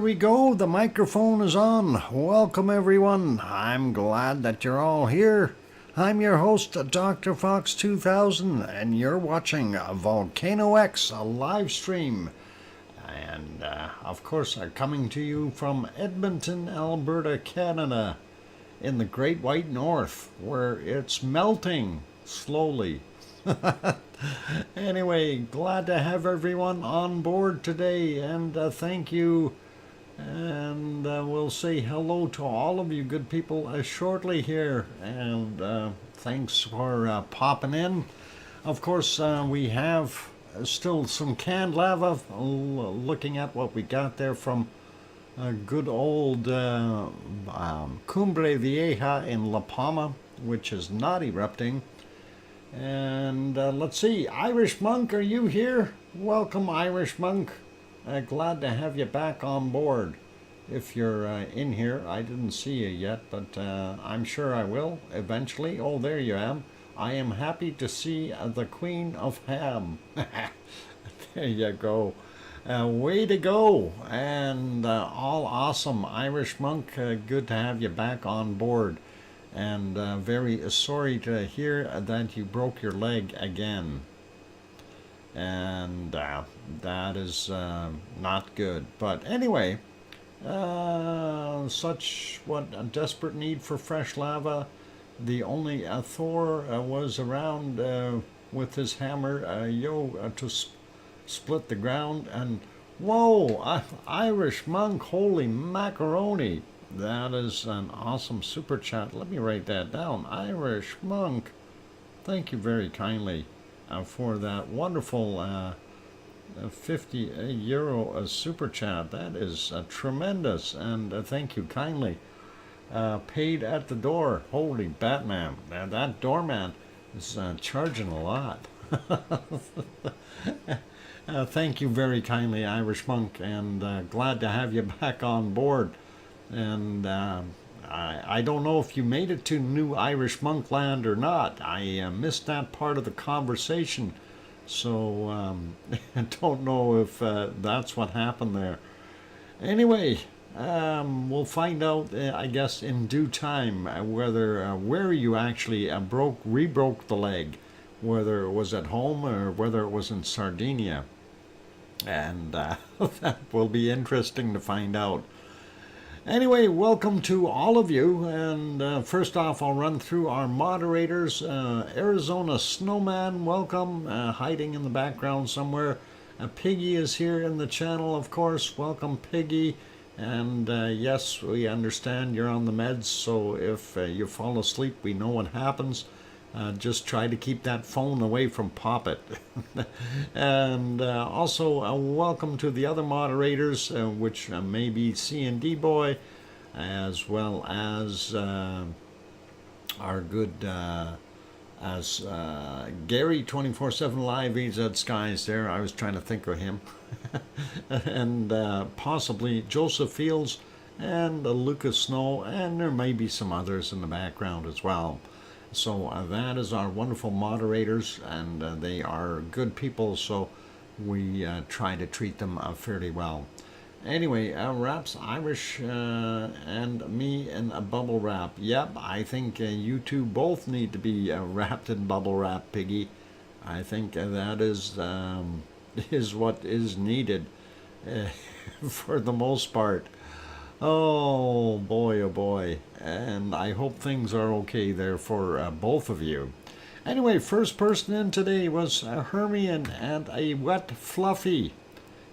we go. The microphone is on. Welcome, everyone. I'm glad that you're all here. I'm your host, DrFox2000, and you're watching VolcanoX, a live stream. And, of course, coming to you from Edmonton, Alberta, Canada, in the Great White North, where it's melting slowly. Anyway, glad to have everyone on board today, and thank you. And we'll say hello to all of you good people shortly here. And thanks for popping in. Of course, we have still some canned lava. Looking at what we got there from good old Cumbre Vieja in La Palma, which is not erupting. And let's see, Irish Monk, are you here? Welcome, Irish Monk. Glad to have you back on board. If you're in here, I didn't see you yet, but I'm sure I will eventually. Oh, there you am. I am happy to see the Queen of Ham. There you go. Way to go. And all awesome. Irish Monk, good to have you back on board. And very sorry to hear that you broke your leg again. And that is not good. But anyway, such a desperate need for fresh lava. The only Thor was around with his hammer to split the ground. And whoa, Irish Monk, holy macaroni. That is an awesome super chat. Let me write that down. Irish Monk, thank you very kindly for that wonderful 50 euro super chat. That is tremendous, and thank you kindly. Paid at the door. Holy Batman. That doorman is charging a lot. Thank you very kindly, Irish Monk, and glad to have you back on board. And I don't know if you made it to New Irish Monkland or not. I missed that part of the conversation, so I don't know if that's what happened there. Anyway, we'll find out, I guess, in due time where you actually re-broke the leg, whether it was at home or whether it was in Sardinia. And that will be interesting to find out. Anyway, welcome to all of you, and first off, I'll run through our moderators. Arizona Snowman, welcome, hiding in the background somewhere. Piggy is here in the channel, of course. Welcome, Piggy. And yes, we understand you're on the meds, so if you fall asleep, we know what happens. Just try to keep that phone away from Poppet. And also welcome to the other moderators, which may be C&D Boy, as well as our good Gary 24/7 Live EZ Skies there. I was trying to think of him. And possibly Joseph Fields and Lucas Snow, and there may be some others in the background as well. So that is our wonderful moderators, and they are good people, so we try to treat them fairly well. Anyway, Raps Irish and me in a bubble wrap. Yep, I think you two both need to be wrapped in bubble wrap, Piggy. I think that is what is needed for the most part. Oh boy, and I hope things are okay there for both of you. Anyway, first person in today was Hermione and a wet Fluffy,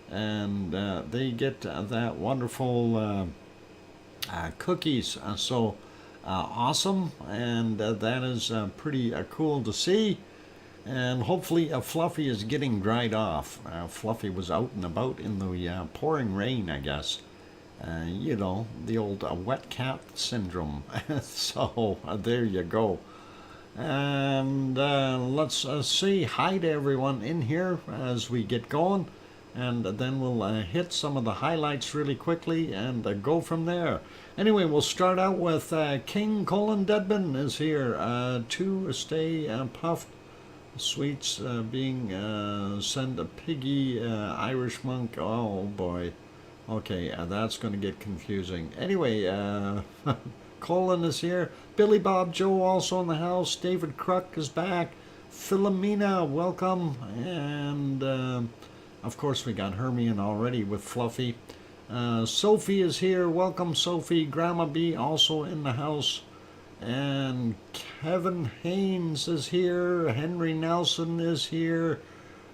and they get that wonderful cookies, so awesome, and that is pretty cool to see. And hopefully Fluffy is getting dried off. Fluffy was out and about in the pouring rain, I guess. You know, the old wet cat syndrome. So there you go. And let's say hi to everyone in here as we get going, and then we'll hit some of the highlights really quickly and go from there. Anyway, we'll start out with King Colin Deadman is here to stay puffed. Sweets being sent a Piggy Irish Monk. Oh boy. Okay, that's going to get confusing. Anyway, Colin is here. Billy Bob Joe also in the house. David Kruk is back. Philomena, welcome. And of course, we got Hermione already with Fluffy. Sophie is here. Welcome, Sophie. Grandma B also in the house. And Kevin Haynes is here. Henry Nelson is here.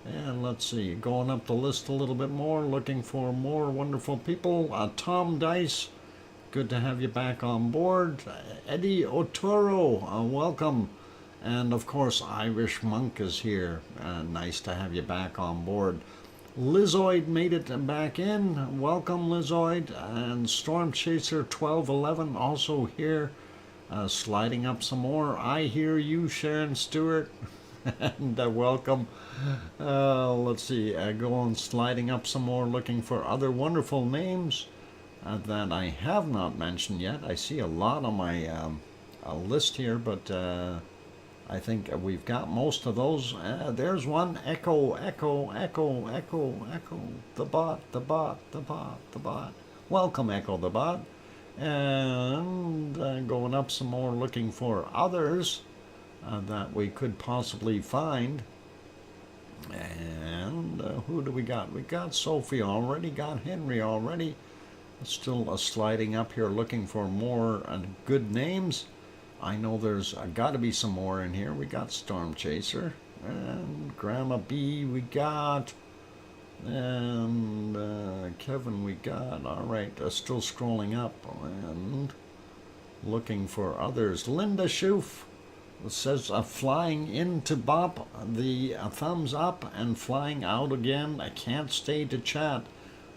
And let's see, going up the list a little bit more, looking for more wonderful people. Tom Dice, good to have you back on board. Eddie Otoro, welcome. And of course, Irish Monk is here. Nice to have you back on board. Lizoid made it back in. Welcome, Lizoid. And Storm Chaser 1211 also here, sliding up some more. I hear you, Sharon Stewart. And welcome. Let's see, going sliding up some more, looking for other wonderful names that I have not mentioned yet. I see a lot on my list here, but I think we've got most of those. There's one. Echo, Echo, Echo, Echo, Echo. The bot, the bot, the bot, the bot. Welcome, Echo the bot. And going up some more, looking for others that we could possibly find. And who do we got? We got Sophie already, got Henry already. Still sliding up here, looking for more good names. I know there's got to be some more in here. We got Storm Chaser and Grandma B. We got and Kevin. We got. All right, still scrolling up and looking for others. Linda Schoof. It says flying into Bop, the thumbs up and flying out again. I can't stay to chat.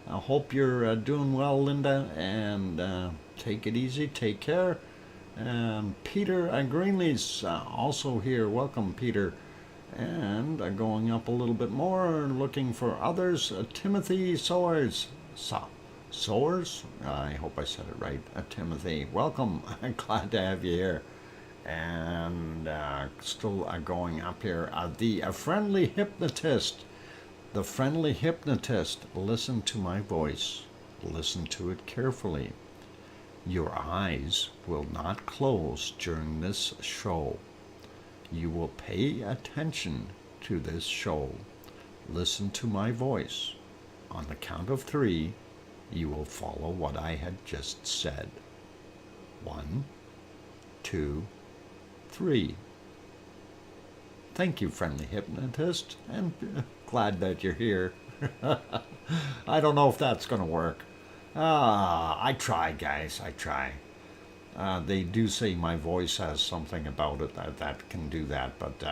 I hope you're doing well, Linda, and take it easy, take care. And Peter Greenlee's also here. Welcome, Peter. And going up a little bit more, looking for others. Timothy Sowers. Sowers? I hope I said it right. Timothy, welcome. I'm glad to have you here. And still going up here. The friendly hypnotist. The friendly hypnotist. Listen to my voice. Listen to it carefully. Your eyes will not close during this show. You will pay attention to this show. Listen to my voice. On the count of 3, you will follow what I had just said. 1, 2, 3. Thank you, friendly hypnotist, and glad that you're here. I don't know if that's going to work. I try, guys, I try. They do say my voice has something about it that can do that, but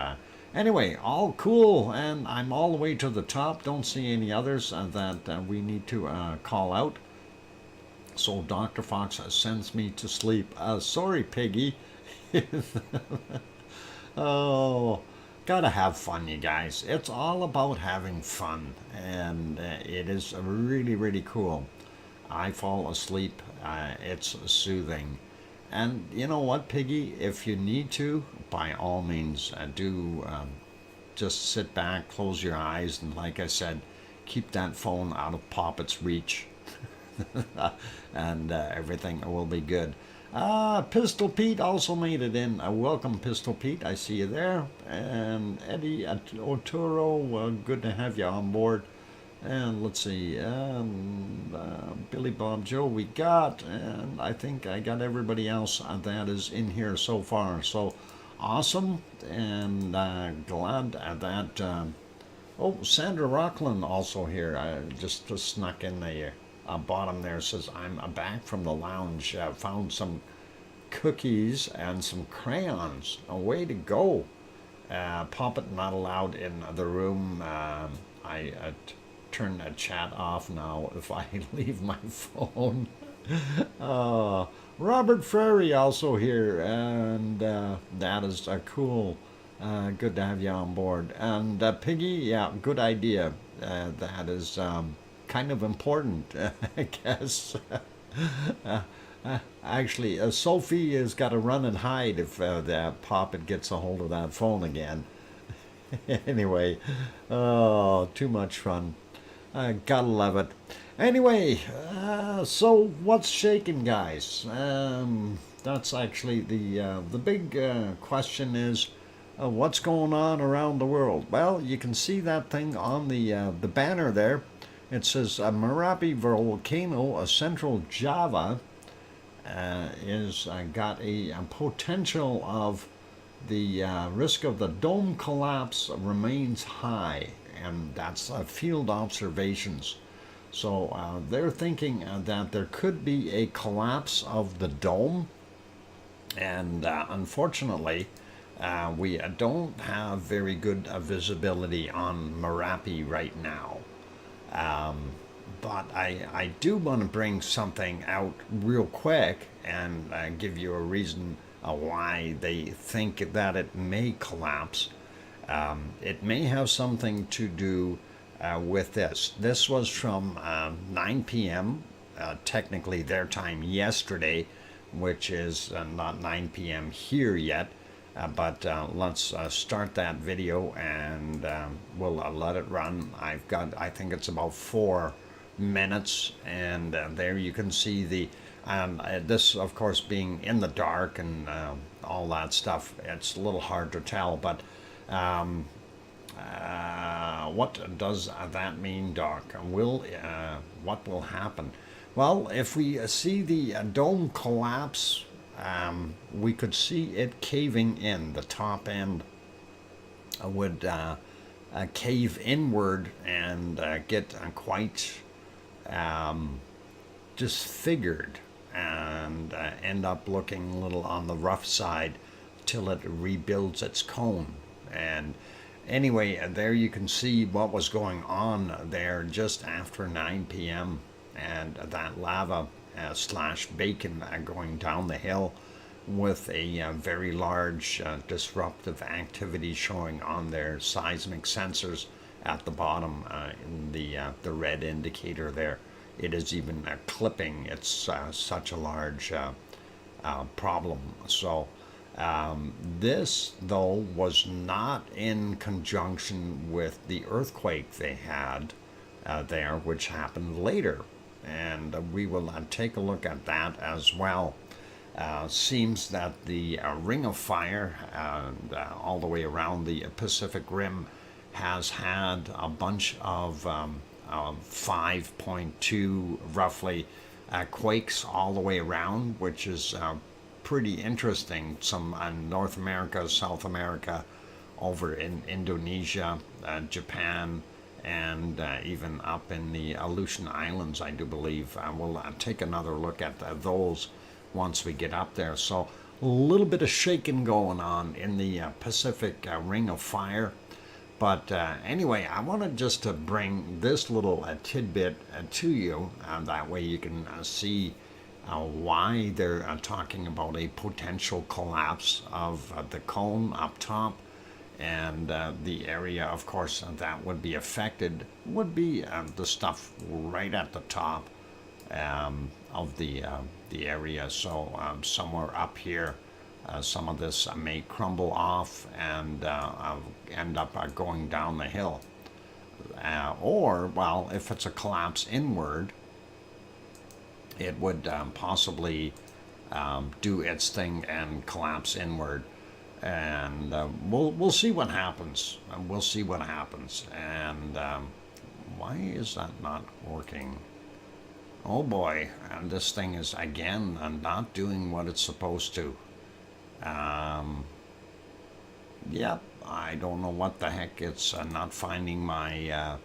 anyway, all cool, and I'm all the way to the top. Don't see any others that we need to call out. So Dr. Fox sends me to sleep. Sorry, Piggy. Oh, gotta have fun, you guys. It's all about having fun, and it is really, really cool. I fall asleep. It's soothing. And you know what, Piggy? If you need to, by all means, do just sit back, close your eyes, and like I said, keep that phone out of Poppet's reach. And everything will be good. Pistol Pete also made it in. Welcome, Pistol Pete. I see you there. And Eddie Oturo, good to have you on board. And let's see, Billy Bob Joe we got, and I think I got everybody else that is in here so far. So awesome, and glad that. Oh, Sandra Rockland also here. I just snuck in the bottom there. Says I'm back from the lounge. Found some cookies and some crayons. A way to go. Poppet not allowed in the room. I turn the chat off now if I leave my phone. Robert Frary also here, and that is cool. Good to have you on board. And Piggy, yeah, good idea. That is kind of important, I guess. Actually, Sophie has got to run and hide if that Poppet gets a hold of that phone again. Anyway, oh, too much fun. Gotta love it. Anyway, so what's shaking, guys? That's actually the big question is, what's going on around the world? Well, you can see that thing on the banner there. It says Merapi volcano, central Java, is got a potential of the risk of the dome collapse remains high, and that's field observations. So they're thinking that there could be a collapse of the dome, and unfortunately, we don't have very good visibility on Merapi right now. But I do want to bring something out real quick and give you a reason why they think that it may collapse. It may have something to do with this. This was from 9 p.m., technically their time yesterday, which is not 9 p.m. here yet. But let's start that video and we'll let it run. I think it's about 4 minutes, and there you can see the this, of course, being in the dark and all that stuff, it's a little hard to tell, but what does that mean, Doc? What will happen? Well, if we see the dome collapse, we could see it caving in. The top end would cave inward and get quite disfigured and end up looking a little on the rough side till it rebuilds its cone. And anyway, there you can see what was going on there just after 9 p.m. and that lava slash bacon going down the hill with a very large disruptive activity showing on their seismic sensors at the bottom in the red indicator there. It is even clipping. It's such a large problem. So this, though, was not in conjunction with the earthquake they had there, which happened later. And we will take a look at that as well. Seems that the Ring of Fire all the way around the Pacific Rim has had a bunch of 5.2 roughly quakes all the way around, which is pretty interesting. Some in North America, South America, over in Indonesia, Japan, and even up in the Aleutian Islands, I do believe. We'll take another look at those once we get up there. So a little bit of shaking going on in the Pacific Ring of Fire. But anyway, I wanted just to bring this little tidbit to you. That way you can see why they're talking about a potential collapse of the cone up top. And the area, of course, that would be affected would be the stuff right at the top of the area. So somewhere up here, some of this may crumble off and end up going down the hill. Or, well, if it's a collapse inward, it would possibly do its thing and collapse inward. And we'll see what happens. We'll see what happens. And why is that not working? Oh boy, and this thing is again not doing what it's supposed to. Yep, I don't know what the heck. It's not finding my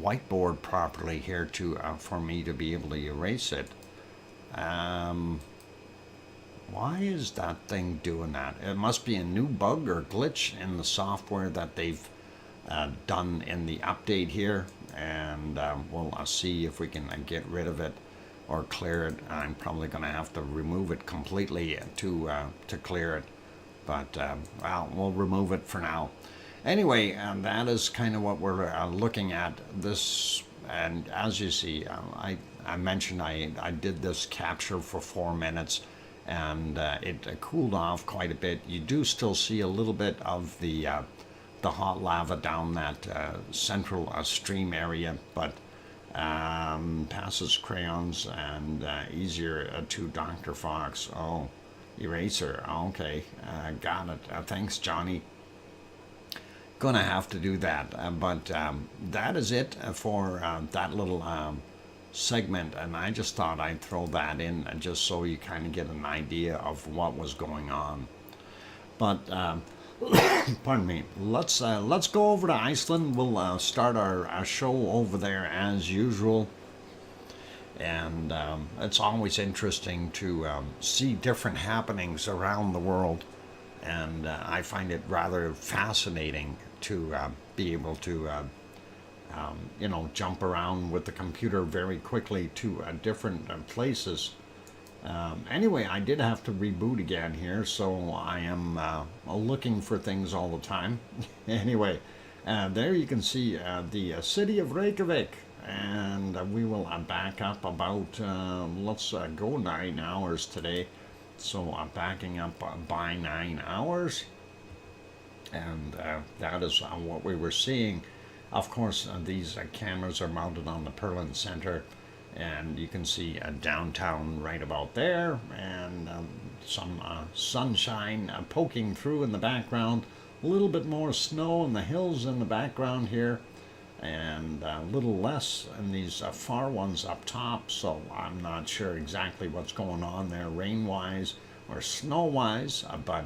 whiteboard properly here to for me to be able to erase it. Why is that thing doing that? It must be a new bug or glitch in the software that they've done in the update here, and we'll see if we can get rid of it or clear it. I'm probably going to have to remove it completely to clear it, but well, we'll remove it for now. Anyway, that is kind of what we're looking at this. And as you see, I mentioned I did this capture for 4 minutes, and it cooled off quite a bit. You do still see a little bit of the the hot lava down that central stream area, but passes crayons and easier to Dr. Fox. Oh, eraser. Okay, got it. Thanks, Johnny. Gonna have to do that, but that is it for that little segment, and I just thought I'd throw that in just so you kind of get an idea of what was going on. But pardon me. Let's go over to Iceland. We'll start our show over there as usual, and it's always interesting to see different happenings around the world, and I find it rather fascinating to be able to jump around with the computer very quickly to different places. Anyway, I did have to reboot again here, so I am looking for things all the time. Anyway, there you can see the city of Reykjavik, and we will back up about, let's go 9 hours today. So I'm backing up by 9 hours, and that is what we were seeing. Of course, these cameras are mounted on the Perlin Center, and you can see downtown right about there, and some sunshine poking through in the background, a little bit more snow in the hills in the background here, and a little less in these far ones up top, so I'm not sure exactly what's going on there rain-wise or snow-wise, but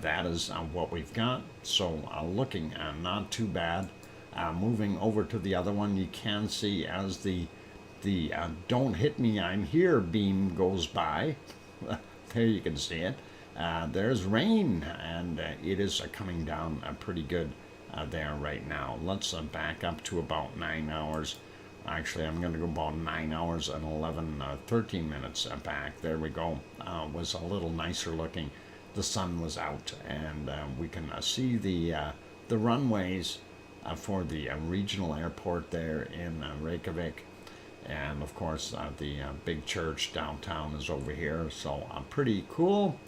that is what we've got. So looking not too bad. Moving over to the other one, you can see as the "Don't hit me, I'm here" beam goes by. There you can see it. There's rain, and it is coming down pretty good there right now. Let's back up to about 9 hours. Actually, I'm going to go about 9 hours and 13 minutes back. There we go. Was a little nicer looking. The sun was out, and we can see the runways for the regional airport there in Reykjavik. And of course, the big church downtown is over here, so pretty cool.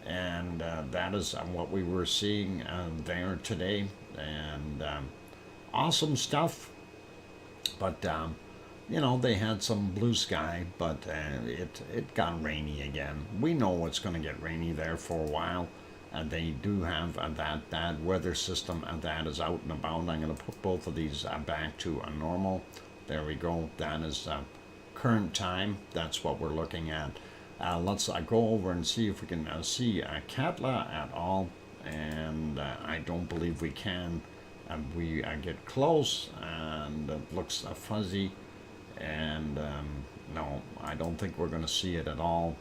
And that is what we were seeing there today, and awesome stuff. But they had some blue sky, but it got rainy again. We know it's going to get rainy there for a while. They do have that bad weather system that is out and about. I'm going to put both of these back to normal. There we go. That is current time. That's what we're looking at. Let's go over and see if we can see Katla at all. And I don't believe we can. We get close, and it looks fuzzy. And no, I don't think we're going to see it at all.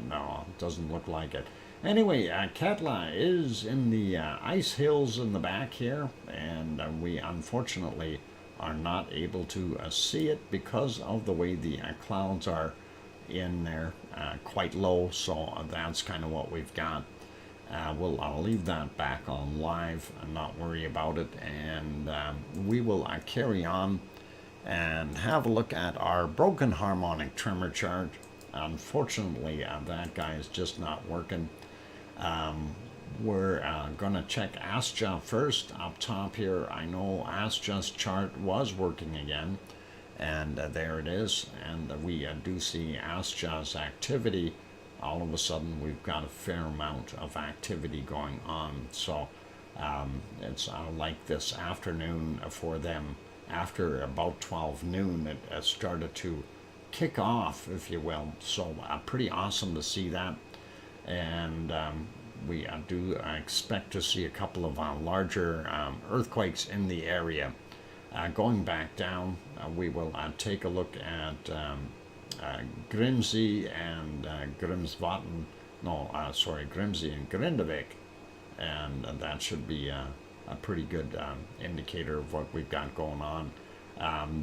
No, it doesn't look like it. Anyway, Katla is in the ice hills in the back here, and we unfortunately are not able to see it because of the way the clouds are in there quite low, so that's kind of what we've got. I'll leave that back on live and not worry about it, and we will carry on and have a look at our broken harmonic tremor chart. Unfortunately, that guy is just not working. We're going to check Astja first up top here. I know Astja's chart was working again, and there it is. And we do see Astja's activity. All of a sudden, we've got a fair amount of activity going on. So it's like this afternoon for them. After about 12 noon, it started to kick off, if you will. So pretty awesome to see that. And we do expect to see a couple of larger earthquakes in the area. Going back down, we will take a look at Grimsey and Grimsvatn. Grimsey and Grindavik. And that should be a pretty good indicator of what we've got going on.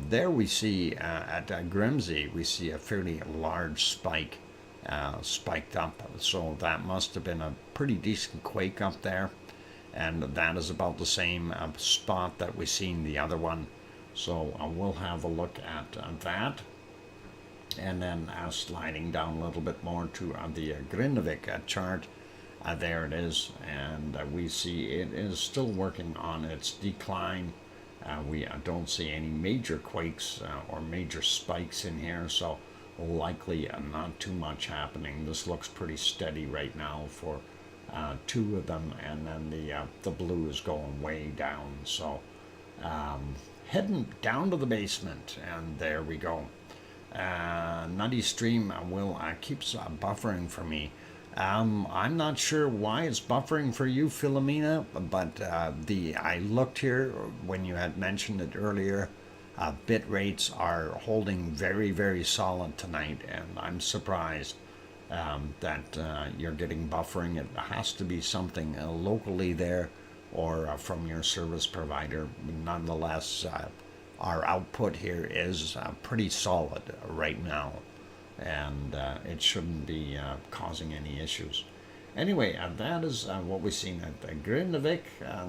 There we see at Grimsey, we see a fairly large spike spiked up, so that must have been a pretty decent quake up there, and that is about the same spot that we seen the other one. So we'll have a look at that, and then sliding down a little bit more to the Grindavik chart. There it is, and we see it is still working on its decline. We don't see any major quakes or major spikes in here, so likely not too much happening. This looks pretty steady right now for two of them, and then the blue is going way down. So heading down to the basement, and there we go. Nutty Stream will keeps buffering for me. I'm not sure why it's buffering for you, Philomena, but I looked here when you had mentioned it earlier. Bit rates are holding very, very solid tonight, and I'm surprised that you're getting buffering. It has to be something locally there or from your service provider. Nonetheless, our output here is pretty solid right now, and it shouldn't be causing any issues. Anyway, that is what we've seen at Grindavik.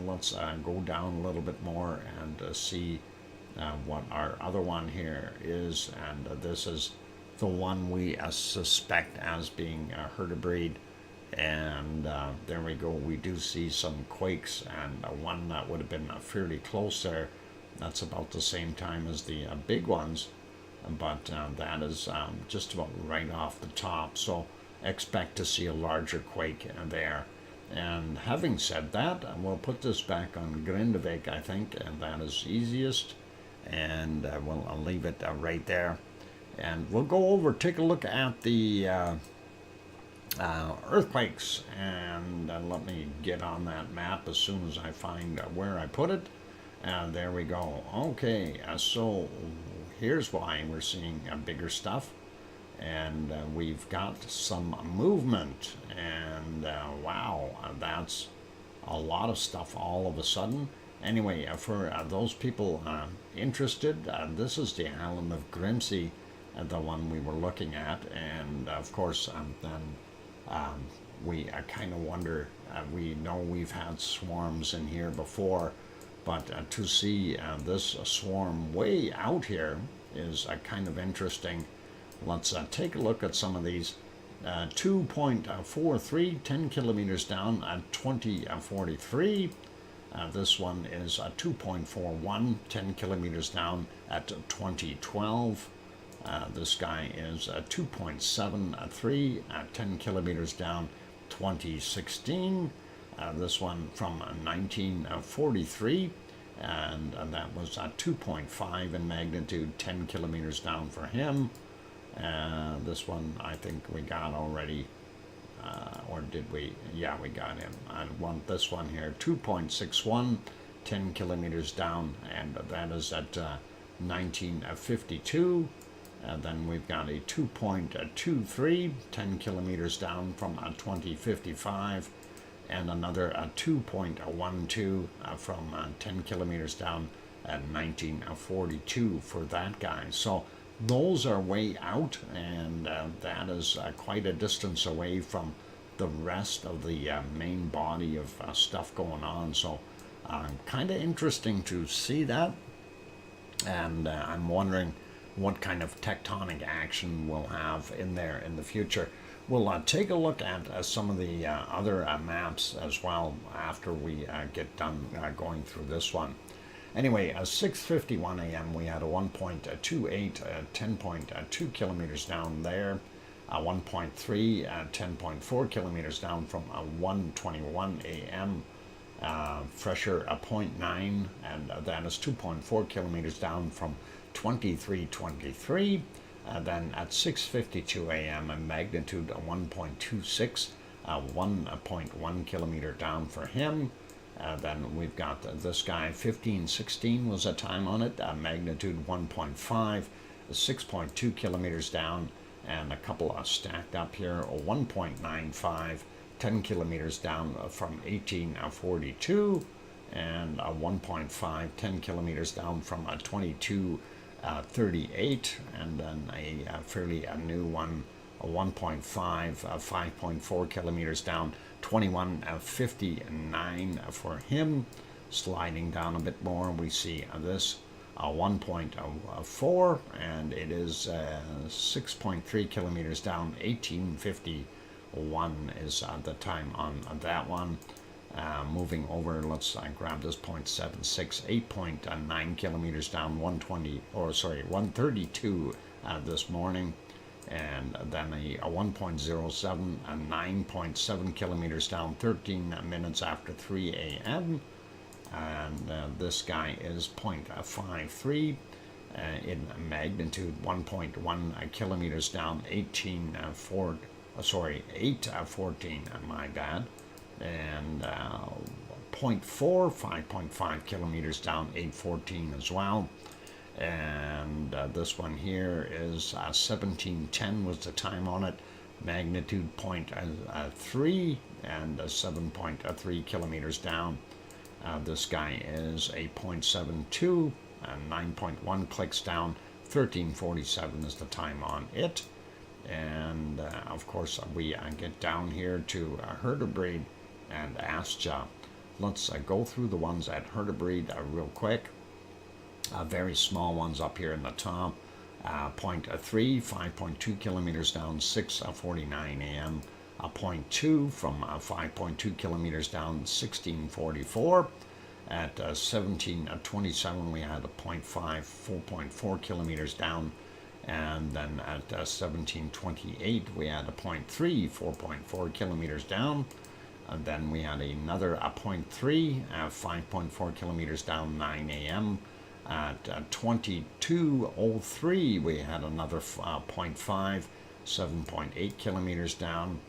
Let's go down a little bit more and see what our other one here is, and this is the one we suspect as being Hertibreed, and there we go. We do see some quakes, and one that would have been fairly close there. That's about the same time as the big ones, but that is just about right off the top, so expect to see a larger quake there. And having said that, we'll put this back on Grindavik, I think, and that is easiest, and I'll leave it right there. And we'll go over, take a look at the earthquakes, and let me get on that map as soon as I find where I put it. There we go. Okay, so here's why we're seeing bigger stuff, and we've got some movement, and wow, that's a lot of stuff all of a sudden. Anyway, for those people interested, this is the island of Grimsey, the one we were looking at, and of course then we kind of wonder, we know we've had swarms in here before, but to see this swarm way out here is kind of interesting. Let's take a look at some of these. 2.43, 10 kilometers down at 2043. This one is 2.41, 10 kilometers down at 2012. This guy is 2.73 at 10 kilometers down, 2016. This one from 1943, and that was 2.5 in magnitude, 10 kilometers down for him. This one I think we got already, or did we? Yeah, we got him. I want this one here, 2.61, 10 kilometers down, and that is at 1952. Then we've got a 2.23, 10 kilometers down from 2055, and another 2.12 from 10 kilometers down at 1942 for that guy. So those are way out, and that is quite a distance away from the rest of the main body of stuff going on. So kind of interesting to see that, and I'm wondering what kind of tectonic action we'll have in there in the future. We'll take a look at some of the other maps as well after we get done going through this one. Anyway, 6:51 a.m. we had a 1.28, 10.2 kilometers down there, 1.3, 10.4 kilometers down from 1:21 a.m. Pressure 0.9, and that is 2.4 kilometers down from 2323. Then at 6:52 a.m. a magnitude 1.26, 1.1 kilometer down for him. Then we've got this guy, 1516 was a time on it, magnitude 1.5, 6.2 kilometers down, and a couple stacked up here, 1.95, 10 kilometers down from 1842, and 1.5, 10 kilometers down from 2238, and then a fairly new one, a 1.5, 5.4 kilometers down, 2159 for him. Sliding down a bit more, we see this 1.4, and it is 6.3 kilometers down, 1851, is the time on that one. Moving over, let's grab this 0.76, 8.9 kilometers down, 132 this morning, and then a 1.07, 9.7 kilometers down, 13 minutes after 3 a.m. And this guy is 0.53 in magnitude, 1.1 kilometers down, 814, my bad, and 5.5 kilometers down, 814 as well. And this one here is 1710 was the time on it, magnitude 0.3 and 7.3 kilometers down. This guy is a 0.72 and 9.1 clicks down, 1347 is the time on it. And of course we get down here to Herdebrede and Astja. Let's go through the ones at Herdebrede real quick. Very small ones up here in the top. 0.3, 5.2 kilometers down, 6:49 a.m. 0.2 from 5.2 kilometers down, 1644. At 1727 we had a 0.5, 4.4 kilometers down, and then at 1728 we had a 0.3, 4.4 kilometers down, and then we had another 0.3, 5.4 kilometers down, 9 a.m. At 2203 we had another 0.5, 7.8 kilometers down,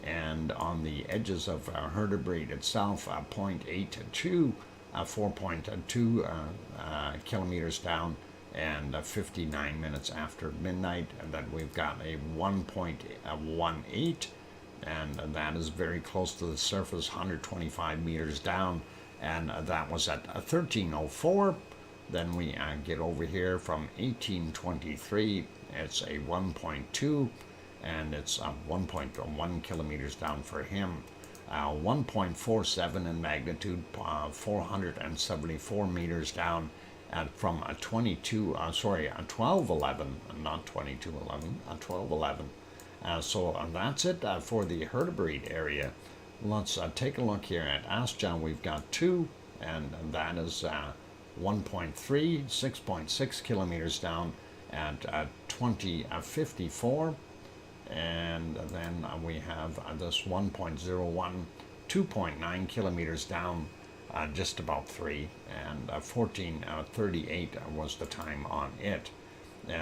and on the edges of Herdebrede itself, 0.82, 4.2 kilometers down, and 59 minutes after midnight. And then we've got a 1.18, and that is very close to the surface, 125 meters down, and that was at 1304. Then we get over here from 1823, it's a 1.2, and it's 1.1 kilometers down for him. 1.47 in magnitude, 474 meters down, and from 1211, not 2211, 1211. So that's it for the Herdebrede area. Let's take a look here at Astja. We've got 2, and that is 1.3, 6.6 kilometers down at 2054. And then we have this 1.01, 2.9 kilometers down, just about 3, and 1438 was the time on it.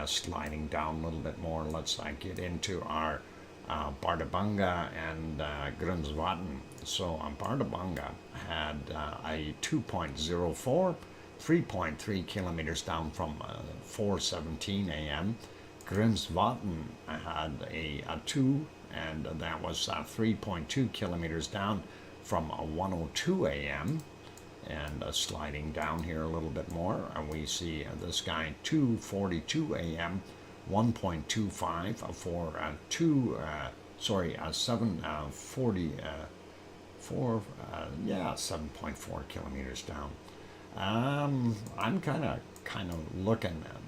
Sliding down a little bit more, let's get into our Bardabanga and Grunsvatn. So Bardabanga had a 2.04, 3.3 kilometers down from 4:17 a.m. Grunsvatn had a 2, and that was 3.2 kilometers down from 1:02 a.m. And sliding down here a little bit more, we see this guy 2:42 a.m. 1.25 for 7.4 kilometers down. I'm kind of looking at,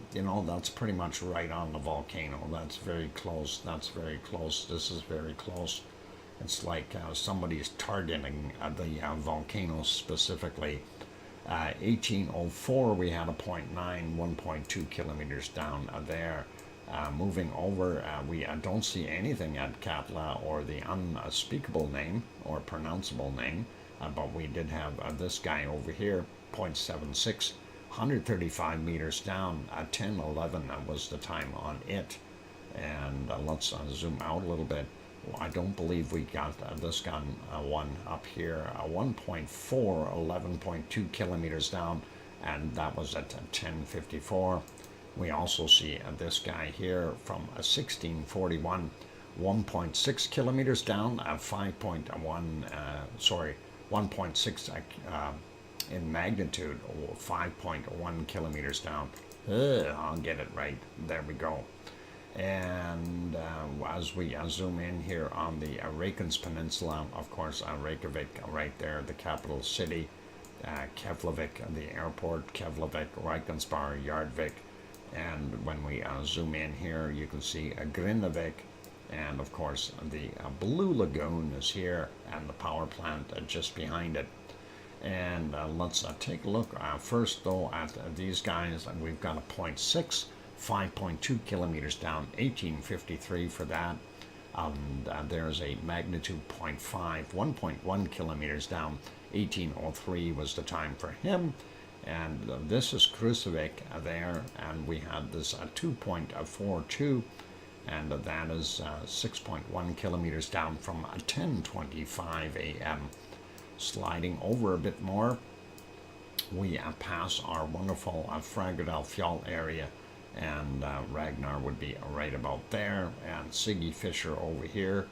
that's pretty much right on the volcano. That's very close. That's very close. This is very close. It's like somebody's targeting the volcano specifically. 1804 we had a 0.9, 1.2 kilometers down there. Moving over, we don't see anything at Katla or the unspeakable name or pronounceable name, but we did have this guy over here, 0.76, 135 meters down. 1011 was the time on it. And let's zoom out a little bit. I don't believe we got this one up here, 1.4, 11.2 kilometers down, and that was at 1054. We also see this guy here from 1641, 1.6 kilometers down, 1.6 in magnitude, 5.1 kilometers down. I'll get it right. There we go. And as we zoom in here on the Reykjanes Peninsula, of course, Reykjavik right there, the capital city, Keflavik, the airport, Keflavik, Reykjanesbær, Yardvik, and when we zoom in here, you can see Grindavik, And of course, the Blue Lagoon is here, and the power plant just behind it. And let's take a look first, though, at these guys. We've got a 0.6, 5.2 kilometers down, 1853 for that. There's a magnitude 0.5, 1.1 kilometers down, 1803 was the time for him. And this is Krusevik there, and we had this 2.42, and that is 6.1 kilometers down from 10:25 a.m. Sliding over a bit more, we pass our wonderful Fragedal area, and Ragnar would be right about there, and Siggy Fisher over here,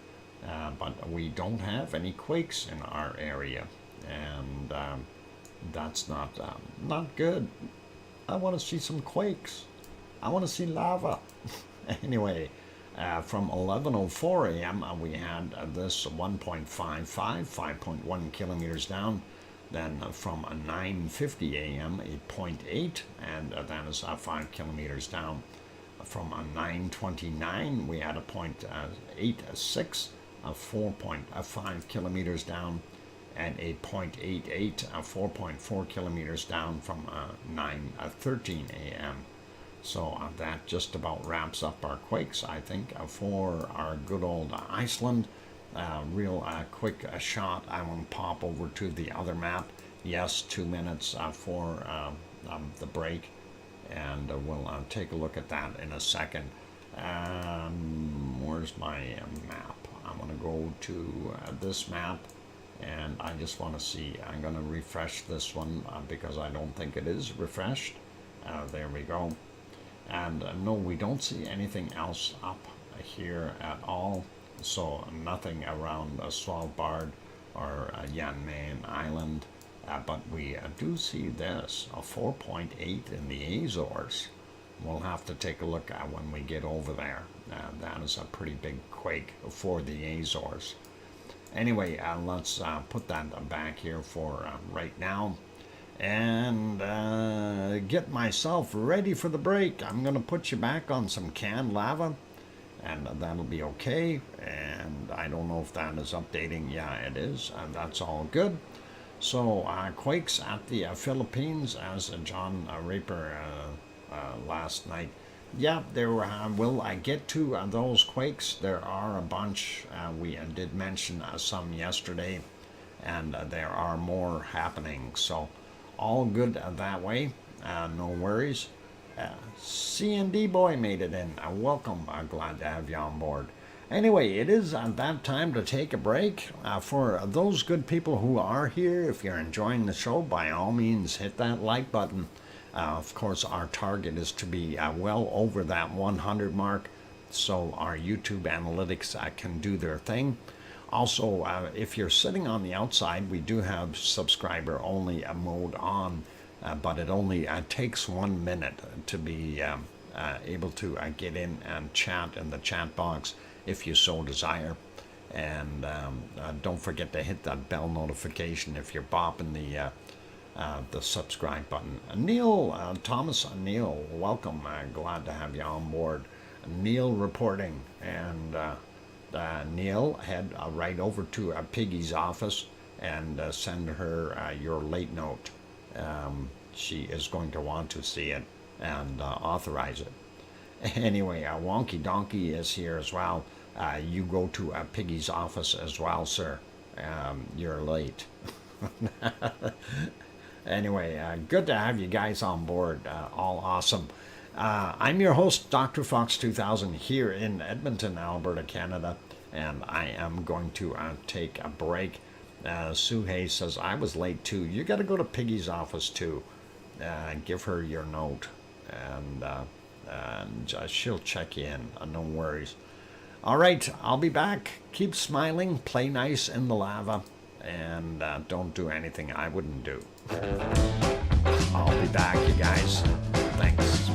but we don't have any quakes in our area, and that's not good. I want to see some quakes. I want to see lava. Anyway, from 11:04 a.m. We had this 1.55, 5.1 kilometers down. Then from 9:50 a.m. a 0.8, and that is 5 kilometers down. From 9:29 we had a 0.86, 4.5 kilometers down, and a 0.88, 4.4 kilometers down from 9:13 a.m. So that just about wraps up our quakes, I think, for our good old Iceland. Real quick shot. I want to pop over to the other map. Yes, 2 minutes for the break, and we'll take a look at that in a second. Where's my map? I'm going to go to this map, and I just want to see. I'm going to refresh this one because I don't think it is refreshed. There we go. And no, we don't see anything else up here at all. So nothing around Svalbard or Jan Mayen Island. But we do see this, a 4.8 in the Azores. We'll have to take a look at when we get over there. That is a pretty big quake for the Azores. Anyway, let's put that back here for right now, and get myself ready for the break. I'm going to put you back on some canned lava, and that'll be okay. And I don't know if that is updating. Yeah, it is, and that's all good. So quakes at the Philippines, as John Raper last night. Yeah, there will I get to those quakes. There are a bunch. We did mention some yesterday, and there are more happening. So all good that way. No worries. C&D Boy made it in. Welcome. Glad to have you on board. Anyway, it is that time to take a break. For those good people who are here, if you're enjoying the show, by all means, hit that like button. Of course, our target is to be well over that 100 mark, so our YouTube analytics can do their thing. Also, if you're sitting on the outside, we do have subscriber-only mode on, but it only takes 1 minute to be able to get in and chat in the chat box, if you so desire. And don't forget to hit that bell notification if you're bopping the subscribe button. Neil, Thomas Neil, welcome. Glad to have you on board. Neil reporting. And Neil, head right over to Piggy's office and send her your late note. She is going to want to see it and authorize it. Anyway, Wonky Donkey is here as well. You go to Piggy's office as well, sir. You're late. Anyway, good to have you guys on board. All awesome. I'm your host, DrFox2000, here in Edmonton, Alberta, Canada, and I am going to take a break. Suhei says, I was late too. You got to go to Piggy's office too. Give her your note, and she'll check you in. No worries. All right, I'll be back. Keep smiling, play nice in the lava, and don't do anything I wouldn't do. I'll be back, you guys. Thanks.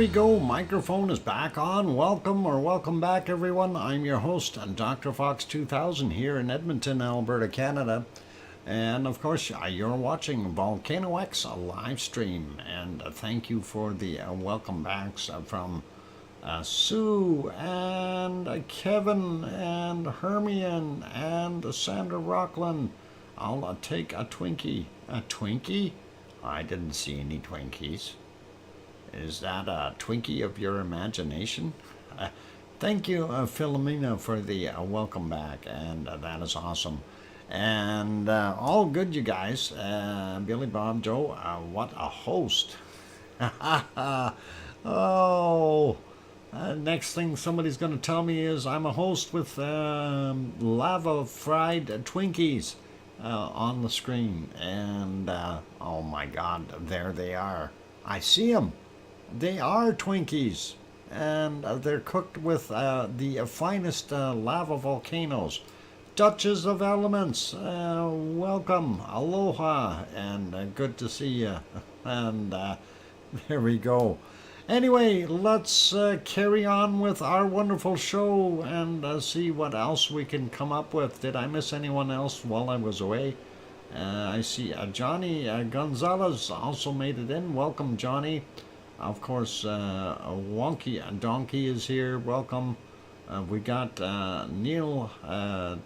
we go. Microphone is back on. Welcome back, everyone. I'm your host, DrFox2000 here in Edmonton, Alberta, Canada. And of course, you're watching VolcanoX live stream. And thank you for the welcome backs from Sue and Kevin and Hermione and Sandra Rockland. I'll take a Twinkie. A Twinkie? I didn't see any Twinkies. Is that a Twinkie of your imagination? Thank you, Philomena, for the welcome back, and that is awesome. And all good, you guys. Billy Bob Joe, what a host. Oh, next thing somebody's going to tell me is I'm a host with lava fried Twinkies on the screen. And oh my God, there they are. I see them. They are Twinkies, and they're cooked with the finest lava volcanoes. Duchess of Elements, welcome, aloha, and good to see you. And there we go. Anyway, let's carry on with our wonderful show and see what else we can come up with. Did I miss anyone else while I was away? I see Johnny Gonzalez also made it in. Welcome, Johnny. Of course, Wonky Donkey is here. Welcome. We got Neil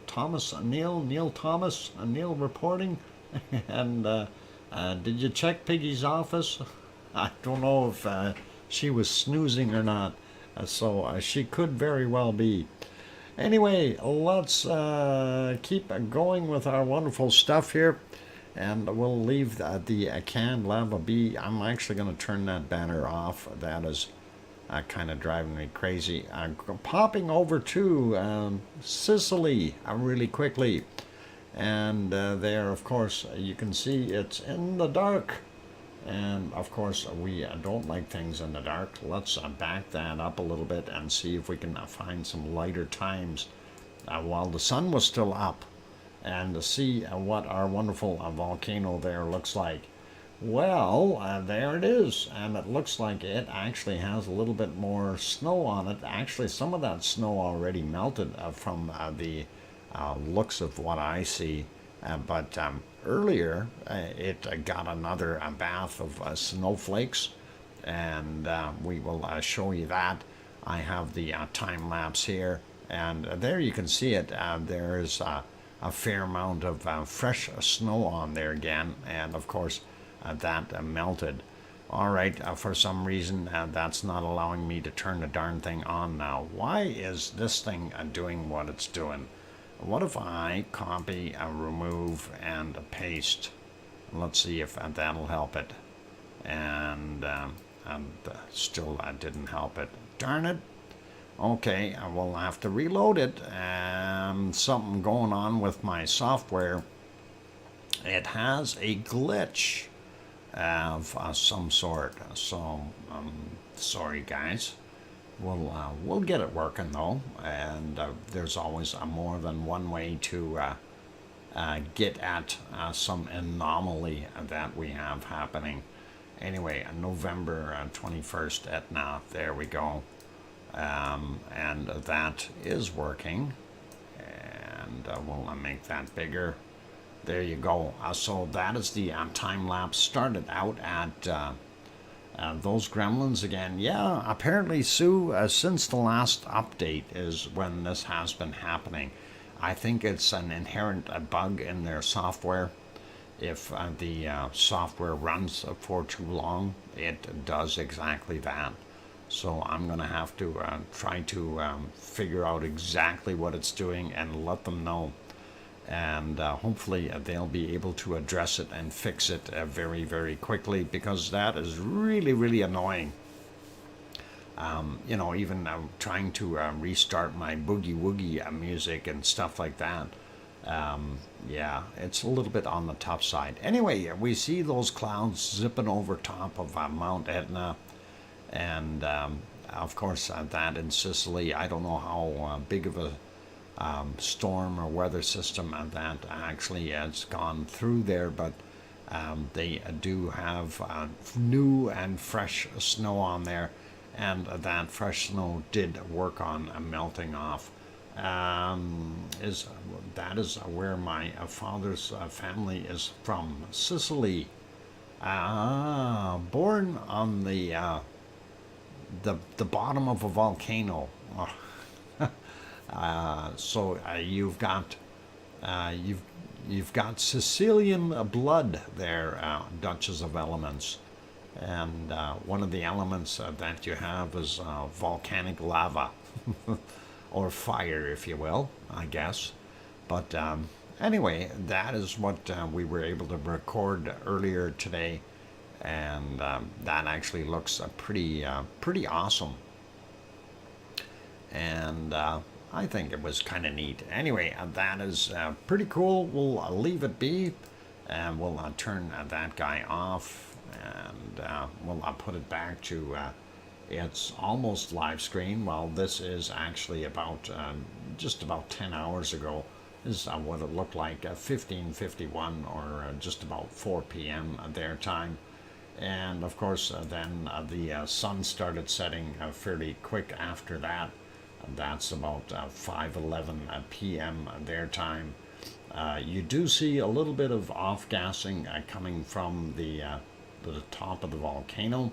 Thomas. Neil Thomas. Neil reporting. And did you check Piggy's office? I don't know if she was snoozing or not. So she could very well be. Anyway, let's keep going with our wonderful stuff here. And we'll leave the canned lava be. I'm actually going to turn that banner off. That is kind of driving me crazy. Popping over to Sicily really quickly. And there, of course, you can see it's in the dark. And, of course, we don't like things in the dark. Let's back that up a little bit and see if we can find some lighter times while the sun was still up. And to see what our wonderful volcano there looks like. Well, there it is, and it looks like it actually has a little bit more snow on it. Actually, some of that snow already melted from the looks of what I see, but earlier it got another bath of snowflakes, and we will show you that. I have the time lapse here, and there you can see it. There is a fair amount of fresh snow on there again, and of course that melted. All right, for some reason that's not allowing me to turn the darn thing on now. Why is this thing doing what it's doing? What if I copy, remove, and paste? Let's see if that'll help it. And still didn't help it. Darn it. Okay, I will have to reload it. Something going on with my software. It has a glitch of some sort. So, sorry guys. We'll get it working though. And there's always more than one way to get at some anomaly that we have happening. Anyway, November 21st, Etna. There we go. And that is working, and we'll make that bigger. There you go. So that is the time lapse. Started out at those gremlins again. Yeah, apparently, Sue, since the last update is when this has been happening. I think it's an inherent bug in their software. If the software runs for too long, it does exactly that. So I'm going to have to try to figure out exactly what it's doing and let them know. And hopefully they'll be able to address it and fix it very, very quickly, because that is really, really annoying. You know, even trying to restart my boogie woogie music and stuff like that. Yeah, it's a little bit on the tough side. Anyway, we see those clouds zipping over top of Mount Etna. And of course that in Sicily, I don't know how big of a storm or weather system that actually has gone through there, but they do have new and fresh snow on there, and that fresh snow did work on melting off. Is That is where my father's family is from, Sicily. Born on the bottom of a volcano. You've got Sicilian blood there, Duchess of Elements, and one of the elements that you have is volcanic lava, or fire, if you will, I guess. But anyway, that is what we were able to record earlier today, and that actually looks pretty awesome. And I think it was kind of neat. Anyway, that is pretty cool. We'll leave it be, and we'll turn that guy off, and we'll put it back to its almost live screen. Well, this is actually about just about 10 hours ago. This is what it looked like, 15:51, or just about 4 p.m. their time. And of course, then the sun started setting fairly quick after that. That's about 5:11 p.m. their time. You do see a little bit of off-gassing coming from the top of the volcano,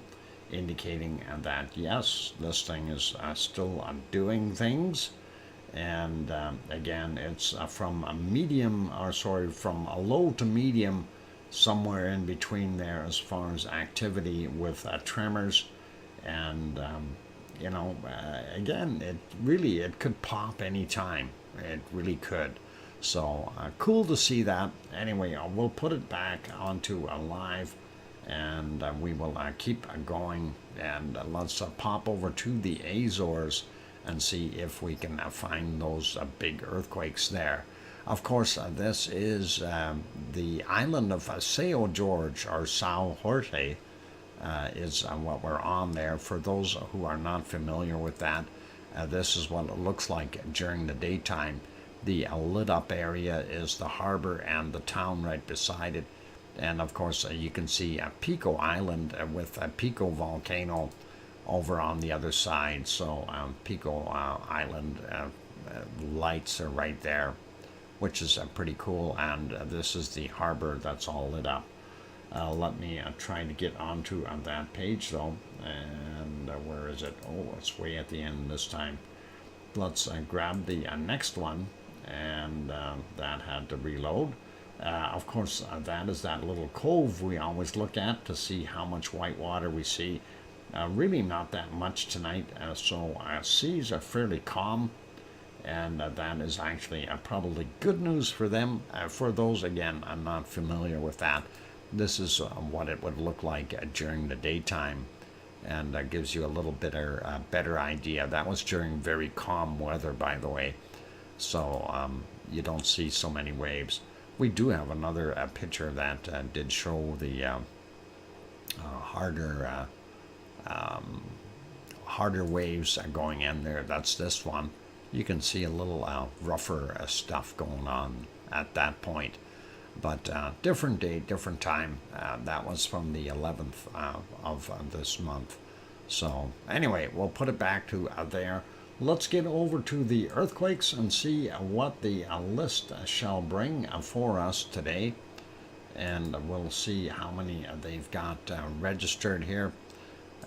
indicating that yes, this thing is still doing things. And again, it's from a low to medium, somewhere in between there as far as activity with tremors. And again, it could pop anytime. It really could. So cool to see that. Anyway, we'll put it back onto live, and we will keep going. And let's pop over to the Azores and see if we can find those big earthquakes there. Of course, this is the island of Sao Jorge, or Sao Jorge, is what we're on there. For those who are not familiar with that, this is what it looks like during the daytime. The lit up area is the harbor and the town right beside it. And of course, you can see Pico Island with Pico Volcano over on the other side. So Pico Island lights are right there, which is pretty cool. And this is the harbor that's all lit up. Let me try to get onto that page though. And where is it? Oh, it's way at the end this time. Let's grab the next one, and that had to reload. Of course, that is that little cove we always look at to see how much white water we see. Really not that much tonight, so seas are fairly calm, and that is actually probably good news for them. For those, again, I'm not familiar with that. This is what it would look like during the daytime, and gives you a little bit better idea. That was during very calm weather, by the way, so you don't see so many waves. We do have another picture that did show the harder waves going in there. That's this one. You can see a little rougher stuff going on at that point. But different date, different time. That was from the 11th of this month. So anyway, we'll put it back to there. Let's get over to the earthquakes and see what the list shall bring for us today. And we'll see how many they've got registered here.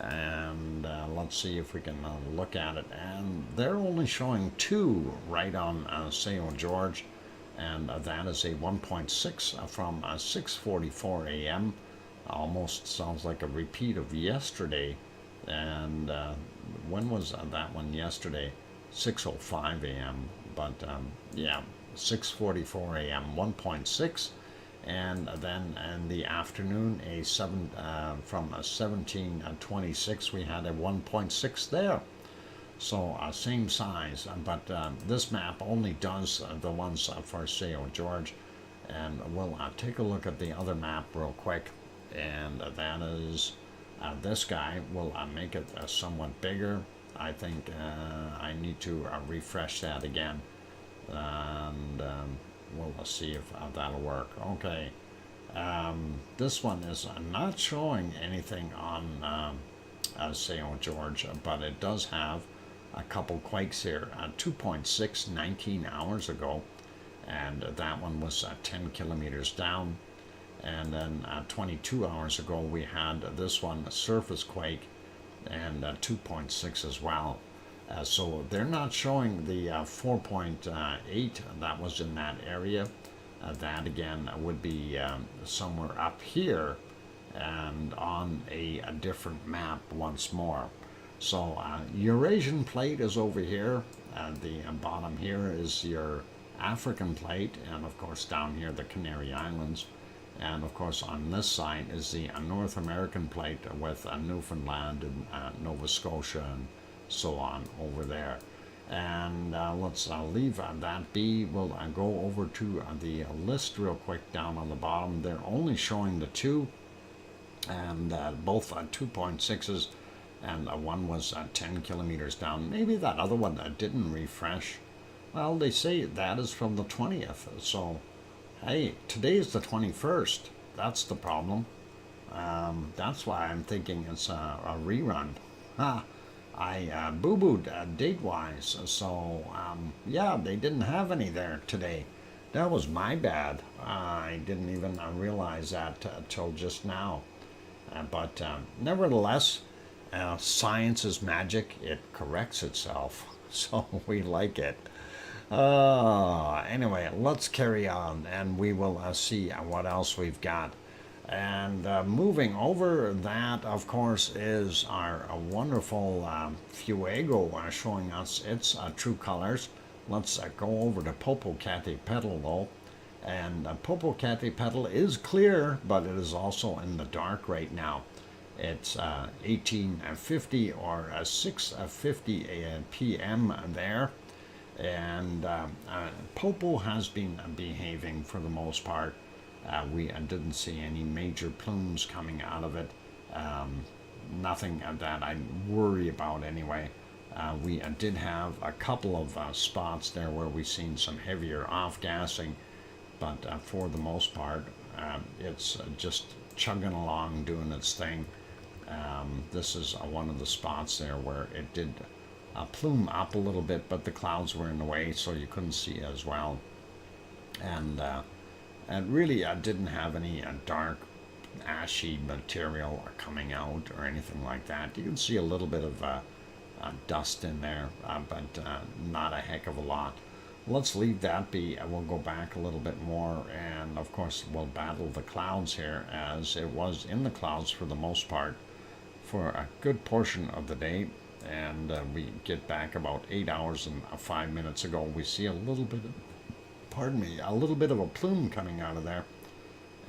And let's see if we can look at it. And they're only showing 2 right on Sao Jorge. And that is a 1.6 from 6:44 a.m. Almost sounds like a repeat of yesterday. And when was that one yesterday? 6:05 a.m. But yeah, 6:44 a.m. 1.6, and then in the afternoon from 17:26 we had a 1.6 there. So same size, but this map only does the ones for Sao Jorge, and we'll take a look at the other map real quick, and that is this guy. Will make it somewhat bigger. I think I need to refresh that again, and we'll see if that'll work. Okay, this one is not showing anything on St. George, but it does have a couple quakes here. 2.6 19 hours ago, and that one was 10 kilometers down. And then 22 hours ago we had this one, a surface quake, and 2.6 as well. So they're not showing the 4.8 that was in that area. That again would be somewhere up here and on a different map once more. So Eurasian plate is over here. The bottom here is your African plate, and of course down here the Canary Islands. And of course on this side is the North American plate with Newfoundland and Nova Scotia and so on over there. And let's leave that be. We'll go over to the list real quick down on the bottom. They're only showing the two, and both 2.6s, and one was 10 kilometers down. Maybe that other one didn't refresh. Well, they say that is from the 20th, so hey, today is the 21st. That's the problem. That's why I'm thinking it's a rerun. I boo-booed date-wise, so yeah, they didn't have any there today. That was my bad. I didn't even realize that till just now. But nevertheless, science is magic. It corrects itself, so we like it. Anyway, let's carry on, and we will see what else we've got. And moving over, that of course is our wonderful Fuego showing us its true colors. Let's go over to Popocatépetl though, and Popocatépetl is clear, but it is also in the dark right now. It's 1850 or 6:50 p.m. there. And Popo has been behaving for the most part. We didn't see any major plumes coming out of it. Nothing that I worry about anyway. We did have a couple of spots there where we seen some heavier off-gassing, but for the most part, it's just chugging along, doing its thing. This is one of the spots there where it did plume up a little bit, but the clouds were in the way, so you couldn't see as well. And really didn't have any dark ashy material coming out or anything like that. You can see a little bit of dust in there, but not a heck of a lot. Let's leave that be. We'll go back a little bit more, and of course we'll battle the clouds here, as it was in the clouds for the most part for a good portion of the day. And we get back about 8 hours and 5 minutes ago. We see a little bit of, pardon me, a little bit of a plume coming out of there.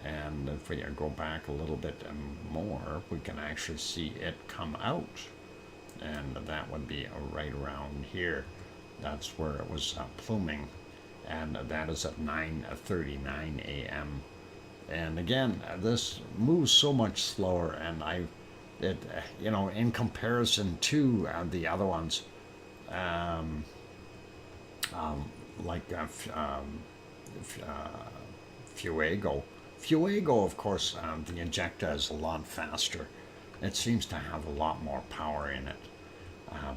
And if we go back a little bit more, we can actually see it come out. And that would be right around here. That's where it was pluming. And that is at 9:39 a.m. And again, this moves so much slower, and it, you know, in comparison to the other ones, like Fuego. Fuego, of course, the ejecta is a lot faster. It seems to have a lot more power in it.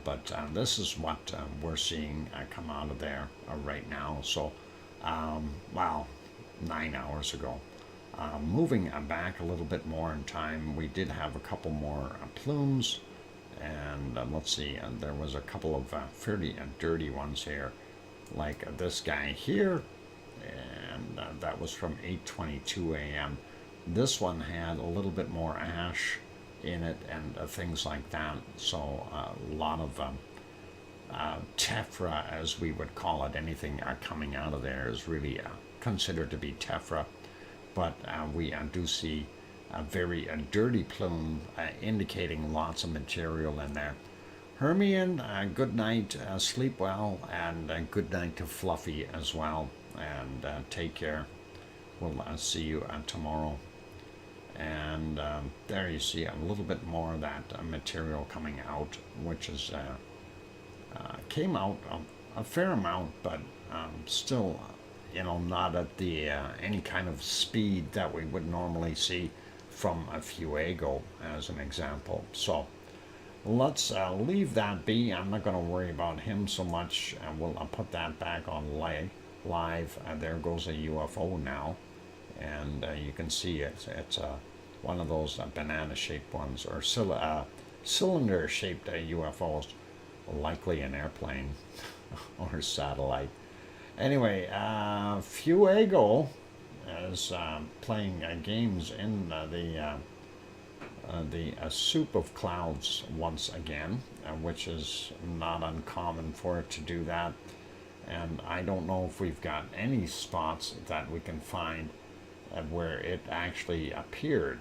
But this is what we're seeing come out of there right now. So, wow, 9 hours ago. Moving back a little bit more in time, we did have a couple more plumes, and let's see, there was a couple of fairly dirty ones here, like this guy here, and that was from 8:22 a.m. This one had a little bit more ash in it and things like that, so a lot of tephra, as we would call it. Anything coming out of there is really considered to be tephra. But we do see a very dirty plume indicating lots of material in there. Hermione, good night, sleep well, and good night to Fluffy as well, and take care. We'll see you tomorrow. And there you see a little bit more of that material coming out, which is came out a fair amount, but still, you know, not at the any kind of speed that we would normally see from a Fuego, as an example. So let's leave that be. I'm not going to worry about him so much. We'll put that back on live. There goes a UFO now, and you can see it's one of those banana-shaped ones, or cylinder-shaped UFOs, likely an airplane or satellite. Anyway, Fuego is playing games in the soup of clouds once again, which is not uncommon for it to do that. And I don't know if we've got any spots that we can find where it actually appeared.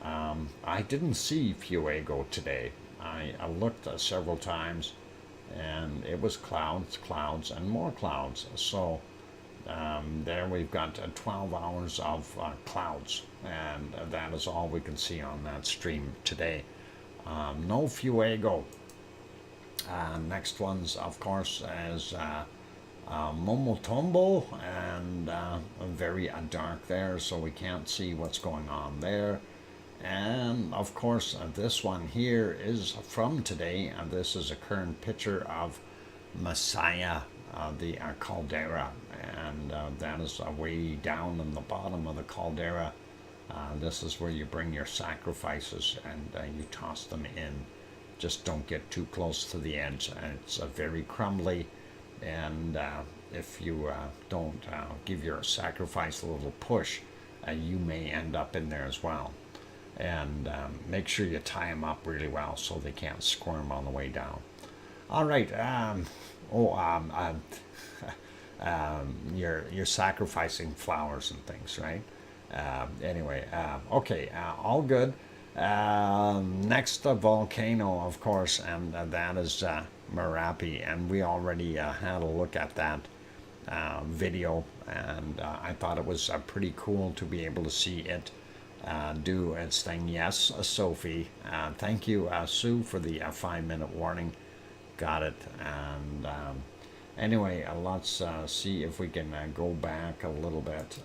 I didn't see Fuego today. I looked several times, and it was clouds, clouds, and more clouds. So there we've got 12 hours of clouds, and that is all we can see on that stream today. No Fuego. Next ones, of course, is Momotombo, and very dark there, so we can't see what's going on there. And of course, this one here is from today, and this is a current picture of Messiah, the caldera, and that is way down in the bottom of the caldera. This is where you bring your sacrifices and you toss them in. Just don't get too close to the edge. It's very crumbly, and if you don't give your sacrifice a little push, you may end up in there as well. And make sure you tie them up really well so they can't squirm on the way down. All right. You're sacrificing flowers and things, right? Anyway, okay, all good. Next, volcano, of course, and that is Merapi, and we already had a look at that video, and I thought it was pretty cool to be able to see it do its thing. Yes, Sophie. Thank you, Sue, for the 5-minute warning. Got it. And anyway, let's see if we can go back a little bit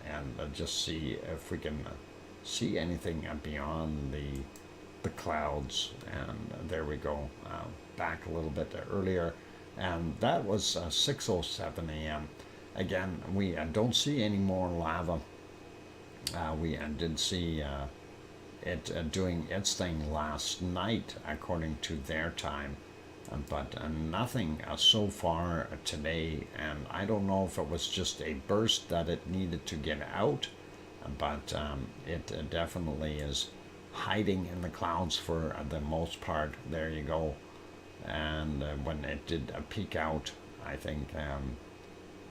and just see if we can see anything beyond the clouds. And there we go. Back a little bit earlier. And that was 6:07 a.m. Again, we don't see any more lava. We did see it doing its thing last night, according to their time, but nothing so far today. And I don't know if it was just a burst that it needed to get out, but it definitely is hiding in the clouds for the most part. There you go. And when it did peek out, I think,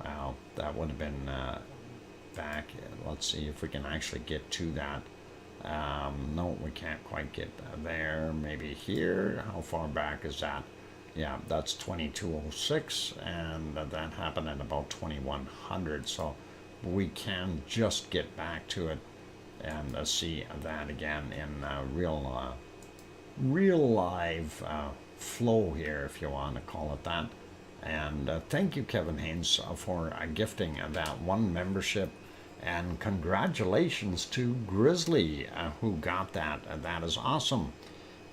well, that would have been back. Let's see if we can actually get to that. No, we can't quite get there. Maybe here. How far back is that? Yeah, that's 2206, and that happened at about 2100. So we can just get back to it and see that again in real live flow here, if you want to call it that. And thank you, Kevin Haynes, for gifting that one membership. And congratulations to Grizzly, who got that. That is awesome.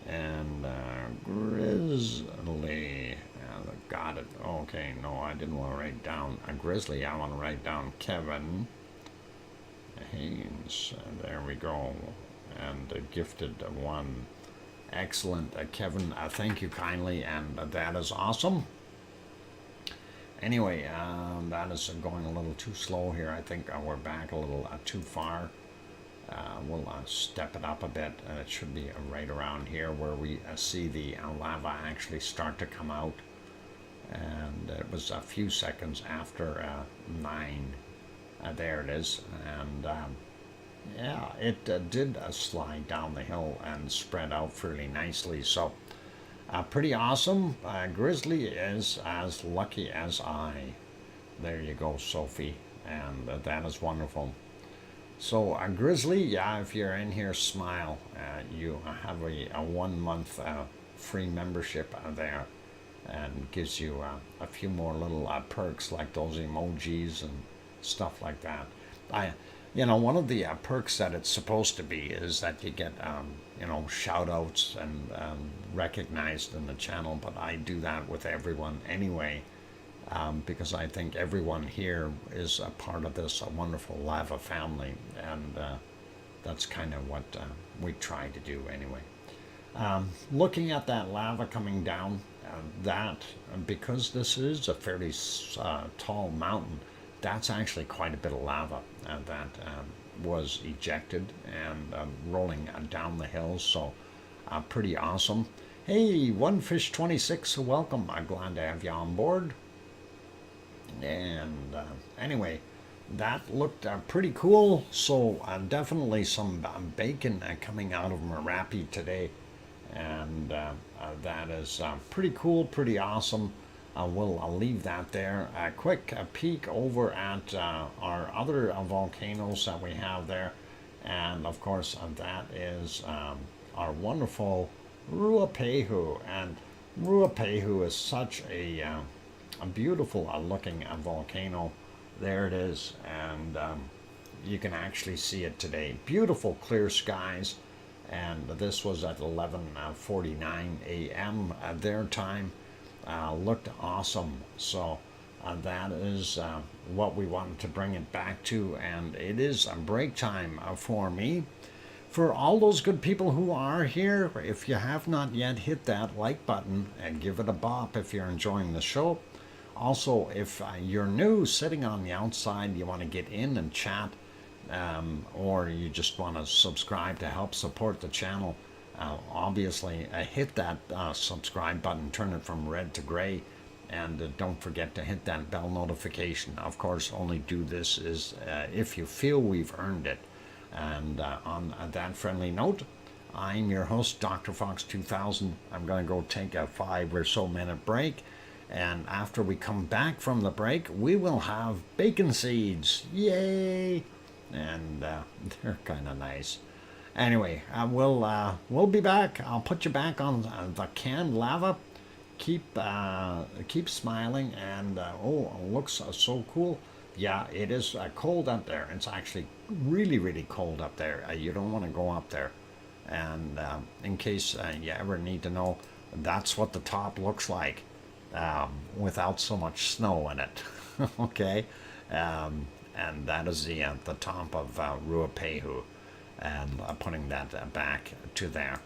And Grizzly got it. Okay, no, I didn't want to write down Grizzly. I want to write down Kevin Haynes. There we go. And gifted one. Excellent, Kevin. Thank you kindly. And that is awesome. Anyway, that is going a little too slow here. I think we're back a little too far. We'll step it up a bit. It should be right around here where we see the lava actually start to come out. And it was a few seconds after 9. There it is. And yeah, it did slide down the hill and spread out fairly nicely. So pretty awesome. Grizzly is as lucky as I. There you go, Sophie. And that is wonderful. So Grizzly, yeah, if you're in here, smile. You have a 1 month free membership there, and gives you a few more little perks like those emojis and stuff like that. one of the perks that it's supposed to be is that you get, shout outs and recognized in the channel, but I do that with everyone anyway, because I think everyone here is a part of this wonderful lava family, and that's kind of what we try to do anyway. Looking at that lava coming down, because this is a fairly tall mountain, that's actually quite a bit of lava that was ejected and rolling down the hill, so pretty awesome. Hey, OneFish26, welcome. I'm glad to have you on board. And anyway, that looked pretty cool, so definitely some bacon coming out of Merapi today, and that is pretty cool, pretty awesome. I'll leave that there. A quick peek over at our other volcanoes that we have there, and of course that is our wonderful Ruapehu, and Ruapehu is such a beautiful looking volcano. There it is, and you can actually see it today. Beautiful clear skies, and this was at 11:49 a.m. Their time. Looked awesome, so that is what we wanted to bring it back to, and it is a break time for me. For all those good people who are here, if you have not yet, hit that like button and give it a bop if you're enjoying the show. Also, if you're new, sitting on the outside, you want to get in and chat, or you just want to subscribe to help support the channel, obviously hit that subscribe button, turn it from red to gray, and don't forget to hit that bell notification. Of course, only do this is if you feel we've earned it. And on that friendly note, I'm your host, DrFox2000. I'm going to go take a 5 or so minute break. And after we come back from the break, we will have bacon seeds. Yay! And they're kind of nice. Anyway, we'll be back. I'll put you back on the canned lava. Keep smiling, and it looks so cool. Yeah, it is cold up there. It's actually really, really cold up there. You don't want to go up there. And in case you ever need to know, that's what the top looks like. Without so much snow in it. Okay, and that is the top of Ruapehu, and putting that back to there.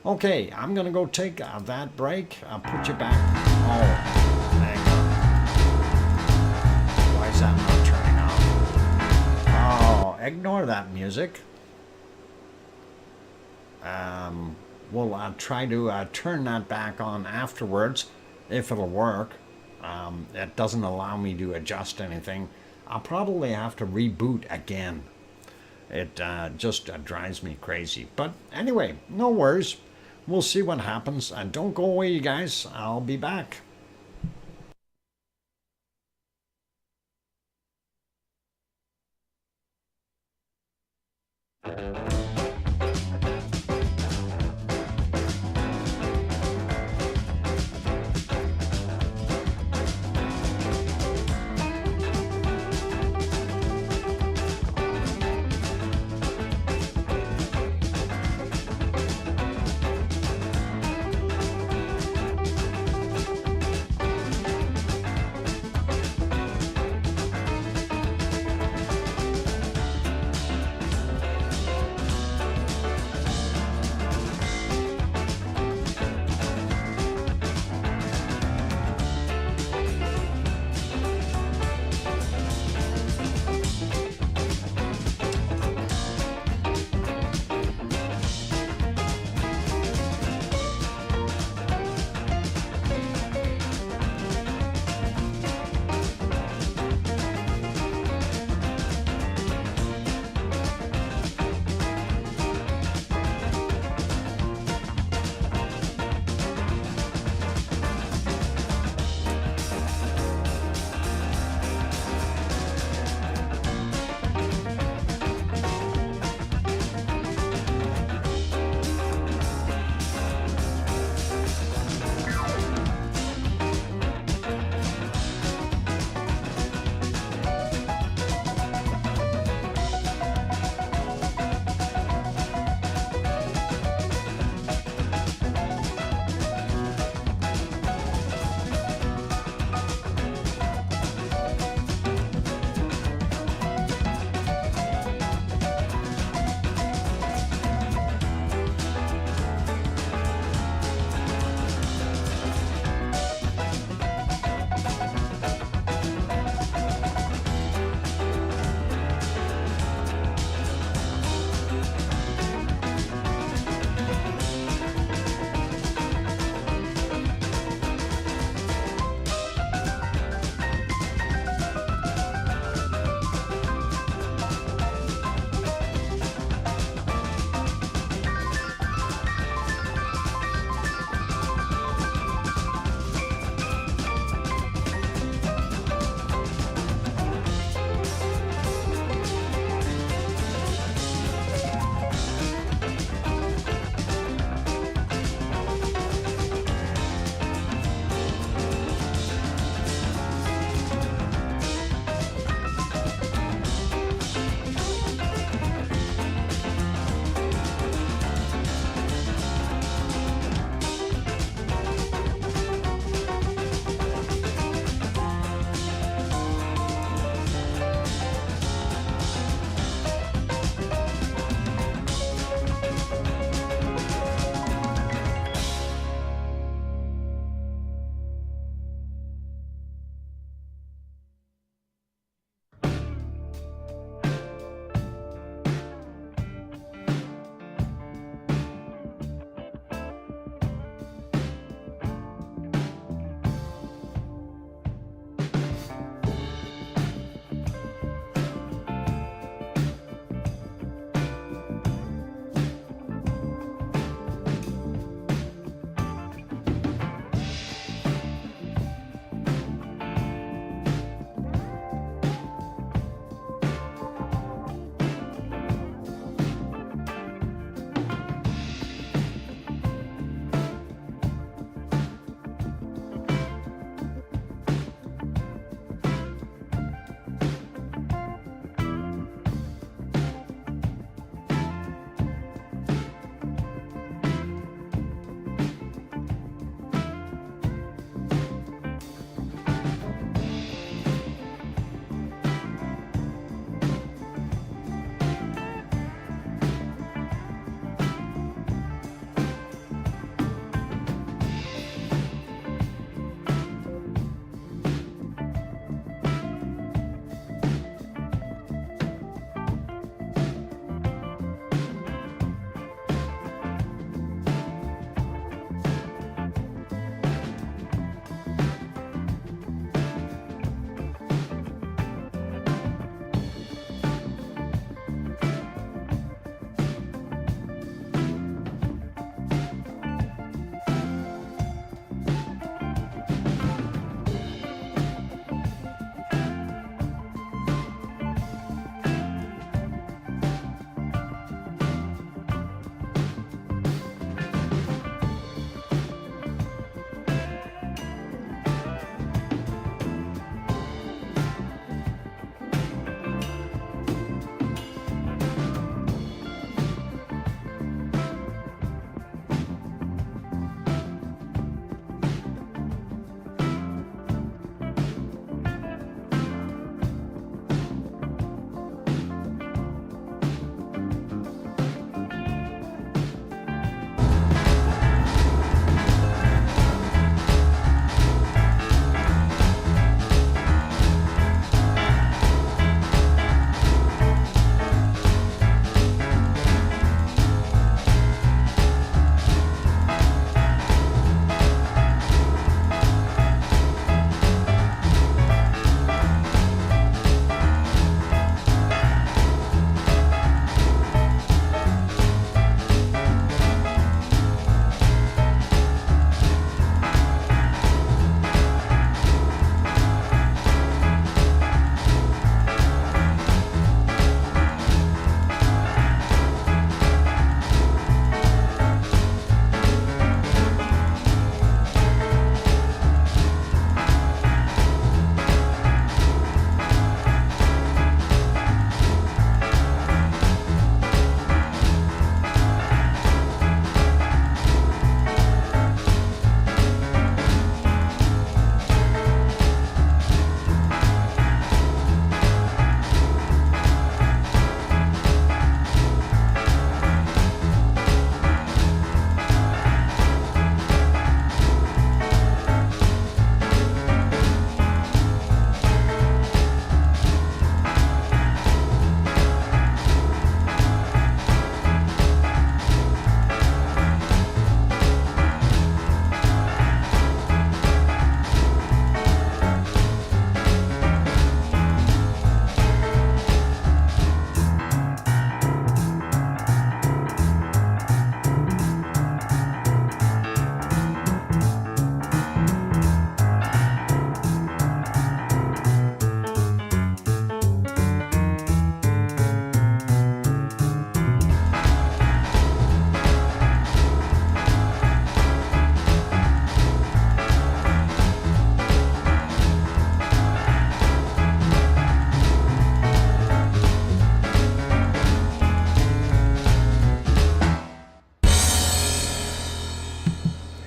Okay, I'm gonna go take that break. I'll put you back. Oh, hang on. Why is that not turning on? Oh, ignore that music. We'll try to turn that back on afterwards, if it'll work. It doesn't allow me to adjust anything. I'll probably have to reboot again. It just drives me crazy. But anyway, no worries. We'll see what happens. And don't go away, you guys. I'll be back.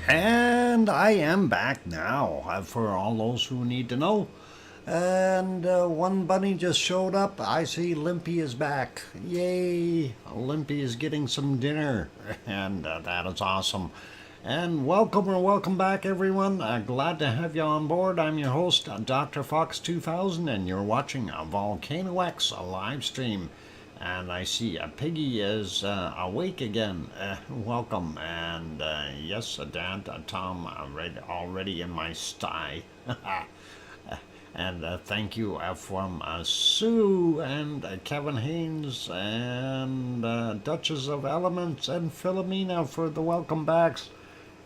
And I am back now for all those who need to know. And one bunny just showed up. I see Limpy is back. Yay! Limpy is getting some dinner, and that is awesome. And welcome back, everyone. Glad to have you on board. I'm your host, DrFox2000, and you're watching a VolcanoX live stream. And I see Piggy is awake again. Welcome. And yes, Dad, Tom, already in my sty. And thank you from Sue and Kevin Haynes and Duchess of Elements and Philomena for the welcome backs.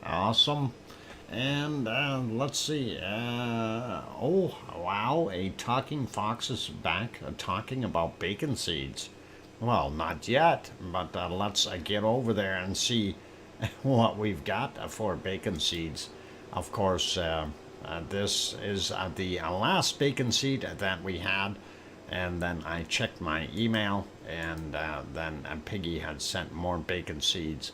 Awesome. And let's see. Oh, wow. A talking fox is back talking about bacon seeds. Well, not yet, but let's get over there and see what we've got for bacon seeds. Of course, this is the last bacon seed that we had, and then I checked my email, and then Piggy had sent more bacon seeds.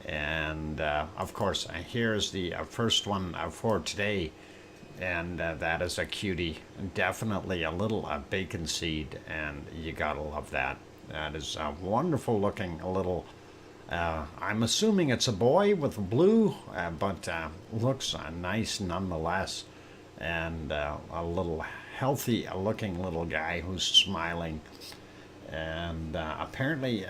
And of course, here's the first one for today, and that is a cutie. Definitely a little bacon seed, and you gotta love that. That is a wonderful looking little, I'm assuming it's a boy with blue, but looks nice nonetheless. And a little healthy looking little guy who's smiling. And apparently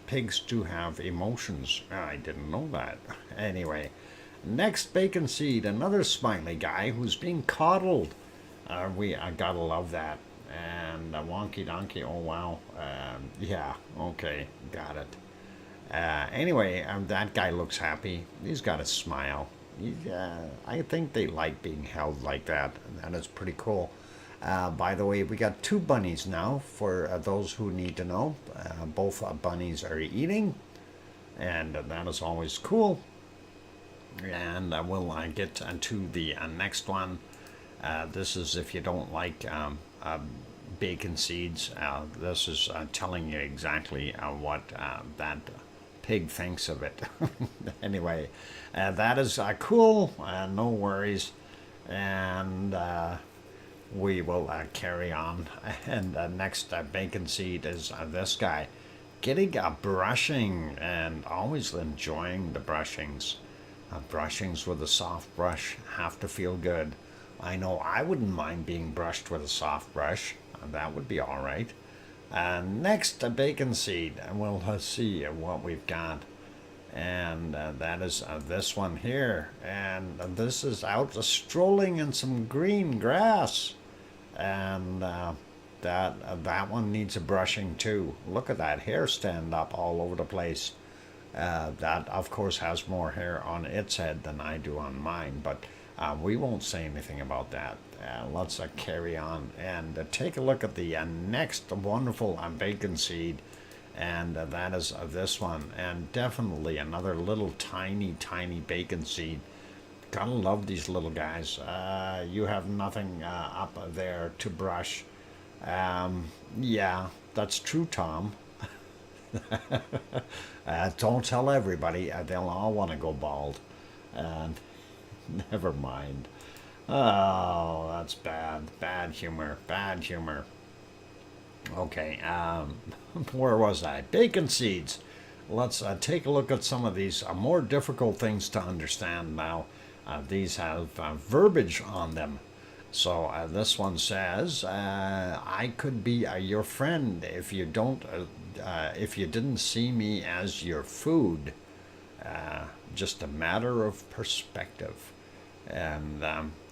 pigs do have emotions. I didn't know that. Anyway, next bacon seed, another smiley guy who's being coddled. I gotta love that. And wonky donkey, oh wow. Yeah, okay, got it. Anyway, that guy looks happy. He's got a smile. I think they like being held like that. That is pretty cool. By the way, we got two bunnies now for those who need to know. Both bunnies are eating, and that is always cool. And we'll get to the next one. This is if you don't like bacon seeds. This is telling you exactly what that pig thinks of it. Anyway, that is cool. No worries. And we will carry on. And next bacon seed is this guy. Getting a brushing and always enjoying the brushings. Brushings with a soft brush have to feel good. I know I wouldn't mind being brushed with a soft brush. That would be all right. Next, a bacon seed, and we'll see what we've got. And that is this one here. And this is out strolling in some green grass. And that one needs a brushing too. Look at that hair stand up all over the place. That, of course, has more hair on its head than I do on mine, but we won't say anything about that. Let's carry on and take a look at the next wonderful bacon seed, and that is this one, and definitely another little tiny bacon seed. Gotta love these little guys. You have nothing up there to brush. Yeah, that's true, Tom. Don't tell everybody. They'll all want to go bald. And never mind. Oh, that's bad. Bad humor. Okay, where was I? Bacon seeds. Let's take a look at some of these more difficult things to understand now. These have verbiage on them. So this one says, "I could be your friend if you didn't see me as your food. Just a matter of perspective." And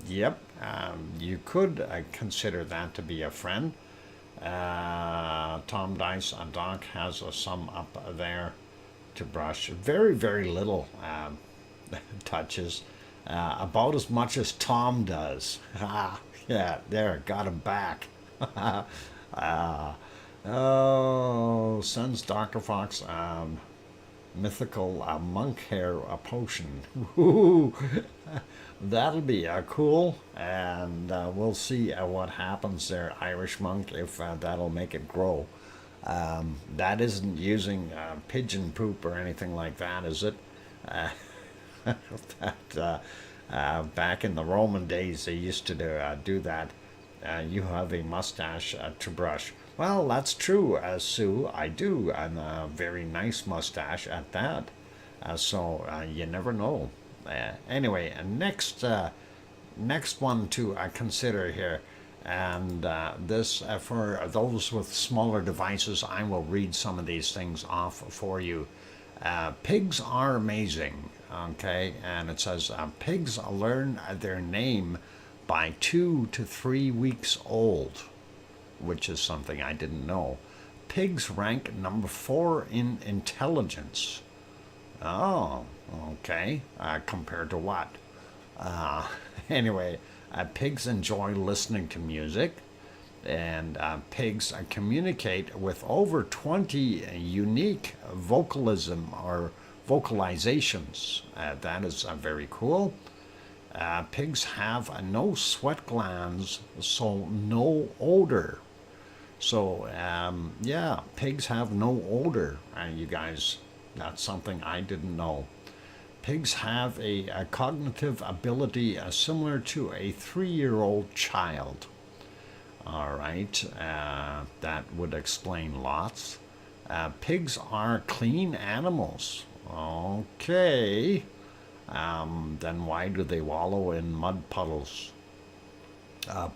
yep, you could consider that to be a friend. Tom Dice Doc has some up there to brush. Very little touches. About as much as Tom does. Yeah, there, got him back. Oh, sends Dr. Fox mythical monk hair potion. Ooh, that'll be cool, and we'll see what happens there, Irish monk, if that'll make it grow. That isn't using pigeon poop or anything like that, is it? that back in the Roman days they used to do that. You have a mustache to brush. Well, that's true, Sue. I do, and a very nice mustache at that. So you never know. Anyway, next one to consider here, and this for those with smaller devices, I will read some of these things off for you. Pigs are amazing, okay? And it says pigs learn their name by 2 to 3 weeks old, which is something I didn't know. Pigs rank number 4 in intelligence. Oh, okay. Compared to what? Anyway, pigs enjoy listening to music, and pigs communicate with over 20 unique vocalizations. That is very cool. Pigs have no sweat glands, so no odor. So, yeah, pigs have no odor, you guys. That's something I didn't know. Pigs have a cognitive ability similar to a 3-year-old child. All right, that would explain lots. Pigs are clean animals. Okay. Then why do they wallow in mud puddles?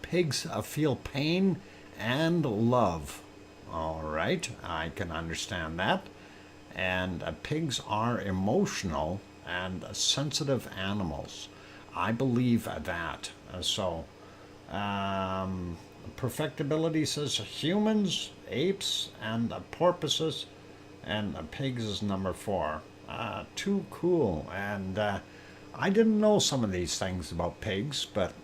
Pigs feel pain and love. All right, I can understand that. And pigs are emotional and sensitive animals. I believe that. Perfectibility says humans, apes, and porpoises, and pigs is number 4. Too cool. And I didn't know some of these things about pigs, but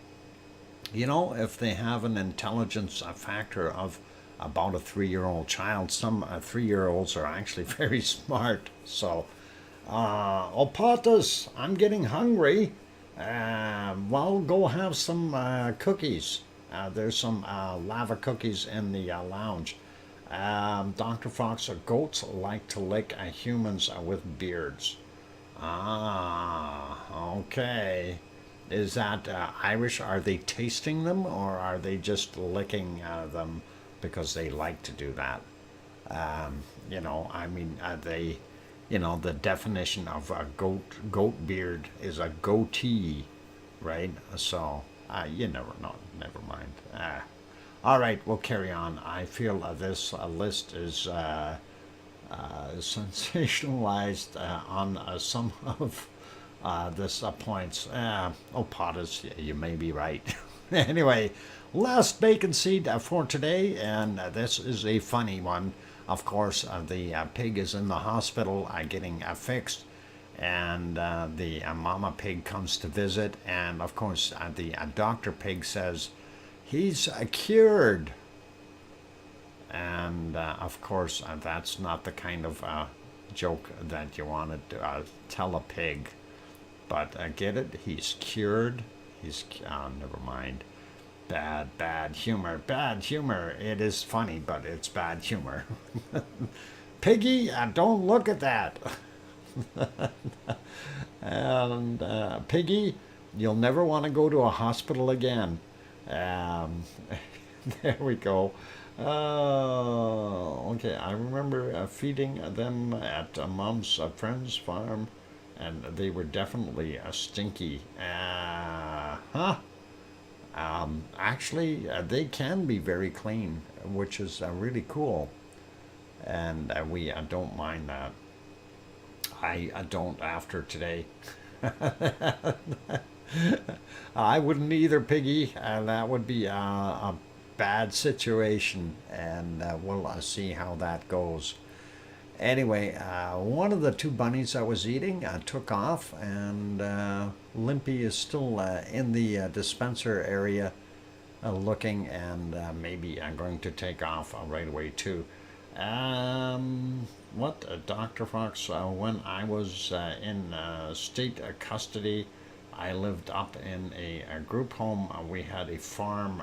you know, if they have an intelligence factor of about a 3-year-old child, some 3-year-olds are actually very smart. So, Opatas, I'm getting hungry. Well, go have some cookies. There's some lava cookies in the lounge. Dr. Fox, goats like to lick humans with beards. Okay. Is that Irish? Are they tasting them, or are they just licking them because they like to do that? You know, I mean, they, you know, the definition of a goat beard is a goatee, right? So, you never know. Never mind. All right, we'll carry on. I feel this list is sensationalized on some of this points. Pottas, you may be right. Anyway, last bacon seed for today, and this is a funny one. Of course, the pig is in the hospital getting fixed, and the mama pig comes to visit, and of course, the doctor pig says, he's cured. And of course, that's not the kind of joke that you want to tell a pig. But get it? He's cured. He's never mind. Bad humor. Bad humor. It is funny, but it's bad humor. Piggy, don't look at that. And Piggy, you'll never want to go to a hospital again. There we go. Okay, I remember feeding them at Mom's friend's farm, and they were definitely stinky. Actually, they can be very clean, which is really cool, and we don't mind that. I don't after today. I wouldn't either, Piggy. That would be a bad situation, and we'll see how that goes. Anyway, one of the 2 bunnies I was eating took off, and Limpy is still in the dispenser area looking, and maybe I'm going to take off right away too. Dr. Fox, when I was in state custody, I lived up in a group home. We had a farm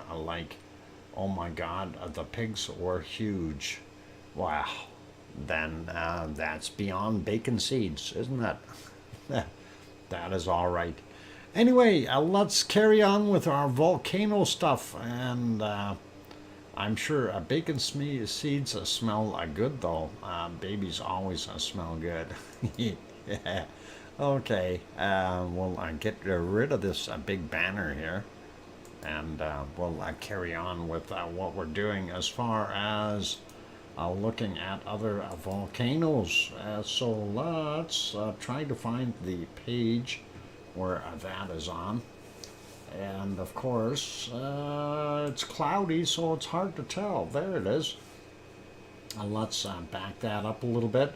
oh my God, the pigs were huge. Wow. Then that's beyond bacon seeds, isn't it? that is all right. Anyway, let's carry on with our volcano stuff. And I'm sure bacon seeds smell good, though. Babies always smell good. Yeah. Okay, we'll get rid of this big banner here. And we'll carry on with what we're doing as far as looking at other volcanoes. So let's try to find the page where that is on. And of course, it's cloudy, so it's hard to tell. There it is. Let's back that up a little bit.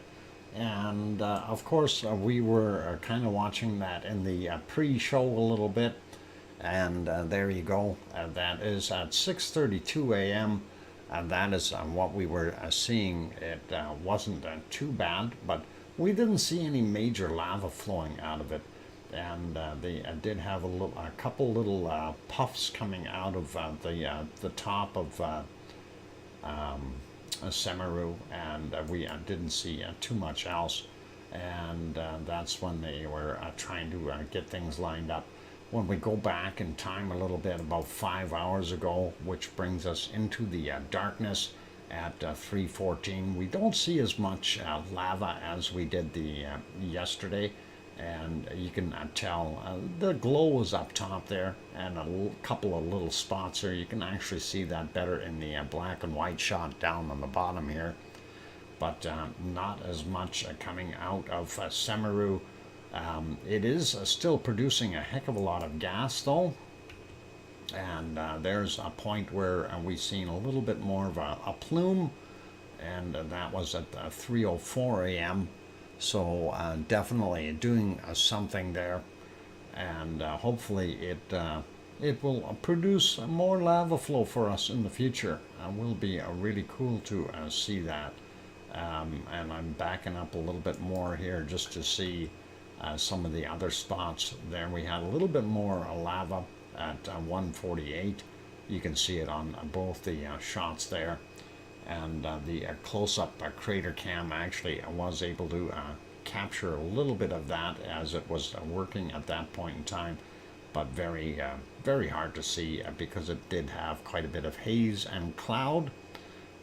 And of course, we were kind of watching that in the pre-show a little bit. And there you go. That is at 6:32 a.m. That is what we were seeing. It wasn't too bad, but we didn't see any major lava flowing out of it. And they did have a couple little puffs coming out of the top of Semeru, and we didn't see too much else. And that's when they were trying to get things lined up. When we go back in time a little bit, about 5 hours ago, which brings us into the darkness at 3:14, we don't see as much lava as we did the yesterday. And you can tell the glow is up top there, and a couple of little spots there. You can actually see that better in the black and white shot down on the bottom here, but not as much coming out of Semeru. It is still producing a heck of a lot of gas though, and there's a point where we've seen a little bit more of a plume, and that was at 3:04 a.m. So definitely doing something there, and hopefully it will produce more lava flow for us in the future. Will be really cool to see that. And I'm backing up a little bit more here just to see some of the other spots. There we had a little bit more lava at 1:48. You can see it on both the shots there. And the close-up crater cam actually was able to capture a little bit of that as it was working at that point in time, but very hard to see because it did have quite a bit of haze and cloud.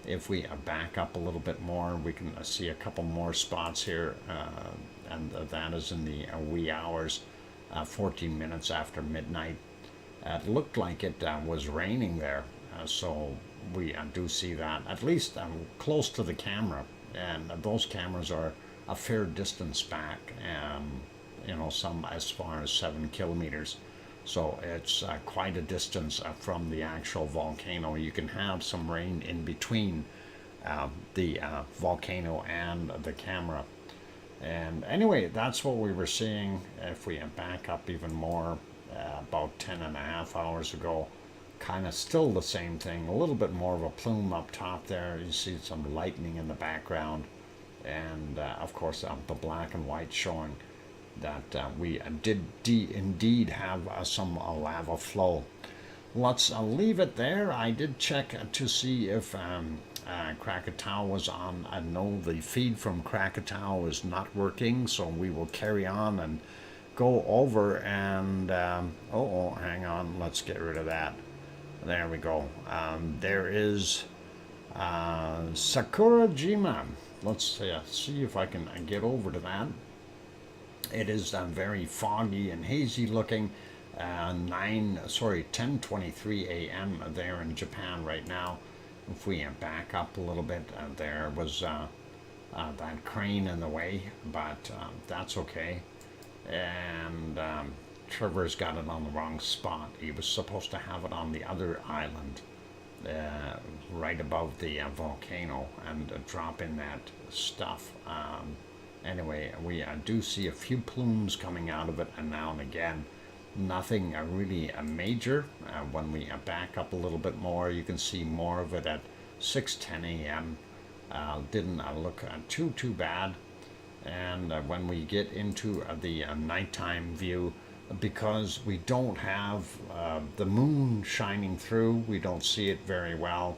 If we back up a little bit more, we can see a couple more spots here, and that is in the wee hours, 14 minutes after midnight. It looked like it was raining there, so we do see that, at least close to the camera, and those cameras are a fair distance back, some as far as 7 kilometers, so it's quite a distance from the actual volcano. You can have some rain in between the volcano and the camera. And anyway, that's what we were seeing. If we back up even more, about 10.5 hours ago, kind of still the same thing, a little bit more of a plume up top there. You see some lightning in the background, and of course the black and white showing that we did indeed have some lava flow. Let's leave it there. I did check to see if Krakatoa was on. I know the feed from Krakatoa is not working, so we will carry on and go over and hang on, let's get rid of that. There we go. There is Sakurajima. Let's see if I can get over to that. It is very foggy and hazy looking. 10:23 a.m. there in Japan right now. If we back up a little bit, there was that crane in the way, but that's okay. And Trevor's got it on the wrong spot. He was supposed to have it on the other island, right above the volcano, and drop in that stuff. Anyway, we do see a few plumes coming out of it, and now and again. Nothing really major. When we back up a little bit more, you can see more of it at 6:10 a.m. Didn't look too bad. And when we get into the nighttime view, because we don't have the moon shining through, we don't see it very well,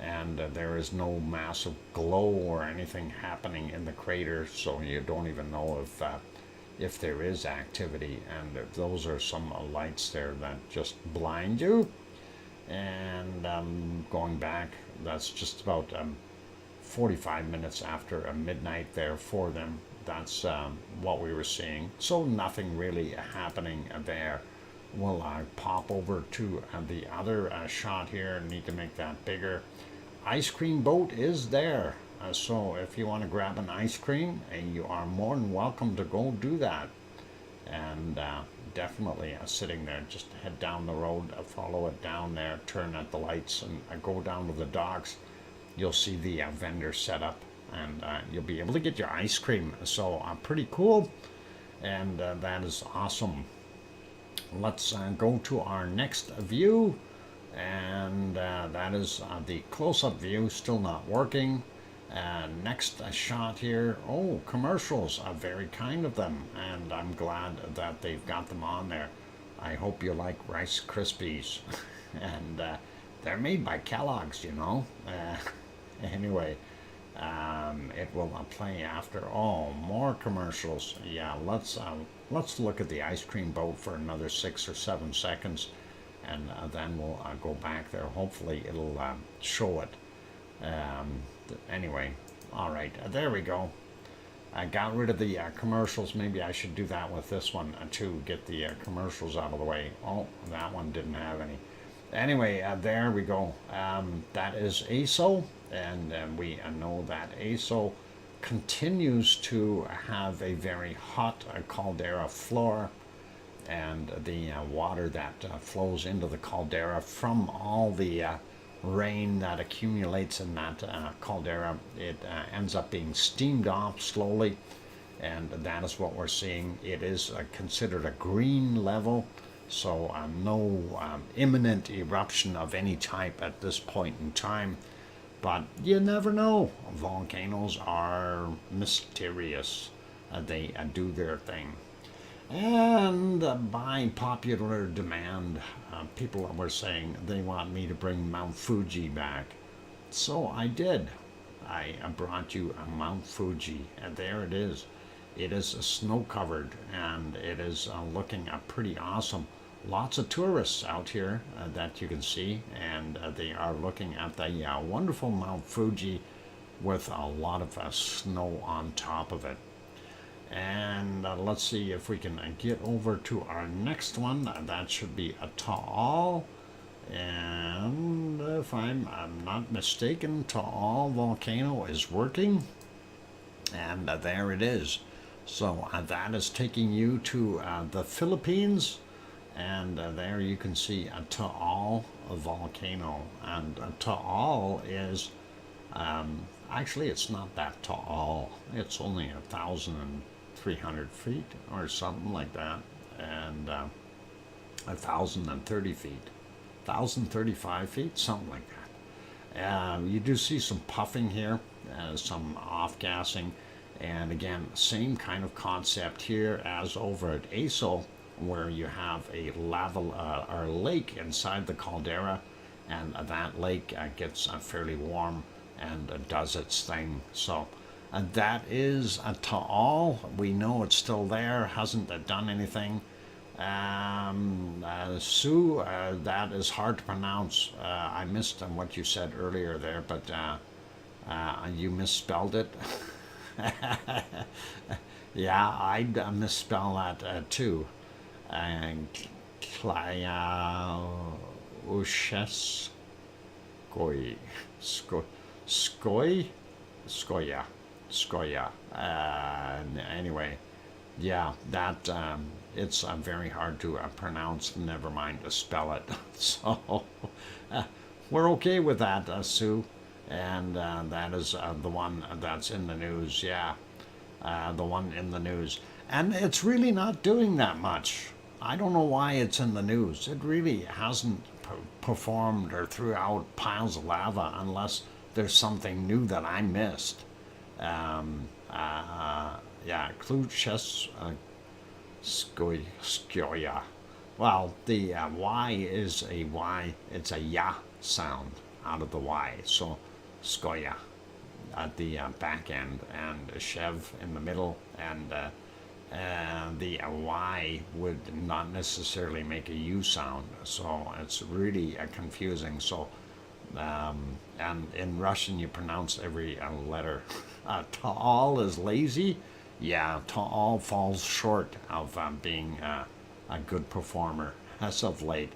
and there is no massive glow or anything happening in the crater, so you don't even know if if there is activity, and those are some lights there that just blind you. And going back, that's just about 45 minutes after midnight there for them. That's what we were seeing. So nothing really happening there. We'll pop over to the other shot here. Need to make that bigger. Ice cream boat is there. So if you want to grab an ice cream, you are more than welcome to go do that. And definitely sitting there, just head down the road, follow it down there, turn at the lights, and go down to the docks. You'll see the vendor set up, and you'll be able to get your ice cream. So pretty cool, and that is awesome. Let's go to our next view, and that is the close-up view, still not working. Next shot here. Oh, commercials, very kind of them, and I'm glad that they've got them on there. I hope you like Rice Krispies. And they're made by Kellogg's, you know. Anyway, it will play after. Oh, more commercials. Yeah, let's look at the ice cream boat for another 6 or 7 seconds, and then we'll go back there. Hopefully it'll show it. Anyway, all right, there we go. I got rid of the commercials. Maybe I should do that with this one too, get the commercials out of the way. Oh, that one didn't have any. Anyway, there we go. That is ASO, and we know that ASO continues to have a very hot caldera floor, and the water that flows into the caldera from all the rain that accumulates in that caldera, it ends up being steamed off slowly, and that is what we're seeing. It is considered a green level, so no imminent eruption of any type at this point in time, but you never know. Volcanoes are mysterious. They do their thing. And by popular demand, people were saying they want me to bring Mount Fuji back. So I did. I brought you a Mount Fuji, and there it is. It is snow covered, and it is looking pretty awesome. Lots of tourists out here that you can see, and they are looking at the wonderful Mount Fuji with a lot of snow on top of it. And let's see if we can get over to our next one. That should be a Taal. And if I'm not mistaken, Taal volcano is working. And there it is. So that is taking you to the Philippines. And there you can see a Taal volcano. And Taal is, actually it's not that tall. It's only 1,300 feet or something like that, and 1,030 feet, 1,035 feet, something like that. You do see some puffing here, some off-gassing, and again, same kind of concept here as over at ASO, where you have a lava or lake inside the caldera, and that lake gets fairly warm and does its thing. So that is a Taal. We know it's still there, hasn't done anything. Sue, that is hard to pronounce. I missed what you said earlier there, but you misspelled it. Yeah, I'd misspell that too. Klausches Skoya. Anyway, yeah, that it's very hard to pronounce. Never mind to spell it. So we're okay with that, Sue. And that is the one that's in the news. Yeah, the one in the news, and it's really not doing that much. I don't know why it's in the news. It really hasn't performed or threw out piles of lava unless there's something new that I missed. Yeah, Kluches Skyoya. Well, the Y is a Y. It's a ya sound out of the Y. So Skoya at the back end, and a Chev in the middle, and the Y would not necessarily make a U sound, so it's really confusing. So, and in Russian you pronounce every letter. Ta'al is lazy. Yeah, Ta'al falls short of being a good performer as of late.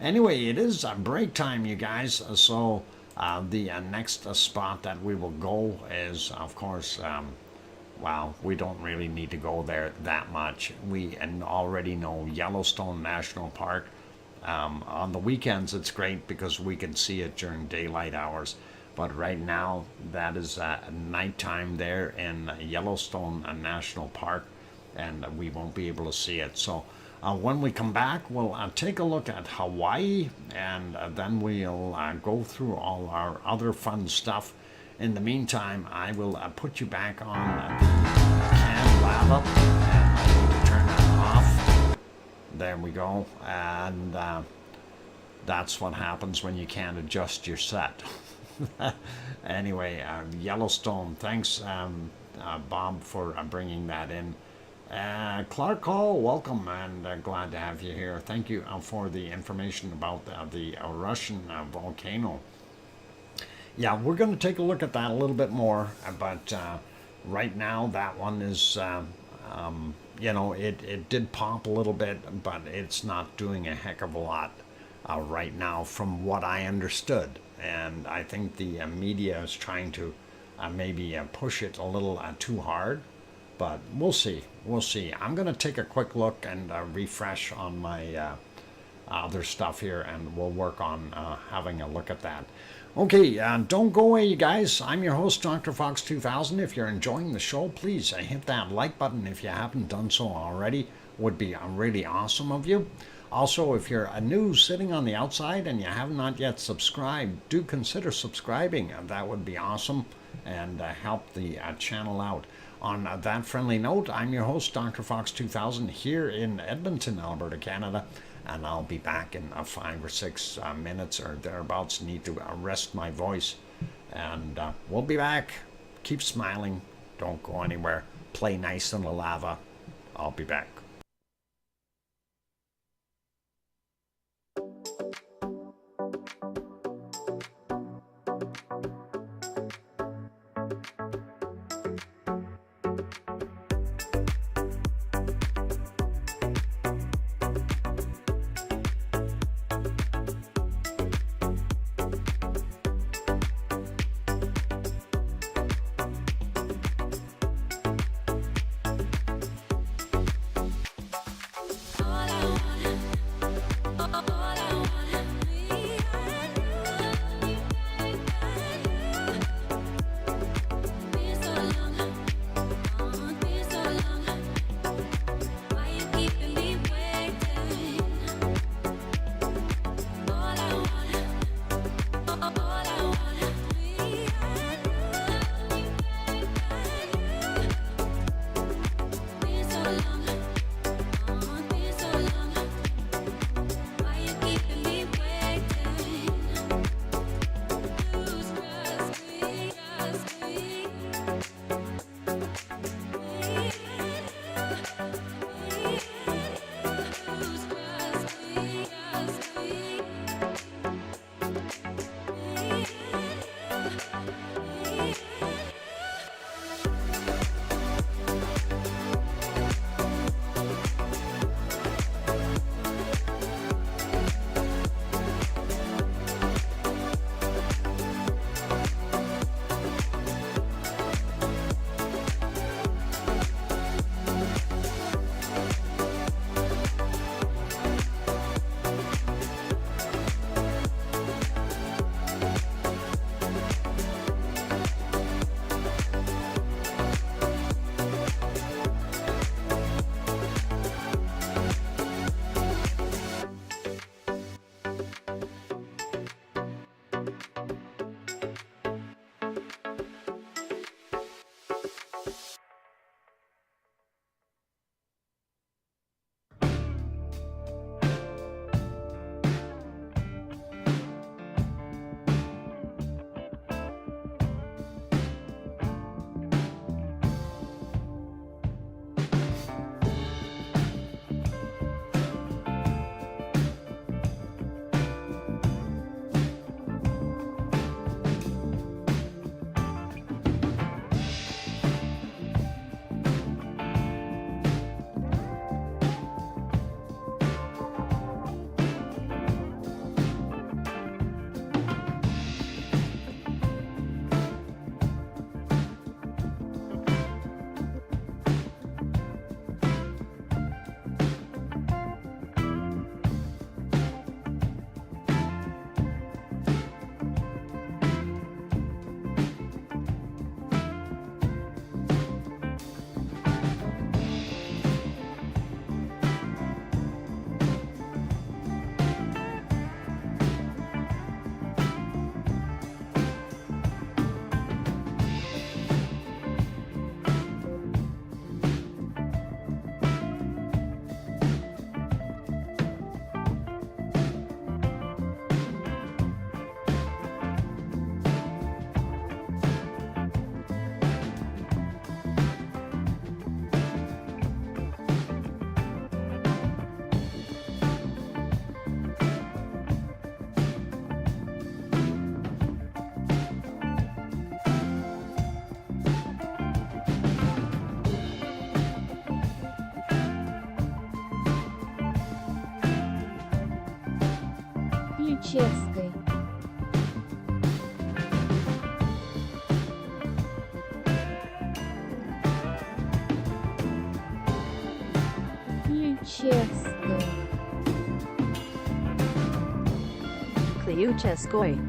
Anyway, it is break time, you guys. So the next spot that we will go is, of course, well, we don't really need to go there that much. We already know Yellowstone National Park. On the weekends, it's great because we can see it during daylight hours. But right now, that is nighttime there in Yellowstone National Park, and we won't be able to see it. So when we come back, we'll take a look at Hawaii, and then we'll go through all our other fun stuff. In the meantime, I will put you back on the canned lava, and I need to turn that off. There we go, and that's what happens when you can't adjust your set. Anyway, Yellowstone, thanks Bob for bringing that in. Clark Hall, welcome, and glad to have you here. Thank you for the information about the Russian volcano. Yeah, we're going to take a look at that a little bit more, but right now that one is, you know, it did pop a little bit, but it's not doing a heck of a lot right now from what I understood. And I think the media is trying to maybe push it a little too hard, but we'll see. We'll see. I'm going to take a quick look and refresh on my other stuff here, and we'll work on having a look at that. Okay, don't go away, you guys. I'm your host, DrFox2000. If you're enjoying the show, please hit that like button if you haven't done so already. Would be really awesome of you. Also, if you're new sitting on the outside and you have not yet subscribed, do consider subscribing. That would be awesome and help the channel out. On that friendly note, I'm your host, DrFox2000, here in Edmonton, Alberta, Canada. And I'll be back in 5 or 6 minutes or thereabouts. Need to rest my voice. And we'll be back. Keep smiling. Don't go anywhere. Play nice in the lava. I'll be back. Ключевской. Ключевской. Ключевской.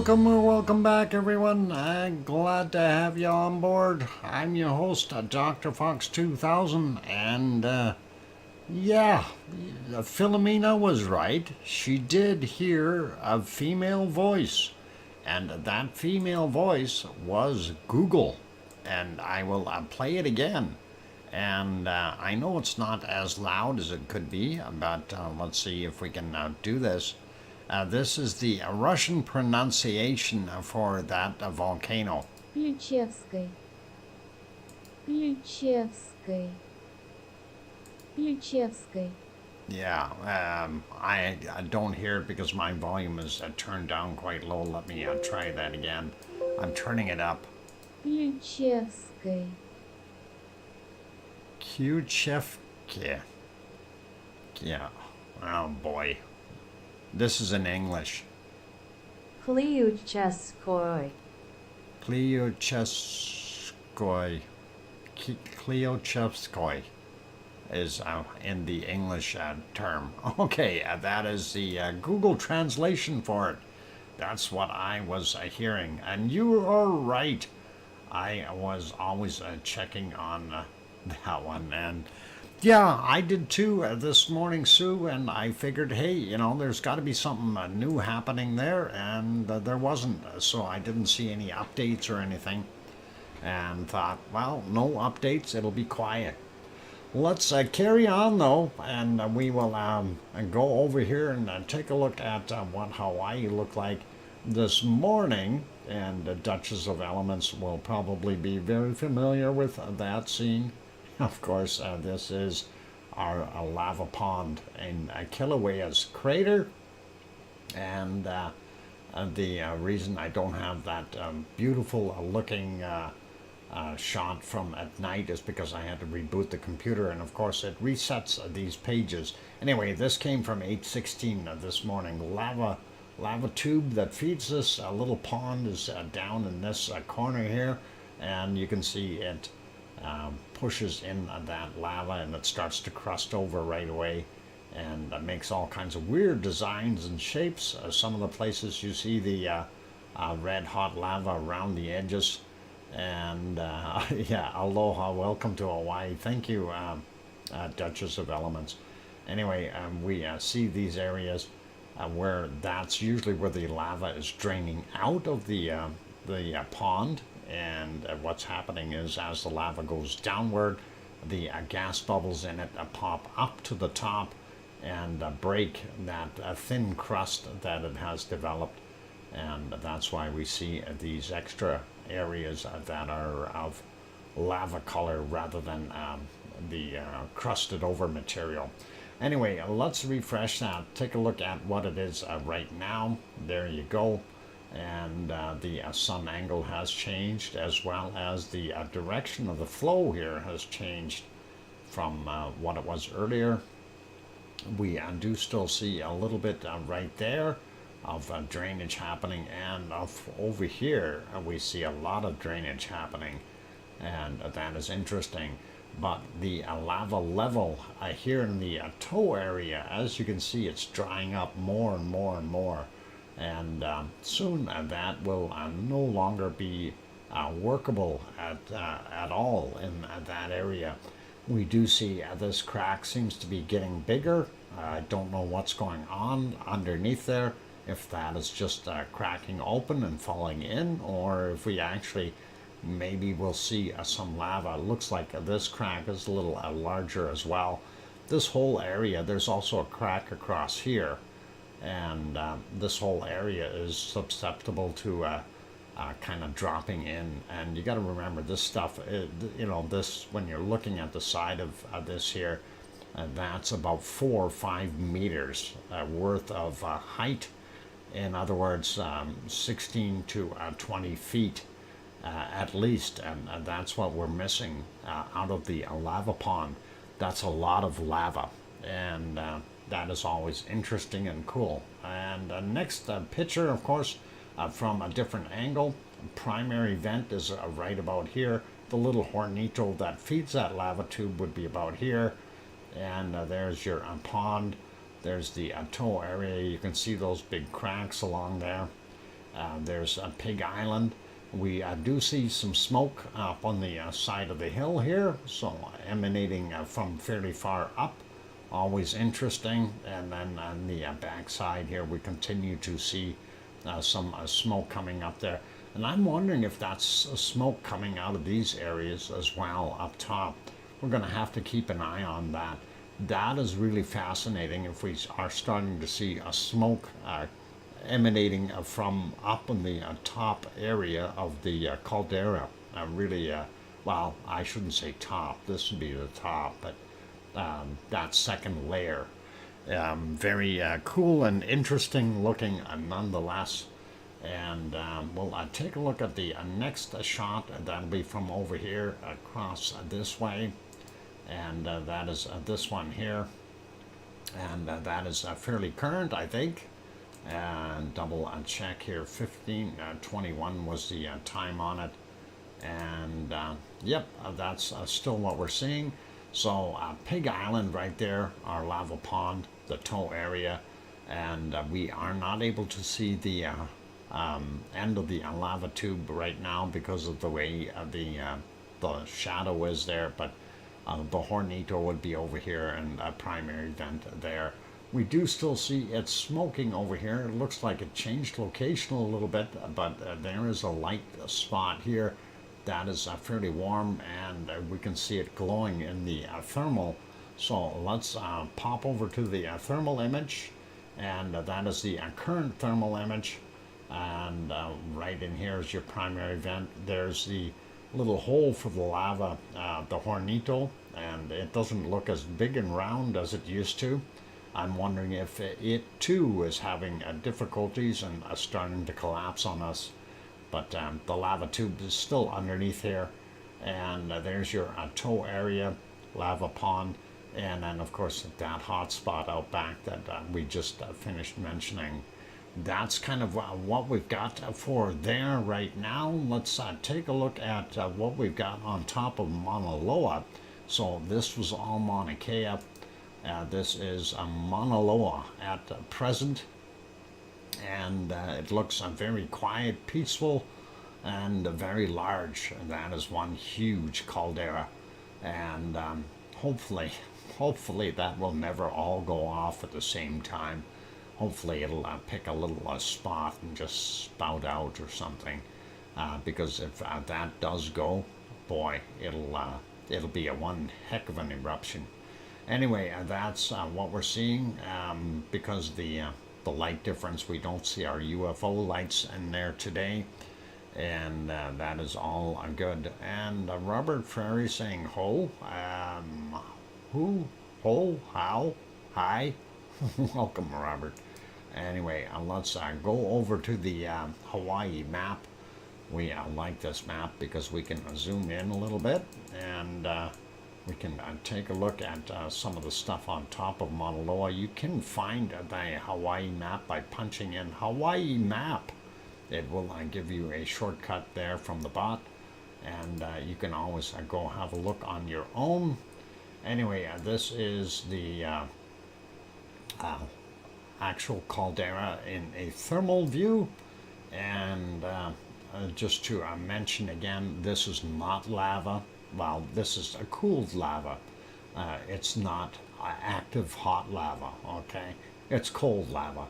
Welcome back, everyone. I'm glad to have you on board. I'm your host, DrFox2000, and yeah, Philomena was right. She did hear a female voice, and that female voice was Google. And I will play it again. And I know it's not as loud as it could be, but let's see if we can do this. This is the Russian pronunciation for that volcano. Ключевской. Ключевской. Ключевской. Yeah, I don't hear it because my volume is turned down quite low. Let me try that again. I'm turning it up. Ключевской. Ключевки. Yeah, oh boy. This is in English. Ключевской. Ключевской. Ключевской is in the English term. Okay, that is the Google translation for it. That's what I was hearing. And you are right. I was always checking on that one. And yeah, I did too this morning, Sue, and I figured, hey, you know, there's got to be something new happening there, and there wasn't, so I didn't see any updates or anything, and thought, well, no updates, it'll be quiet. let's carry on though, and we will go over here and take a look at what Hawaii looked like this morning. And the Duchess of Elements will probably be very familiar with that scene. Of course, this is our lava pond in Kilauea's crater. And the reason I don't have that beautiful looking shot from at night is because I had to reboot the computer, and of course it resets these pages. Anyway, this came from 8:16 this morning. Lava tube that feeds this little pond is down in this corner here, and you can see it pushes in that lava, and it starts to crust over right away, and makes all kinds of weird designs and shapes. Some of the places you see the red hot lava around the edges. And yeah, aloha, welcome to Hawaii. Thank you, Duchess of Elements. Anyway, we see these areas where that's usually where the lava is draining out of the pond. And what's happening is, as the lava goes downward, the gas bubbles in it pop up to the top and break that thin crust that it has developed. And that's why we see these extra areas that are of lava color rather than the crusted over material. Anyway, let's refresh that. Take a look at what it is right now. There you go. And the sun angle has changed, as well as the direction of the flow here has changed from what it was earlier. We do still see a little bit right there of drainage happening, and over here we see a lot of drainage happening, and that is interesting. But the lava level here in the toe area, as you can see, it's drying up more and more and more, and soon that will no longer be workable at all in that area. We do see this crack seems to be getting bigger. I don't know what's going on underneath there, if that is just cracking open and falling in, or if we actually maybe we'll see some lava. It looks like this crack is a little larger as well. This whole area, there's also a crack across here, and this whole area is susceptible to kind of dropping in. And you got to remember, this stuff, this, when you're looking at the side of this here, that's about 4 or 5 meters worth of height. In other words, 16 to 20 feet at least, and that's what we're missing out of the lava pond. That's a lot of lava, and that is always interesting and cool. And next picture, of course, from a different angle. Primary vent is right about here. The little hornito that feeds that lava tube would be about here, and there's your pond. There's the toe area. You can see those big cracks along there. There's Pig Island. We do see some smoke up on the side of the hill here, so emanating from fairly far up. Always interesting. And then on the back side here, we continue to see some smoke coming up there. And I'm wondering if that's smoke coming out of these areas as well up top. We're going to have to keep an eye on that. That is really fascinating if we are starting to see a smoke emanating from up in the top area of the caldera. Really, well, I shouldn't say top. This would be the top, but that second layer. Very cool and interesting looking nonetheless. And we'll take a look at the next shot. That'll be from over here across this way. And that is this one here. And that is fairly current, I think. And double check here, 15:21 was the time on it. And yep, that's still what we're seeing. So Pig Island right there, our lava pond, the toe area. And we are not able to see the end of the lava tube right now because of the way the shadow is there. But the hornito would be over here, and a primary vent there. We do still see it smoking over here. It looks like it changed location a little bit, but there is a light spot here that is fairly warm, and we can see it glowing in the thermal. So let's pop over to the thermal image, and that is the current thermal image. And right in here is your primary vent. There's the little hole for the lava, the hornito, and it doesn't look as big and round as it used to. I'm wondering if it too is having difficulties and starting to collapse on us. But the lava tube is still underneath here, and there's your tow area, lava pond, and then of course that hot spot out back that we just finished mentioning. That's kind of what we've got for there right now. Let's take a look at what we've got on top of Mauna Loa. So this was all Mauna Kea. This is Mauna Loa at present, and it looks very quiet, peaceful, and very large. And that is one huge caldera, and hopefully that will never all go off at the same time. Hopefully it'll pick a little spot and just spout out or something, because if that does go, boy, it'll be a one heck of an eruption. Anyway, that's what we're seeing. Because the light difference, we don't see our UFO lights in there today, and that is all good. And Robert Frary saying ho, who, ho, how, hi. Welcome, Robert. Anyway, let's go over to the Hawaii map. We like this map because we can zoom in a little bit, and we can take a look at some of the stuff on top of Mauna Loa. You can find the Hawaii map by punching in Hawaii map. It will give you a shortcut there from the bot, and you can always go have a look on your own. Anyway, this is the actual caldera in a thermal view, and just to mention again, this is not lava. Well, this is a cooled lava. It's not active hot lava, okay? It's cold lava.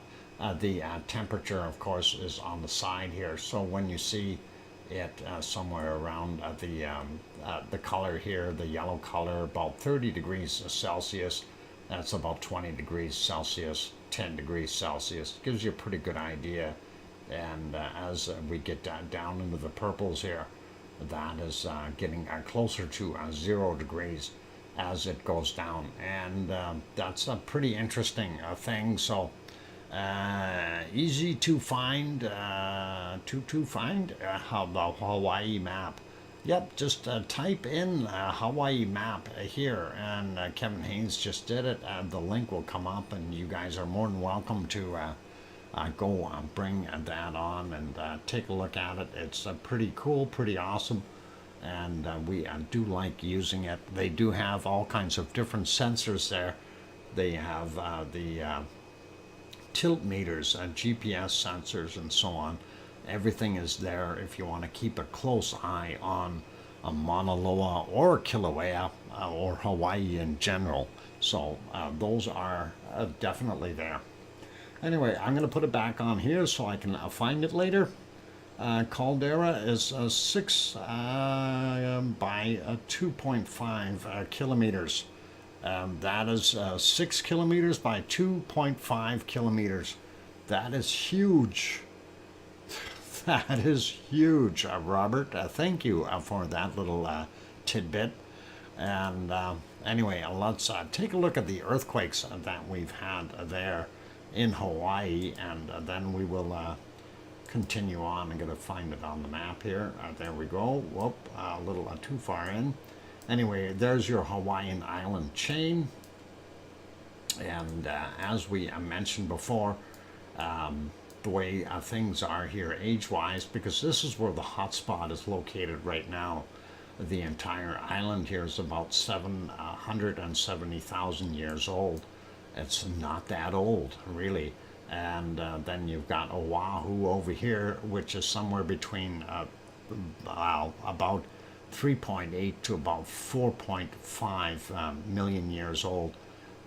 The temperature, of course, is on the side here, so when you see it somewhere around the color here, the yellow color, about 30 degrees Celsius, that's about 20 degrees Celsius, 10 degrees Celsius. Gives you a pretty good idea. And as we get down into the purples here, that is getting closer to 0 degrees as it goes down. And that's a pretty interesting thing. So easy to find, how the Hawaii map. Yep, just type in Hawaii map here, and Kevin Haynes just did it. The link will come up, and you guys are more than welcome to go bring that on and take a look at it. It's pretty cool, pretty awesome, and we do like using it. They do have all kinds of different sensors there. They have the tilt meters, GPS sensors, and so on. Everything is there if you want to keep a close eye on Mauna Loa or Kilauea or Hawaii in general. So those are definitely there. Anyway, I'm going to put it back on here so I can find it later. Caldera is 6 by 2.5 kilometers. That is 6 kilometers by 2.5 kilometers. That is huge. That is huge, Robert. Thank you for that little tidbit. And anyway, let's take a look at the earthquakes that we've had there in Hawaii, and then we will continue on. I'm going to find it on the map here. There we go. Whoop, a little too far in. Anyway, there's your Hawaiian island chain. And as we mentioned before, the way things are here age-wise, because this is where the hotspot is located right now. The entire island here is about 770,000 years old. It's not that old, really. And then you've got Oahu over here, which is somewhere between about 3.8 to about 4.5 million years old.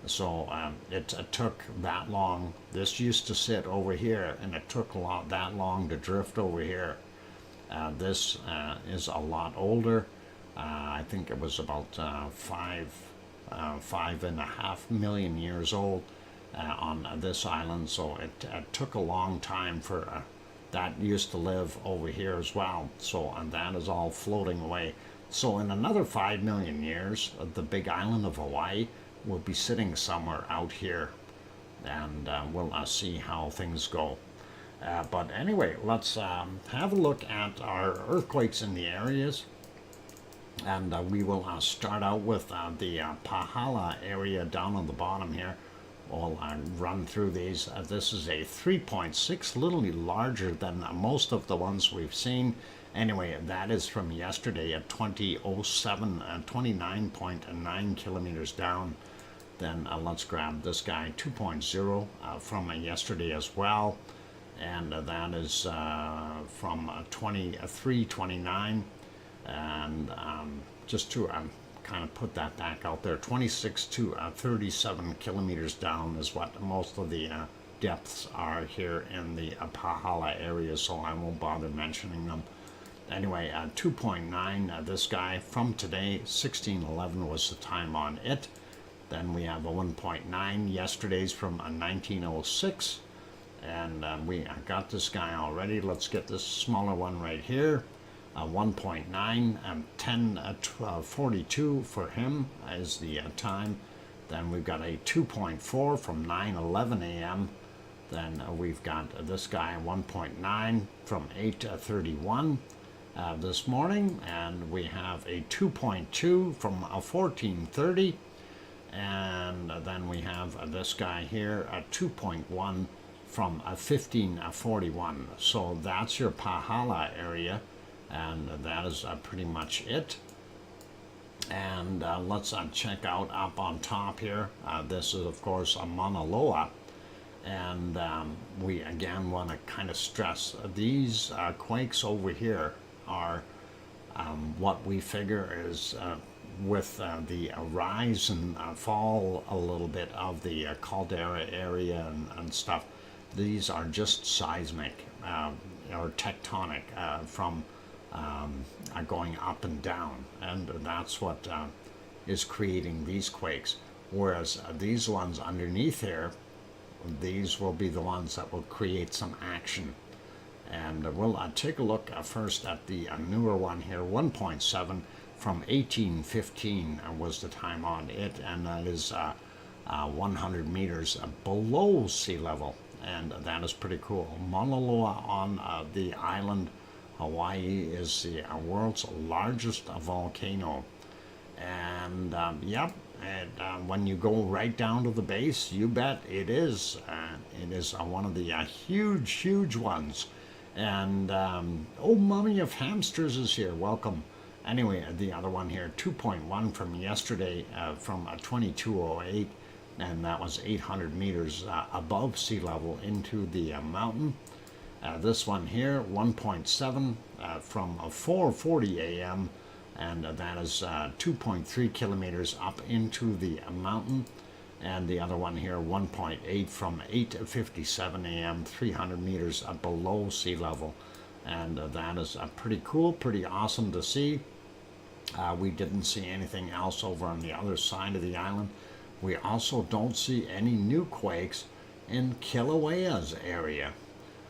So it took that long. This used to sit over here, and it took that long to drift over here. This is a lot older. I think it was about 5.5 million years old on this island. So it took a long time for that used to live over here as well. So and that is all floating away. So in another 5 million years, the big island of Hawaii will be sitting somewhere out here, and we'll see how things go. But anyway, let's have a look at our earthquakes in the areas. And we will start out with the Pahala area down on the bottom here. We'll run through these. This is a 3.6, a little larger than most of the ones we've seen. Anyway, that is from yesterday at 2007, 29.9 kilometers down. Then let's grab this guy, 2.0 from yesterday as well. And that is from 2329. And just to kind of put that back out there, 26 to 37 kilometers down is what most of the depths are here in the Pahala area, so I won't bother mentioning them. Anyway, 2.9, this guy from today, 1611 was the time on it. Then we have a 1.9, yesterday's from 1906. And we got this guy already. Let's get this smaller one right here. 1.9, 10:42 for him is the time. Then we've got a 2.4 from 9:11 a.m. Then we've got this guy, 1.9 from 8:31 this morning. And we have a 2.2 from 14:30. And then we have this guy here, a 2.1 from 1541. So that's your Pahala area, and that is pretty much it. And let's check out up on top here. This is of course a Mauna Loa, and we again want to kind of stress these quakes over here are what we figure is with the rise and fall a little bit of the caldera area and stuff. These are just seismic or tectonic from going up and down, and that's what is creating these quakes. Whereas these ones underneath here, these will be the ones that will create some action. And we'll take a look first at the newer one here, 1.7 from 1815 was the time on it, and that is 100 meters below sea level. And that is pretty cool. Mauna Loa on the island Hawaii is the world's largest volcano. And yep, and when you go right down to the base, you bet it is. It is one of the huge ones. And oh, Mummy of Hamsters is here. Welcome. Anyway, the other one here, 2.1 from yesterday, from 2208. And that was 800 meters above sea level into the mountain. This one here, 1.7 from 4:40 a.m. and that is 2.3 kilometers up into the mountain. And the other one here, 1.8 from 8:57 a.m., 300 meters below sea level. And that is pretty cool, pretty awesome to see. We didn't see anything else over on the other side of the island. We also don't see any new quakes in Kilauea's area.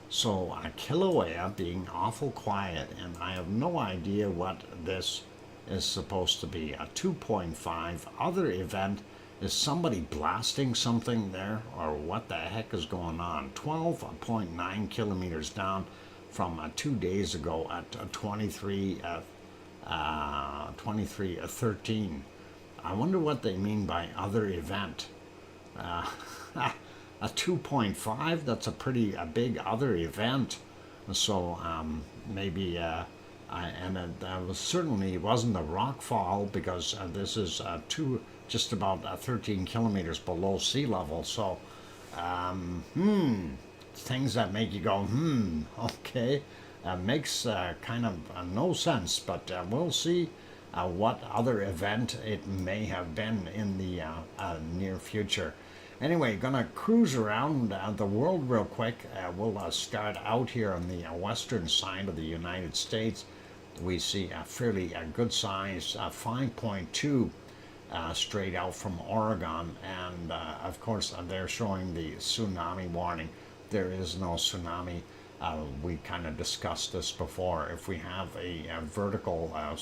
So Kilauea being awful quiet, and I have no idea what this is supposed to be. A 2.5 other event. Is somebody blasting something there, or what the heck is going on? 12.9 kilometers down from 2 days ago at 2313. I wonder what they mean by other event. A 2.5, that's a pretty big other event. So maybe, and it certainly wasn't a rock fall, because this is just about 13 kilometers below sea level. So, things that make you go, okay, makes kind of no sense, but we'll see what other event it may have been in the near future. Anyway, gonna cruise around the world real quick. We'll start out here on the western side of the United States. We see a fairly good size 5.2 straight out from Oregon, and of course they're showing the tsunami warning. There is no tsunami. We kind of discussed this before. If we have a vertical, I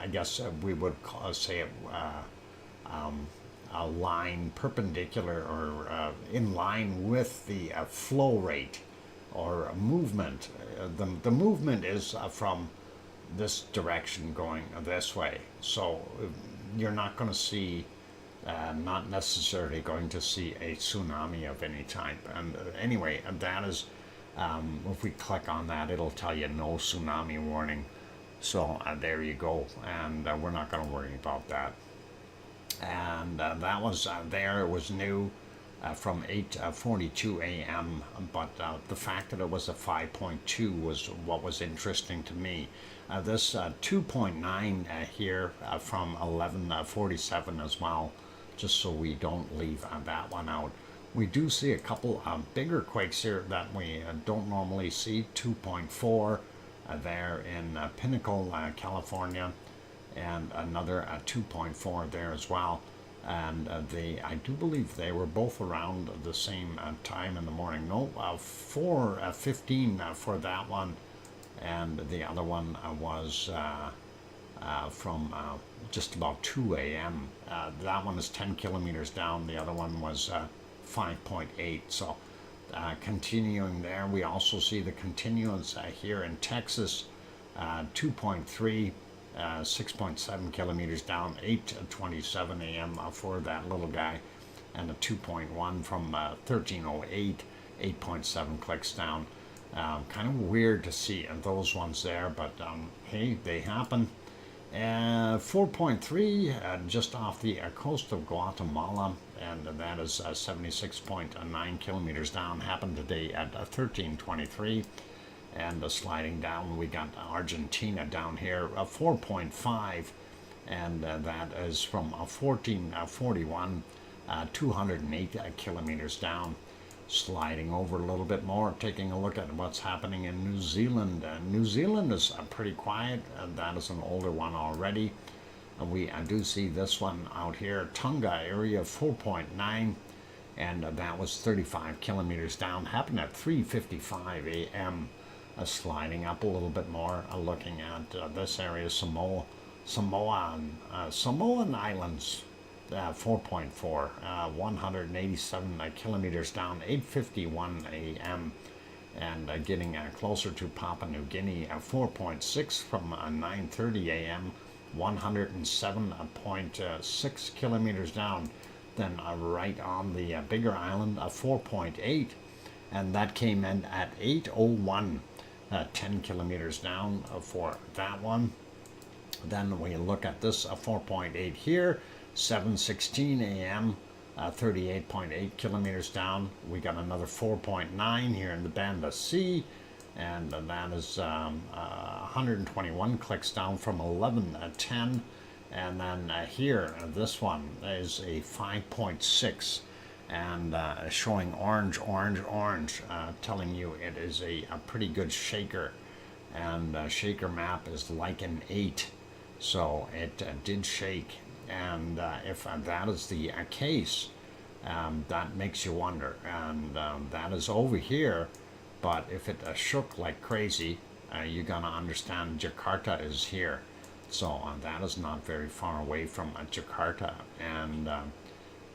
guess we would say it a line perpendicular or in line with the flow rate or movement. The movement is from this direction going this way. So you're not going to see, not necessarily going to see a tsunami of any type. And anyway, that is, if we click on that, it'll tell you no tsunami warning. So there you go. And we're not going to worry about that. And that was there. It was new from 8:42 a.m. But the fact that it was a 5.2 was what was interesting to me. This 2.9 here from 11:47 as well, just so we don't leave that one out. We do see a couple bigger quakes here that we don't normally see. 2.4 there in Pinnacle, California, and another 2.4 there as well. And I do believe they were both around the same time in the morning. No, 4:15 for that one, and the other one was from just about 2 a.m. That one is 10 kilometers down. The other one was 5.8. So continuing there, we also see the continuance here in Texas, 2.3. 6.7 kilometers down, 8:27 a.m. For that little guy, and a 2.1 from 13:08, 8.7 clicks down. Kind of weird to see those ones there, but hey, they happen. 4.3 just off the coast of Guatemala, and that is 76.9 kilometers down. Happened today at 13:23. And sliding down, we got Argentina down here, 4.5, and that is from 1441, 208 kilometers down. Sliding over a little bit more, taking a look at what's happening in New Zealand. New Zealand is pretty quiet, and that is an older one already. We do see this one out here, Tonga area, 4.9, and that was 35 kilometers down. Happened at 3:55 a.m. Sliding up a little bit more, looking at this area, Samoan Islands, 4.4, 187 kilometers down, 8:51 a.m. And getting closer to Papua New Guinea, 4.6 from 9:30 a.m., 107.6 kilometers down. Then right on the bigger island, 4.8, and that came in at 8:01. 10 kilometers down for that one. Then we look at this 4.8 here, 7:16 a.m., 38.8 kilometers down. We got another 4.9 here in the Banda Sea, and that is 121 clicks down from 11:10. And then here, this one is a 5.6. And showing orange, telling you it is a pretty good shaker. And shaker map is like an 8, so it did shake. And if that is the case, that makes you wonder. And that is over here, but if it shook like crazy, you're gonna understand Jakarta is here. So that is not very far away from Jakarta. And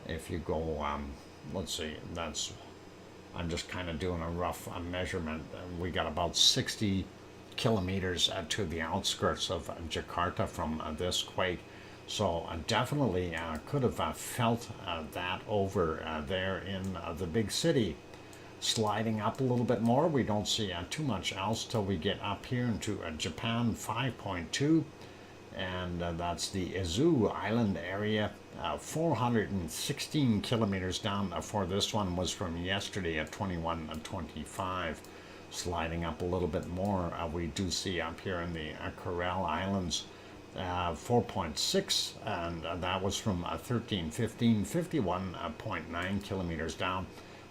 if you go, let's see, I'm just kind of doing a rough measurement. We got about 60 kilometers to the outskirts of Jakarta from this quake. So definitely could have felt that over there in the big city. Sliding up a little bit more, we don't see too much else till we get up here into Japan, 5.2. And that's the Izu Island area, 416 kilometers down for this one was from yesterday at 21:25. Sliding up a little bit more, we do see up here in the Kuril Islands, 4.6, and that was from 1315, 51.9 kilometers down.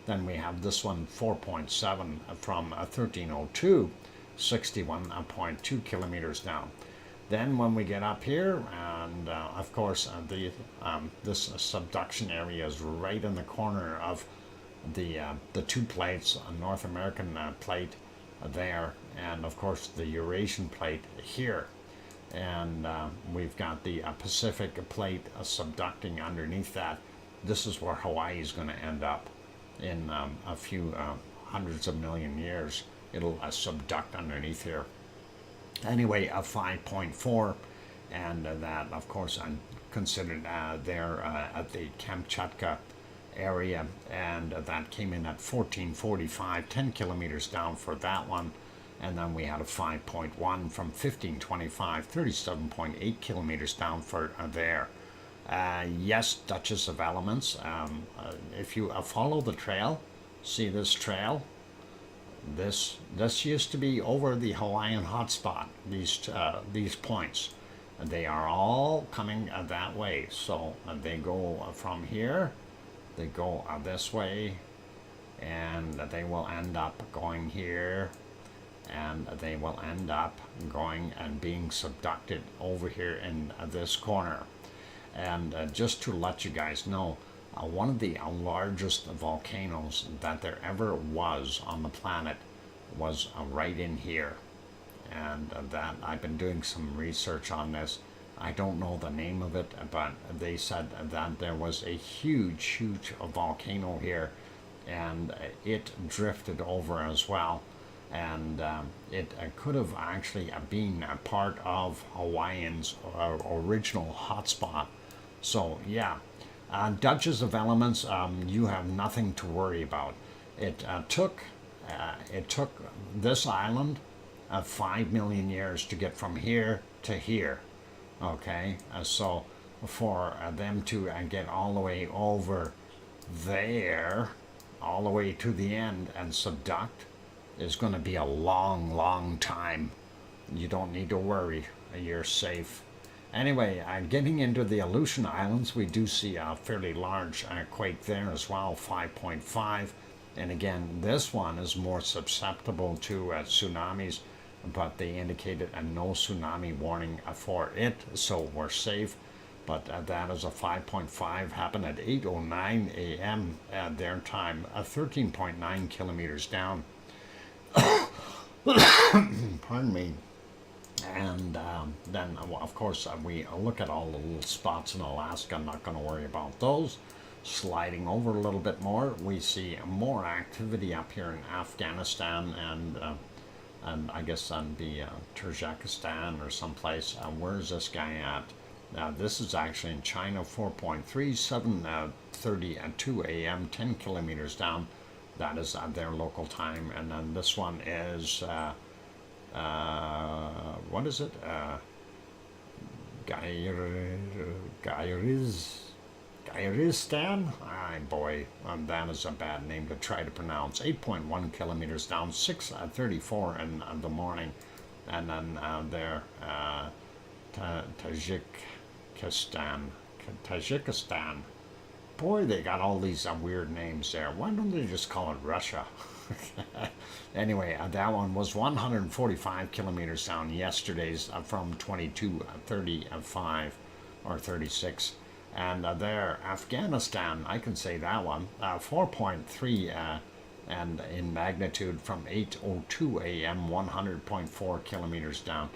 Then we have this one, 4.7, from 1302, 61.2 kilometers down. Then when we get up here, and of course this subduction area is right in the corner of the two plates, a North American plate there, and of course the Eurasian plate here. And we've got the Pacific plate subducting underneath that. This is where Hawaii is going to end up in a few hundreds of million years. It'll subduct underneath here. Anyway, a 5.4, and that, of course, I'm considered there at the Kamchatka area, and that came in at 1445, 10 kilometers down for that one. And then we had a 5.1 from 1525, 37.8 kilometers down for there. Yes, Duchess of Elements. If you follow the trail, see this trail? This used to be over the Hawaiian hotspot. These points, they are all coming that way. So they go from here, they go this way, and they will end up going here. And they will end up going and being subducted over here in this corner. And just to let you guys know, one of the largest volcanoes that there ever was on the planet was right in here. And that I've been doing some research on this. I don't know the name of it, but they said that there was a huge volcano here, and it drifted over as well. And it could have actually been a part of Hawaiian's original hotspot. So yeah, Duchess of Elements, you have nothing to worry about. It took this island 5 million years to get from here to here. Okay, so for them to get all the way over there, all the way to the end and subduct, is going to be a long time. You don't need to worry. You're safe. Anyway, getting into the Aleutian Islands, we do see a fairly large quake there as well, 5.5. And again, this one is more susceptible to tsunamis, but they indicated a no tsunami warning for it, so we're safe. But that is a 5.5, happened at 8:09 a.m. at their time, 13.9 kilometers down. Pardon me. And then, of course, we look at all the little spots in Alaska. I'm not going to worry about those. Sliding over a little bit more, we see more activity up here in Afghanistan and I guess on the Tajikistan or someplace. Where is this guy at? This is actually in China, 4.3, 7:32 a.m., 10 kilometers down. That is their local time. And then this one is, what is it? Gairistan? Ay boy, that is a bad name to try to pronounce. 8.1 kilometers down, 6:34 in the morning. And then there, Tajikistan. Boy, they got all these weird names there. Why don't they just call it Russia? Anyway, that one was 145 kilometers down yesterday's from 22:35 or 36. And there, Afghanistan, I can say that one, 4.3 and in magnitude from 8:02 a.m., 100.4 kilometers down.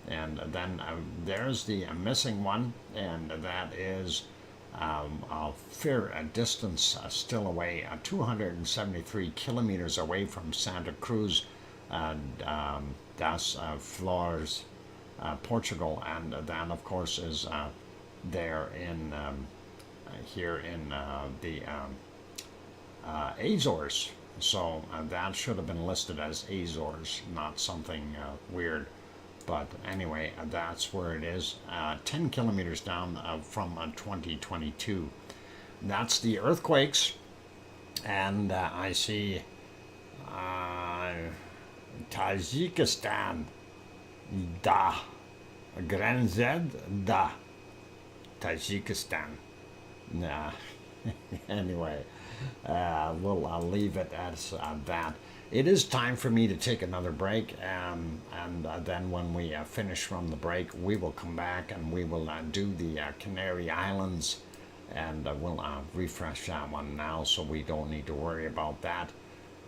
And then there's the missing one, and that is a fair distance still away, 273 kilometers away from Santa Cruz das Flores, Portugal, and that of course is there in here in the Azores. So that should have been listed as Azores, not something weird. But anyway, that's where it is, 10 kilometers down from 2022. That's the earthquakes. And I see Tajikistan, Granzed da Tajikistan. Nah. Anyway, I'll leave it as that. It is time for me to take another break, and then when we finish from the break, we will come back and we will do the Canary Islands, and we'll refresh that one now, so we don't need to worry about that.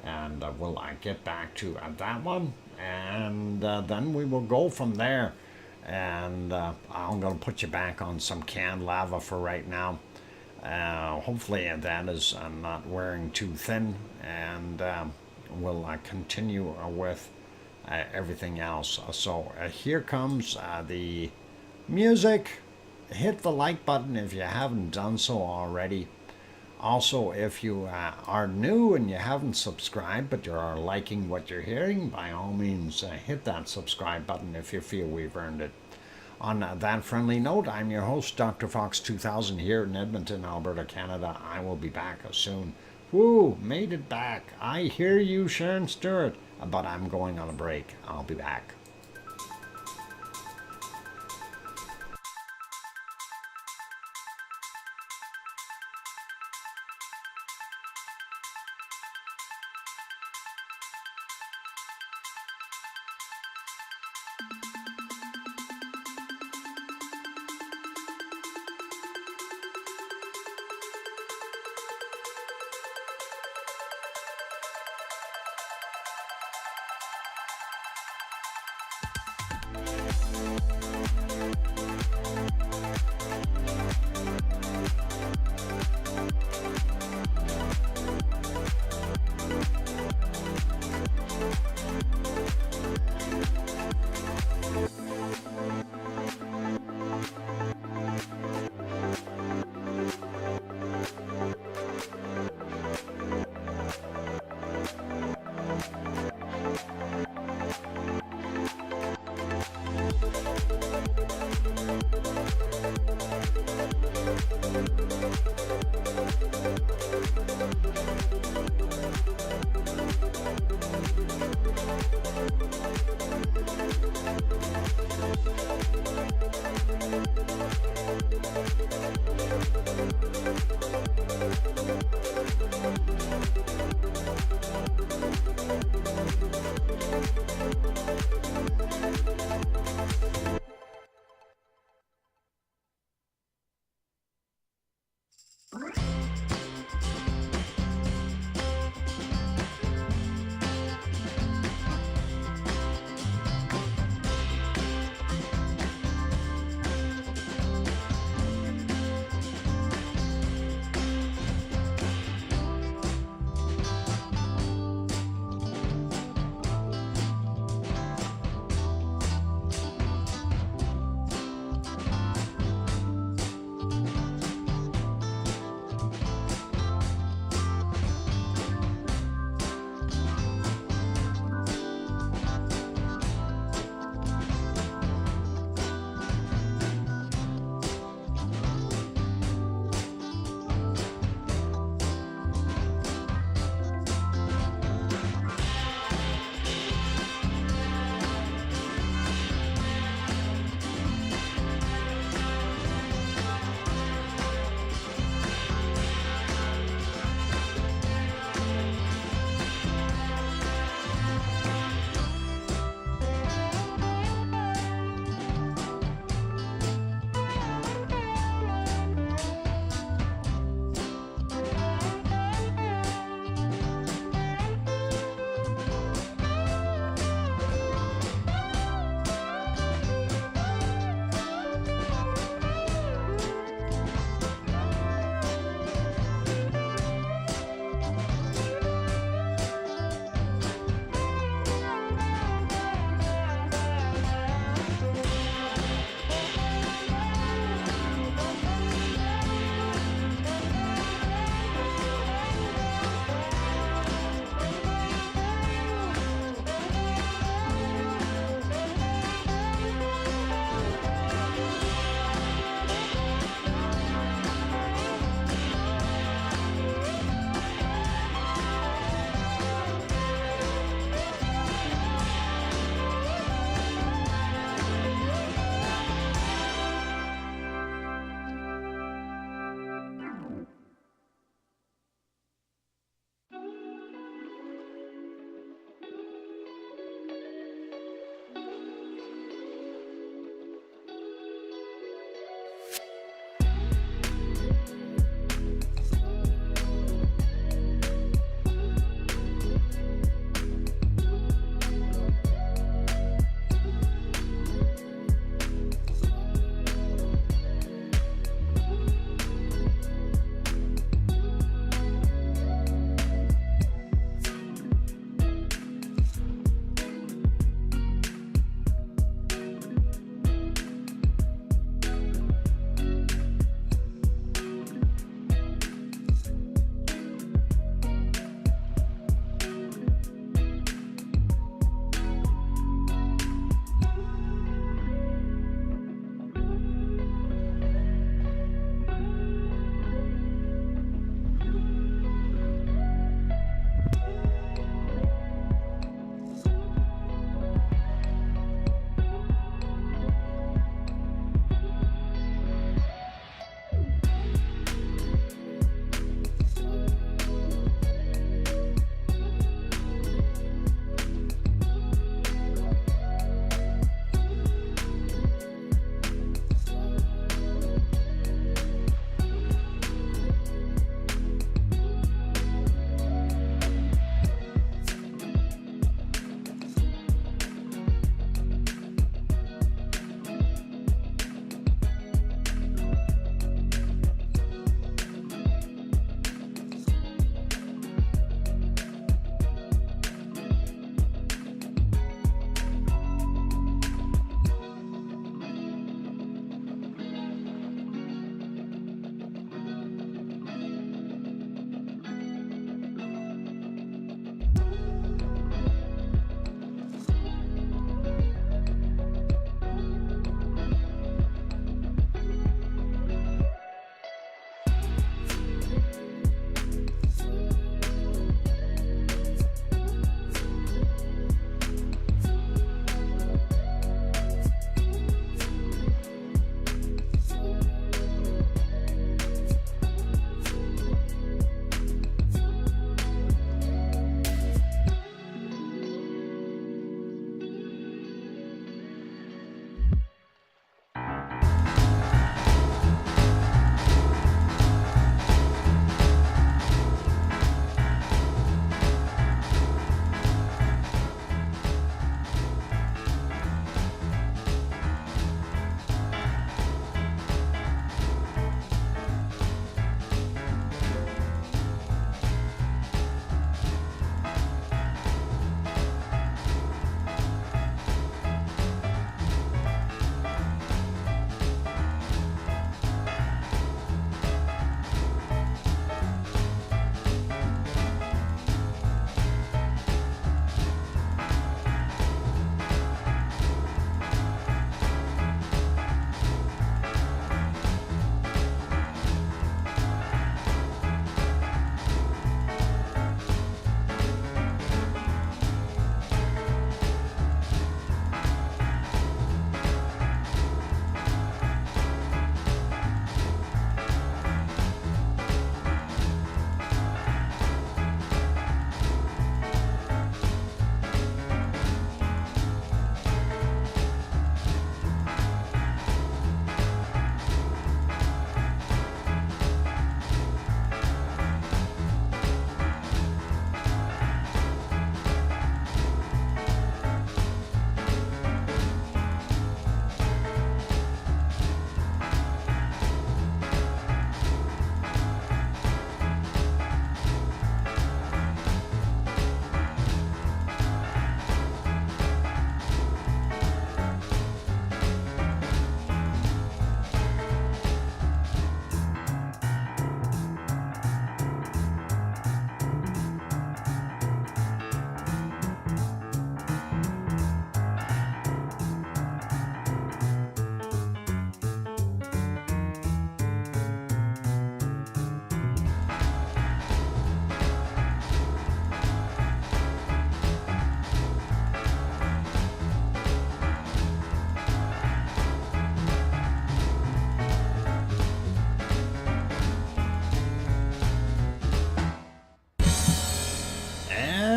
And we'll get back to that one, and then we will go from there. And I'm going to put you back on some canned lava for right now. Hopefully that is not wearing too thin, and we'll continue with everything else. So here comes the music. Hit the like button if you haven't done so already. Also, if you are new and you haven't subscribed but you are liking what you're hearing, by all means hit that subscribe button if you feel we've earned it. On that friendly note, I'm your host, DrFox2000, here in Edmonton, Alberta, Canada. I will be back soon. Woo, made it back. I hear you, Sharon Stewart, but I'm going on a break. I'll be back.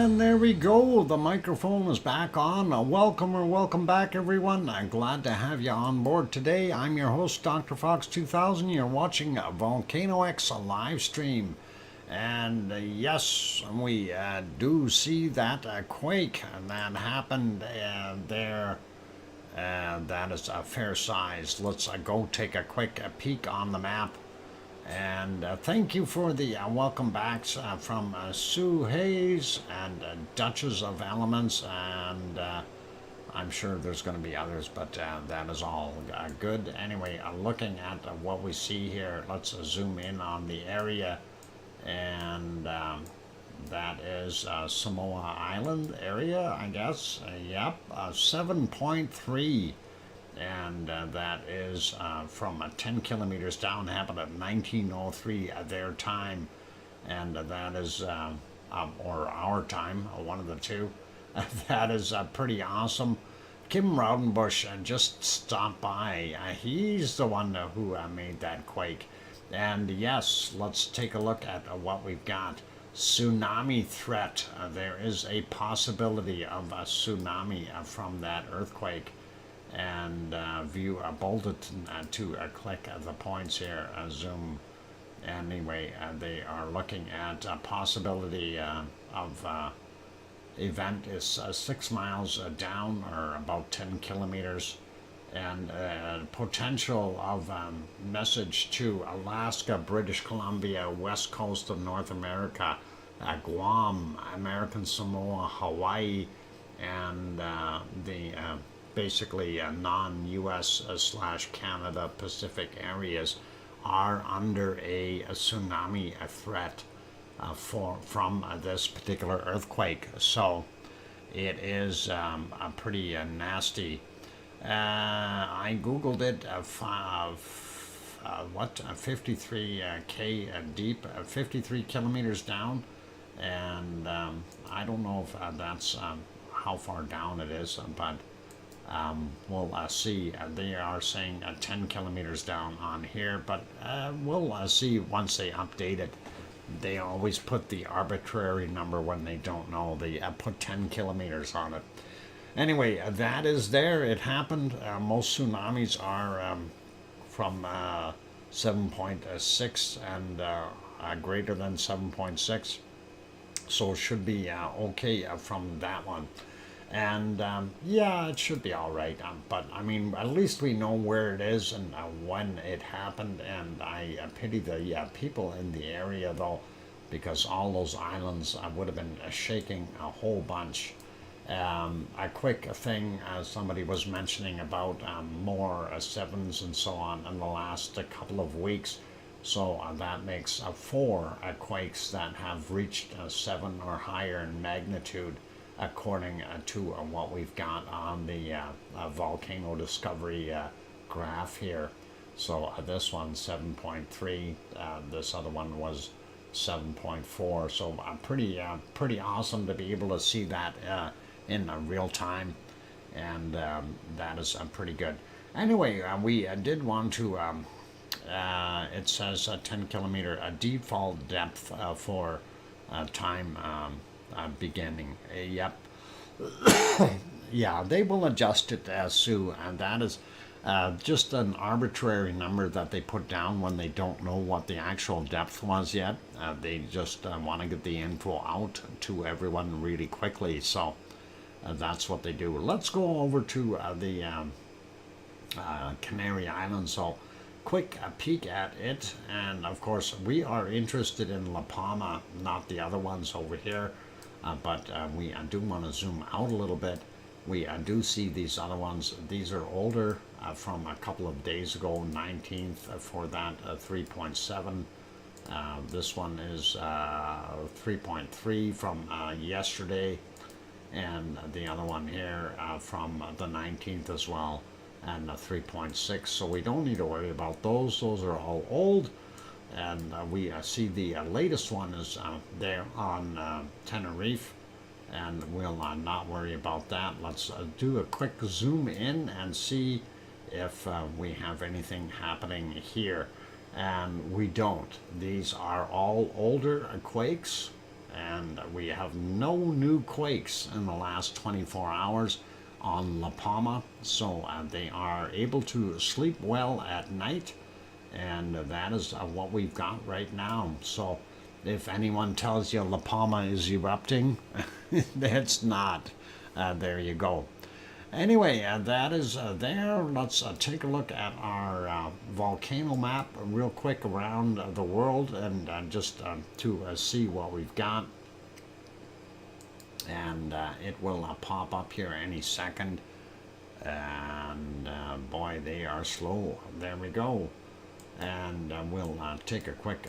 And there we go. The microphone is back on. Welcome back, everyone. I'm glad to have you on board today. I'm your host, DrFox2000. You're watching VolcanoX live stream. And yes, we do see that quake that happened there. That is a fair size. Let's go take a quick peek on the map. And thank you for the welcome backs from Sue Hayes and Duchess of Elements, and I'm sure there's going to be others, but that is all good. Anyway, looking at what we see here, let's zoom in on the area, and that is Samoa Island area, I guess. Yep, 7.3. And that is from 10 kilometers down, happened at 1903 their time, and that is or our time, one of the two. That is pretty awesome. Kim Raudenbush just stopped by. He's the one who made that quake. And yes, let's take a look at what we've got. Tsunami threat. There is a possibility of a tsunami from that earthquake. And view a bulletin to click the points here, zoom. Anyway, they are looking at a possibility of event is 6 miles down, or about 10 kilometers, and potential of message to Alaska, British Columbia, west coast of North America, Guam, American Samoa, Hawaii, and the basically non-US / Canada Pacific areas are under a tsunami threat from this particular earthquake. So it is a pretty nasty. I googled it. 53k deep, 53 kilometers down, and I don't know if that's how far down it is, but we'll see. They are saying 10 kilometers down on here, but we'll see once they update it. They always put the arbitrary number when they don't know. They put 10 kilometers on it. Anyway, that is there. It happened. Most tsunamis are from 7.6 and greater than 7.6. So it should be okay from that one. And yeah, it should be all right. But I mean, at least we know where it is and when it happened. And I pity the people in the area, though, because all those islands would have been shaking a whole bunch. A quick thing, somebody was mentioning about more sevens and so on in the last couple of weeks. So that makes 4 quakes that have reached 7 or higher in magnitude, according to what we've got on the volcano discovery graph here. So this one 7.3, this other one was 7.4. So pretty awesome to be able to see that in real time, and that is pretty good. Anyway, we did want to. It says 10 kilometer default depth for time. Beginning. Yep. Yeah, they will adjust it as Sue, and that is just an arbitrary number that they put down when they don't know what the actual depth was yet. They just want to get the info out to everyone really quickly, so that's what they do. Let's go over to the Canary Islands. So quick peek at it, and of course we are interested in La Palma, not the other ones over here. But we do want to zoom out a little bit. We do see these other ones. These are older, from a couple of days ago, 19th for that 3.7. This one is 3.3 from yesterday, and the other one here from the 19th as well, and 3.6. So we don't need to worry about those. Those are all old. And we see the latest one is there on Tenerife, and we'll not worry about that. Let's do a quick zoom in and see if we have anything happening here. And we don't. These are all older quakes, and we have no new quakes in the last 24 hours on La Palma, so they are able to sleep well at night, and that is what we've got right now. So if anyone tells you La Palma is erupting, it's not. There you go. Anyway, that is there. Let's take a look at our volcano map real quick around the world, and just to see what we've got. And it will pop up here any second. And boy, they are slow. There we go. And we'll take a quick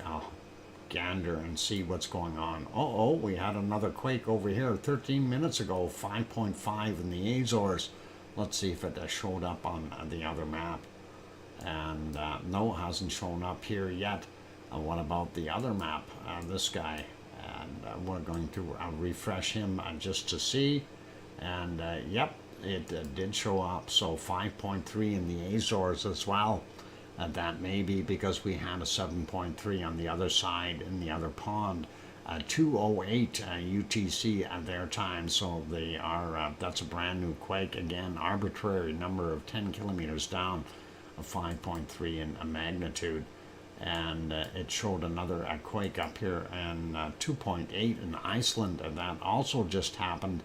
gander and see what's going on. Oh, we had another quake over here 13 minutes ago, 5.5 in the Azores. Let's see if it showed up on the other map. And no, it hasn't shown up here yet. What about the other map? This guy. And we're going to refresh him just to see. And yep, it did show up. So 5.3 in the Azores as well. That may be because we had a 7.3 on the other side in the other pond. 208 UTC at their time, so they are. That's a brand new quake. Again, arbitrary number of 10 kilometers down, a 5.3 in magnitude, and it showed another quake up here, and 2.8 in Iceland. That also just happened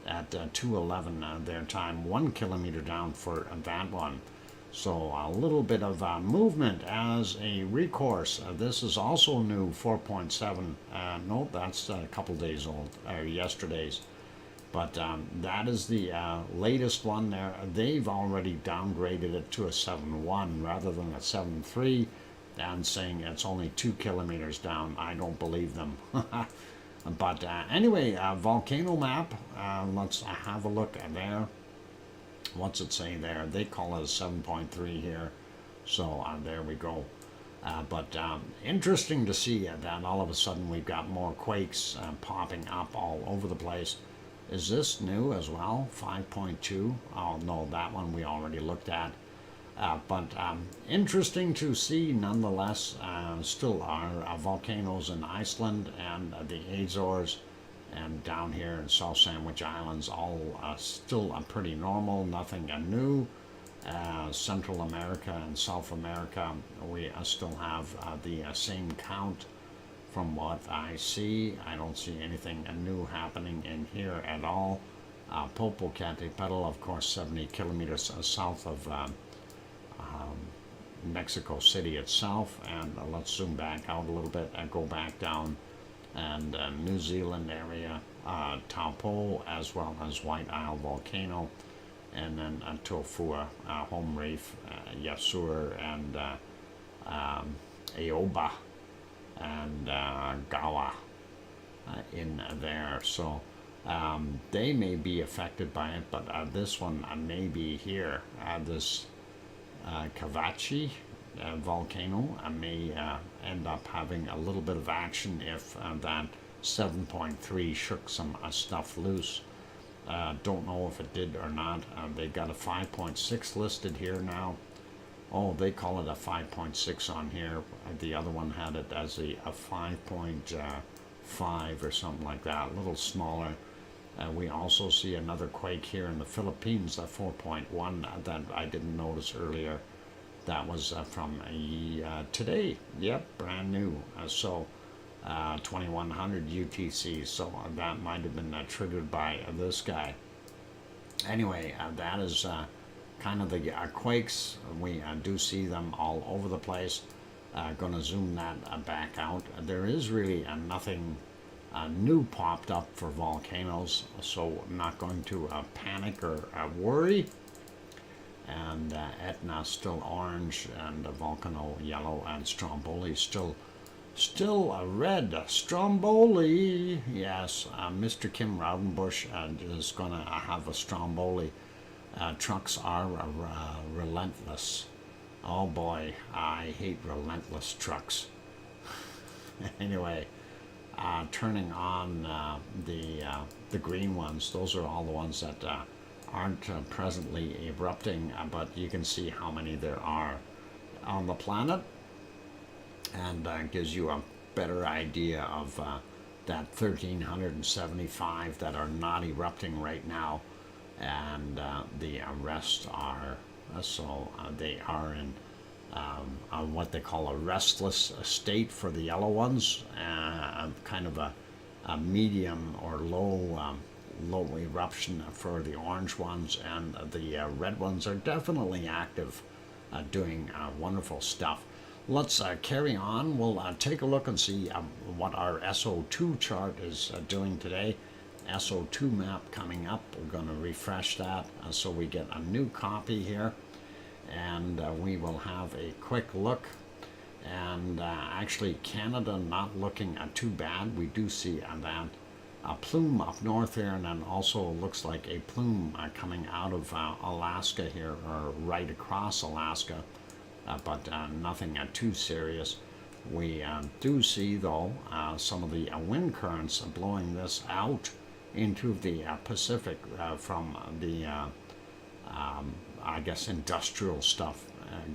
at 211 their time, 1 kilometer down for that one. So a little bit of movement as a recourse. This is also new, 4.7. No, that's a couple days old, yesterday's. But that is the latest one there. They've already downgraded it to a 7.1 rather than a 7.3, and saying it's only 2 kilometers down. I don't believe them. But anyway, volcano map. Let's have a look there. What's it say there? They call it a 7.3 here. So there we go. But interesting to see that all of a sudden we've got more quakes popping up all over the place. Is this new as well? 5.2? Oh no, that one we already looked at. But interesting to see nonetheless. Still are volcanoes in Iceland and the Azores. And down here in South Sandwich Islands, all still pretty normal, nothing new. Central America and South America, we still have the same count from what I see. I don't see anything new happening in here at all. Popocatépetl, of course, 70 kilometers south of Mexico City itself. And let's zoom back out a little bit and go back down. And New Zealand area, Taupo, as well as White Isle Volcano, and then Tofua, Home Reef, Yasur, and Aoba, and Gawa in there. So they may be affected by it, but this one may be here. This Cavachi volcano may end up having a little bit of action if that 7.3 shook some stuff loose. Don't know if it did or not. They got a 5.6 listed here now. Oh, they call it a 5.6 on here. The other one had it as a 5.5 or something like that, a little smaller. We also see another quake here in the Philippines, a 4.1 that I didn't notice earlier. That was from today. Yep, brand new. So 2100 UTC. So that might have been triggered by this guy. Anyway, that is kind of the quakes. We do see them all over the place. Going to zoom that back out. There is really nothing new popped up for volcanoes, so I'm not going to panic or worry. And Etna still orange, and Volcano yellow, and Stromboli still red. Stromboli, yes. Mr. Kim Raudenbush is going to have a Stromboli. Trucks are relentless. Oh boy, I hate relentless trucks. Anyway, turning on the green ones. Those are all the ones that aren't presently erupting, but you can see how many there are on the planet, and gives you a better idea of that 1,375 that are not erupting right now, and the rest are, they are in what they call a restless state for the yellow ones, kind of a medium or low eruption for the orange ones, and the red ones are definitely active, doing wonderful stuff. Let's carry on. We'll take a look and see what our SO2 chart is doing today. SO2 map coming up. We're going to refresh that so we get a new copy here, and we will have a quick look. And actually Canada not looking too bad. We do see that a plume up north here, and then also looks like a plume coming out of Alaska here, or right across Alaska, but nothing too serious. We do see, though, some of the wind currents blowing this out into the Pacific from the, I guess, industrial stuff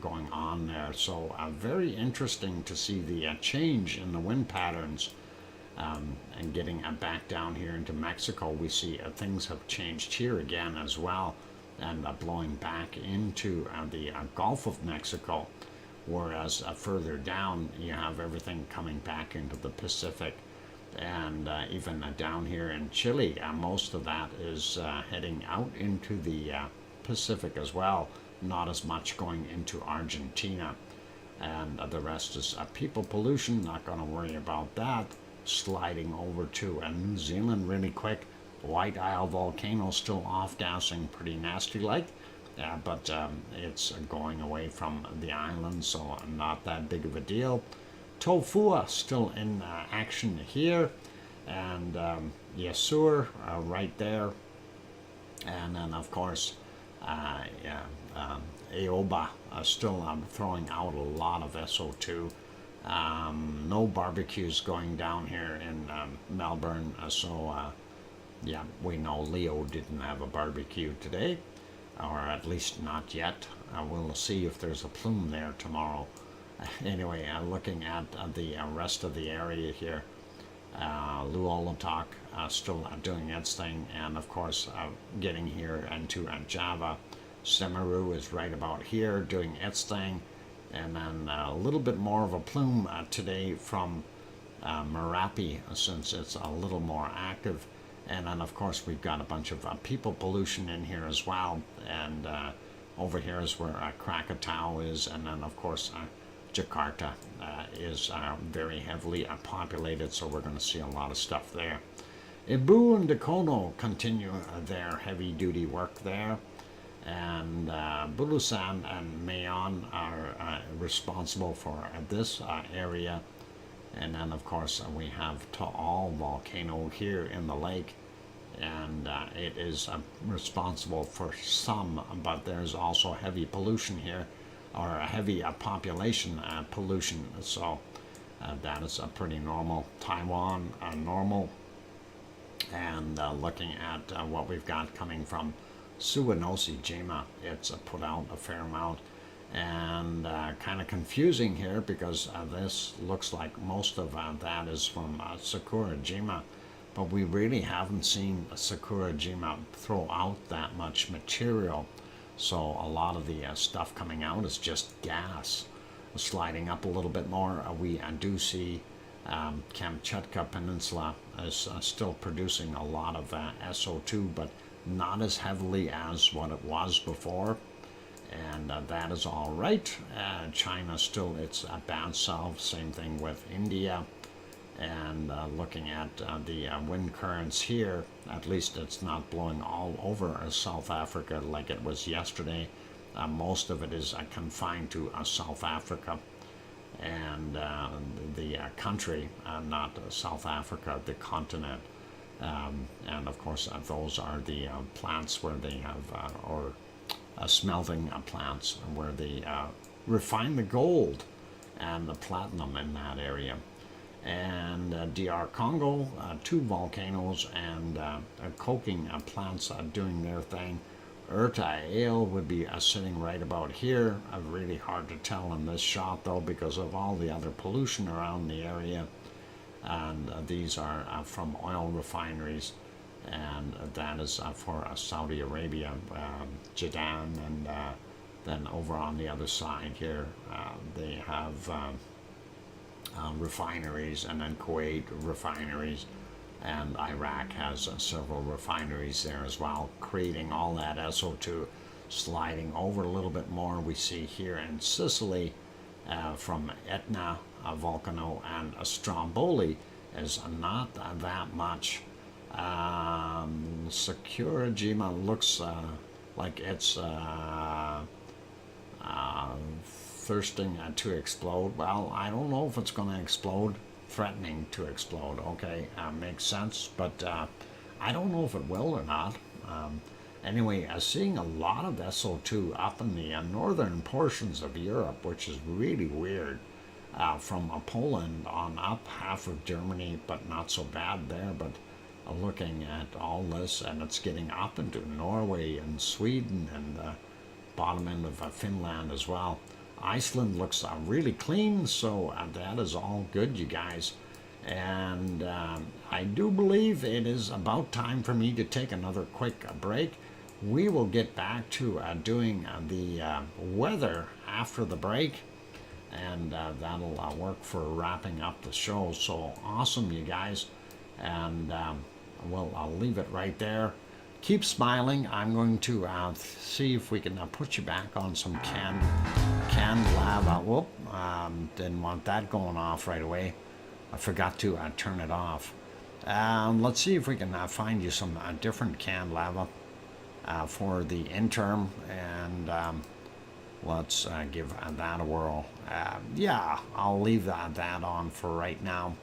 going on there. So very interesting to see the change in the wind patterns. And getting back down here into Mexico, we see things have changed here again as well, and blowing back into the Gulf of Mexico, whereas further down you have everything coming back into the Pacific, and even down here in Chile, most of that is heading out into the Pacific as well, not as much going into Argentina, and the rest is people pollution, not going to worry about that. Sliding over to New Zealand really quick. White Isle volcano still off gassing pretty nasty like, but it's going away from the island, so not that big of a deal. Tofua still in action here, and Yasur right there, and then of course Aoba still throwing out a lot of SO2. No barbecues going down here in Melbourne, so yeah, we know Leo didn't have a barbecue today, or at least not yet. We'll see if there's a plume there tomorrow. Anyway, looking at the rest of the area here, Luolatok still doing its thing, and of course getting here into Java. Semeru is right about here doing its thing. And then a little bit more of a plume today from Merapi, since it's a little more active. And then of course we've got a bunch of people pollution in here as well, and over here is where Krakatau is, and then of course Jakarta is very heavily populated, so we're going to see a lot of stuff there. Ibu and Dakono continue their heavy duty work there, and Bulusan and Mayon are responsible for this area. And then of course we have Taal volcano here in the lake, and it is responsible for some, but there's also heavy pollution here, or a heavy population pollution, so that is pretty normal. Taiwan normal, and looking at what we've got coming from Suwanosi Jima, it's put out a fair amount, and kind of confusing here because this looks like most of that is from Sakura Jima, but we really haven't seen Sakura Jima throw out that much material, so a lot of the stuff coming out is just gas. Sliding up a little bit more, we do see Kamchatka Peninsula is still producing a lot of SO2, but not as heavily as what it was before, and that is all right. China still, it's a bad south, same thing with India, and looking at the wind currents here, at least it's not blowing all over South Africa like it was yesterday. Most of it is confined to South Africa and the country, not South Africa, the continent. And of course those are the plants where they have, or smelting plants where they refine the gold and the platinum in that area. And DR Congo, 2 volcanoes and coking plants doing their thing. RTVE would be sitting right about here. Really hard to tell in this shot though because of all the other pollution around the area. and these are from oil refineries, and that is for Saudi Arabia, Jeddah, and then over on the other side here they have refineries, and then Kuwait refineries, and Iraq has several refineries there as well, creating all that SO2. Sliding over a little bit more, we see here in Sicily from Etna, Volcano, and Stromboli is not that much. Securajima looks like it's thirsting to explode. Well, I don't know if it's going to explode. Threatening to explode. Okay, makes sense, but I don't know if it will or not. Anyway, seeing a lot of SO2 up in the northern portions of Europe, which is really weird. From Poland on up, half of Germany, but not so bad there. But looking at all this, and it's getting up into Norway and Sweden and the bottom end of Finland as well. Iceland looks really clean, so that is all good, you guys. And I do believe it is about time for me to take another quick break. We will get back to doing the weather after the break, and that'll work for wrapping up the show. So awesome, you guys. And well, I'll leave it right there. Keep smiling. I'm going to see if we can put you back on some canned lava. Whoop, didn't want that going off right away. I forgot to turn it off. Let's see if we can find you some different canned lava for the interim, and let's give that a whirl. Yeah, I'll leave that on for right now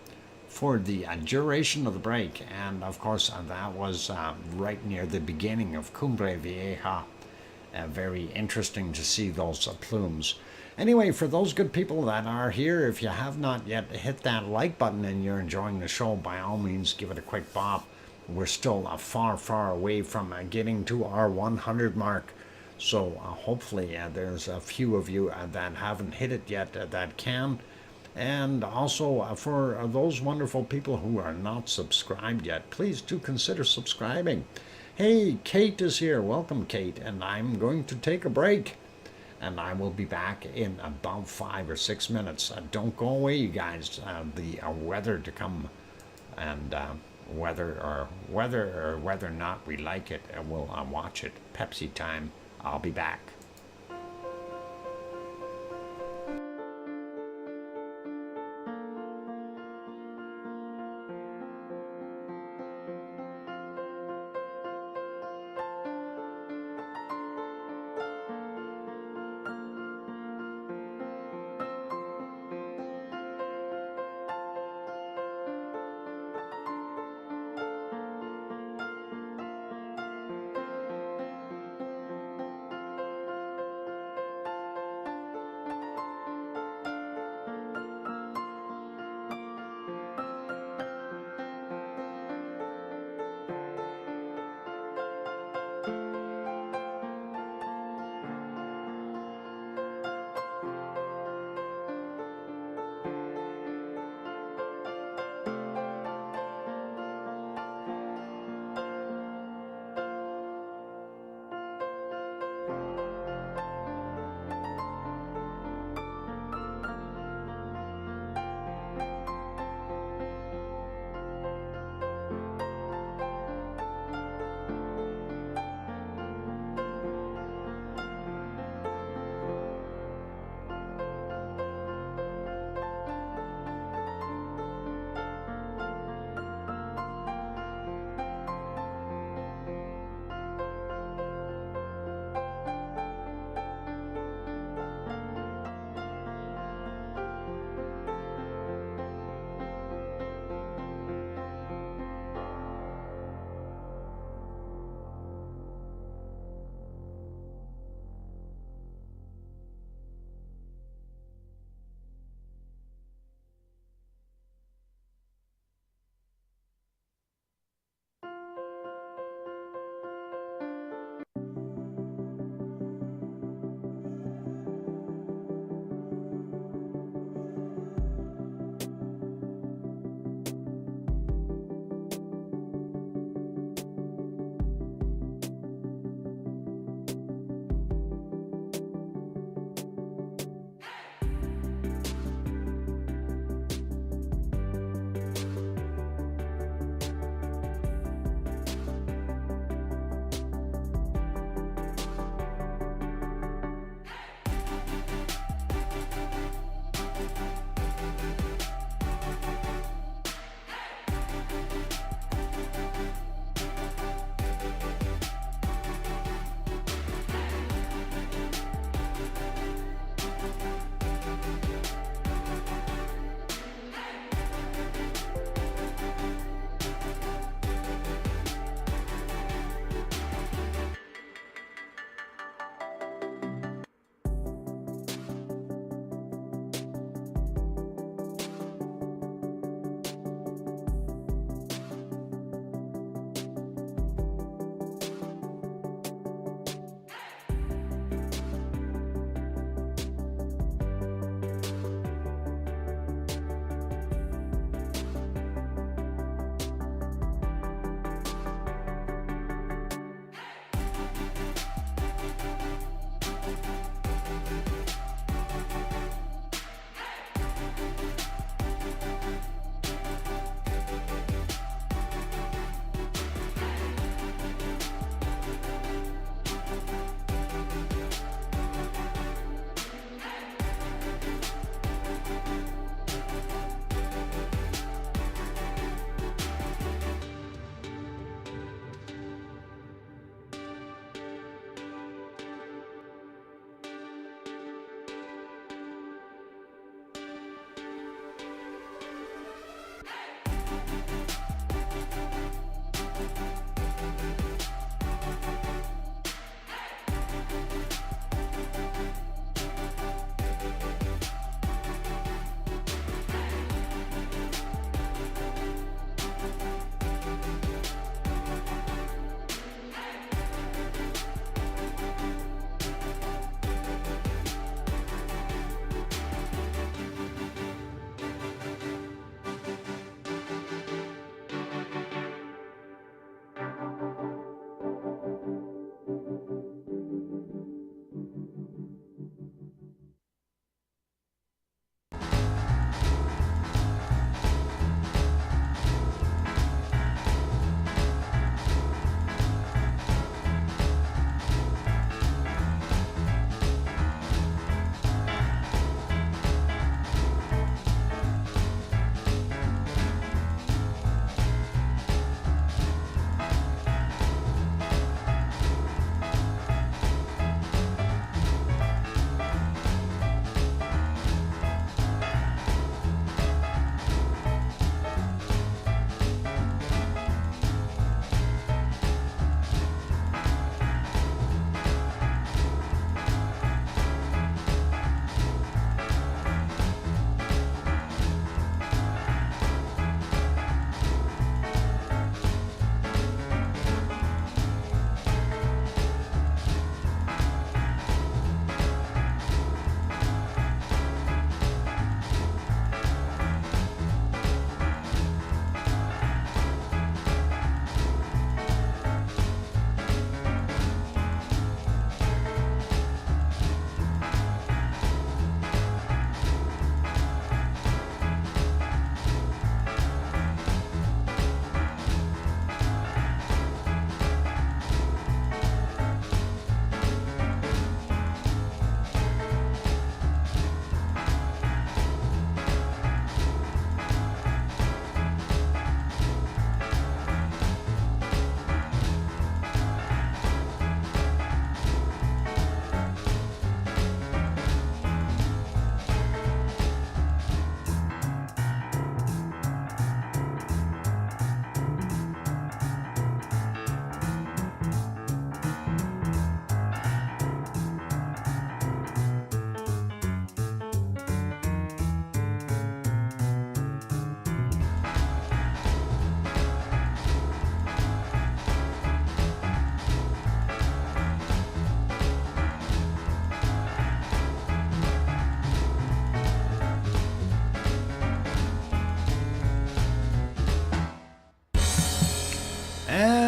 for the duration of the break. And of course that was right near the beginning of Cumbre Vieja. Very interesting to see those plumes. Anyway, for those good people that are here, if you have not yet hit that like button and you're enjoying the show, by all means give it a quick bop. We're still far away from getting to our 100 mark. So hopefully there's a few of you that haven't hit it yet that can. And also for those wonderful people who are not subscribed yet, please do consider subscribing. Hey, Kate is here. Welcome, Kate. And I'm going to take a break, and I will be back in about 5 or 6 minutes. Don't go away, you guys. The weather to come, and whether or not we like it, we'll watch it. Pepsi time. I'll be back.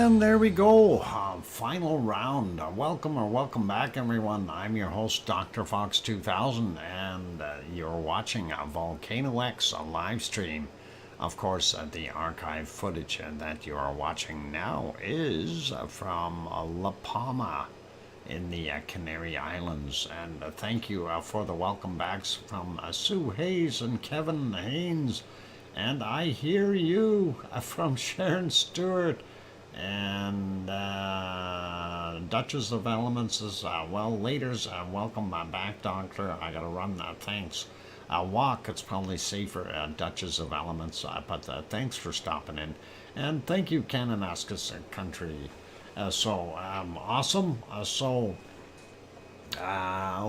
And there we go, final round. Welcome back, everyone. I'm your host, DrFox2000, and you're watching VolcanoX, a live stream. Of course, the archive footage that you are watching now is from La Palma in the Canary Islands. And thank you for the welcome backs from Sue Hayes and Kevin Haynes. And I hear you from Sharon Stewart. And Duchess of Elements is, well, later's, welcome back, Doctor. I gotta run, thanks. Walk, it's probably safer, Duchess of Elements, but thanks for stopping in. And thank you, Kananaskis Country. Awesome.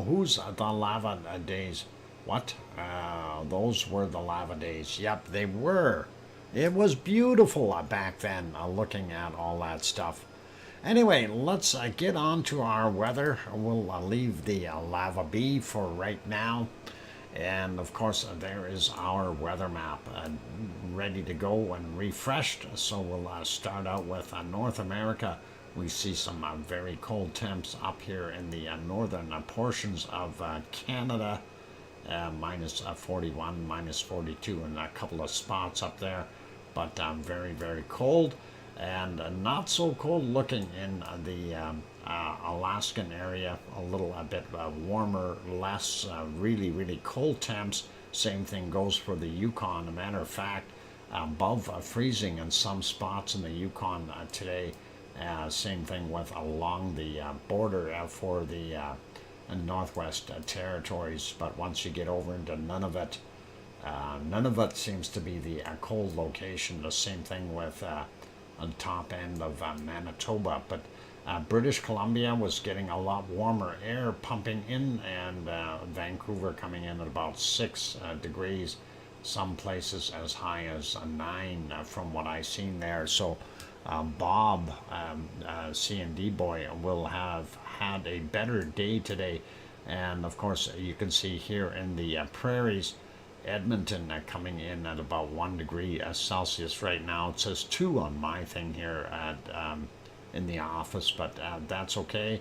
Who's the lava days? What? Those were the lava days. Yep, they were. It was beautiful back then, looking at all that stuff. Anyway, let's get on to our weather. We'll leave the lava be for right now. And of course, there is our weather map ready to go and refreshed. So we'll start out with North America. We see some very cold temps up here in the northern portions of Canada. Minus 41, minus 42 in a couple of spots up there. But very, very cold, and not so cold looking in the Alaskan area. A little bit warmer, less really, really cold temps. Same thing goes for the Yukon. A matter of fact, above freezing in some spots in the Yukon today. Same thing with along the border for the Northwest Territories. But once you get over into Nunavut, seems to be the cold location. The same thing with on top end of Manitoba. But British Columbia was getting a lot warmer air pumping in, and Vancouver coming in at about 6 degrees. Some places as high as 9 from what I've seen there. So Bob, C&D boy, will have had a better day today. And of course, you can see here in the prairies, Edmonton coming in at about 1 degree Celsius right now. It says 2 on my thing here at in the office, but that's okay.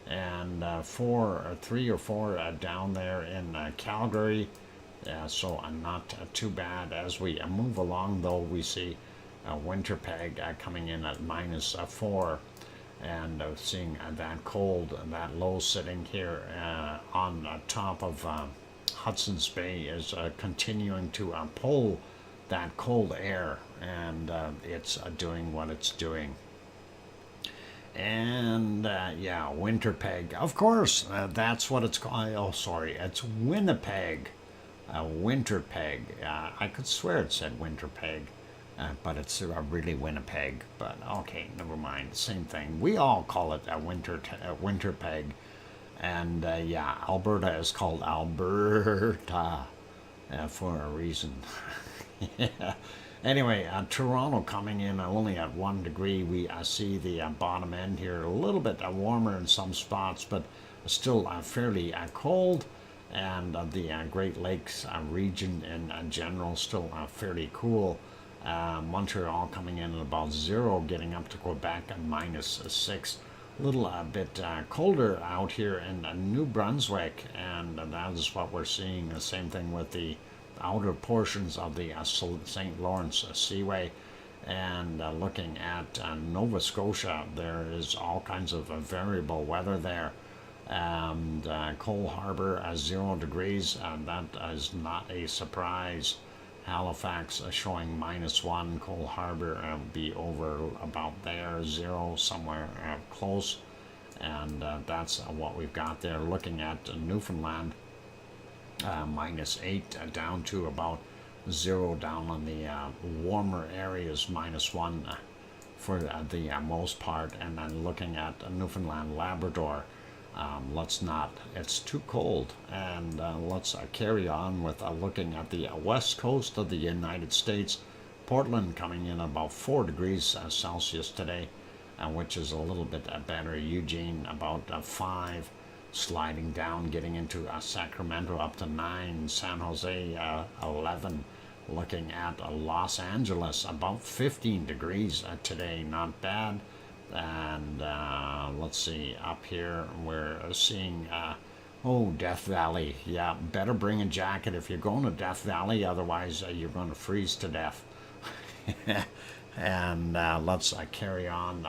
And 3 or 4 down there in Calgary, so not too bad. As we move along, though, we see Winnipeg coming in at minus 4, and seeing that cold, that low sitting here on top of Hudson's Bay is continuing to pull that cold air, and it's doing what it's doing. And yeah, Winnipeg, of course, that's what it's called. Oh, sorry, it's Winnipeg. Winnipeg. I could swear it said Winnipeg, but it's really Winnipeg. But okay, never mind. Same thing. We all call it Winnipeg. And yeah, Alberta is called Alberta for a reason. Yeah. Anyway, Toronto coming in only at 1 degree. We see the bottom end here a little bit warmer in some spots, but still fairly cold. And the Great Lakes region in general still fairly cool. Montreal coming in at about 0, getting up to Quebec at minus 6. A little bit colder out here in New Brunswick, and that is what we're seeing. The same thing with the outer portions of the St. Lawrence Seaway. And looking at Nova Scotia, there is all kinds of variable weather there. And Cole Harbour 0 degrees, that is not a surprise. Halifax showing minus 1. Cole Harbour be over about there, 0 somewhere close. And that's what we've got there. Looking at Newfoundland, minus 8 down to about 0 down on the warmer areas, minus 1 for the most part. And then looking at Newfoundland, Labrador, it's too cold. And let's carry on with looking at the west coast of the United States. Portland coming in about 4 degrees Celsius today, which is a little bit better. Eugene about 5, sliding down, getting into Sacramento up to 9, San Jose 11. Looking at Los Angeles, about 15 degrees today, not bad. And let's see, up here we're seeing, oh, Death Valley. Yeah, better bring a jacket if you're going to Death Valley, otherwise you're going to freeze to death. And let's carry on.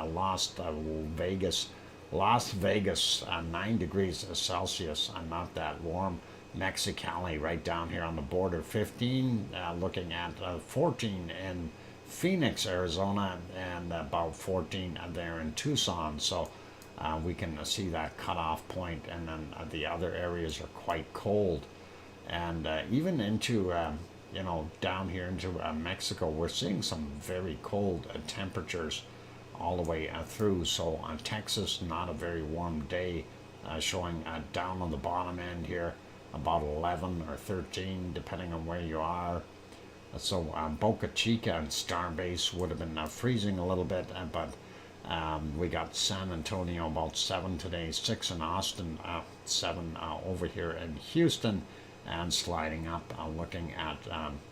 Las Vegas, 9 degrees Celsius, not that warm. Mexicali, right down here on the border, 15. Looking at 14 in Phoenix, Arizona, and about 14 there in Tucson. So we can see that cutoff point, and then the other areas are quite cold. And even into down here into Mexico, we're seeing some very cold temperatures all the way through. So Texas, not a very warm day, showing down on the bottom end here about 11 or 13 depending on where you are. So Boca Chica and Starbase would have been freezing a little bit, but we got San Antonio about 7 today, 6 in Austin, 7 over here in Houston, and sliding up, looking at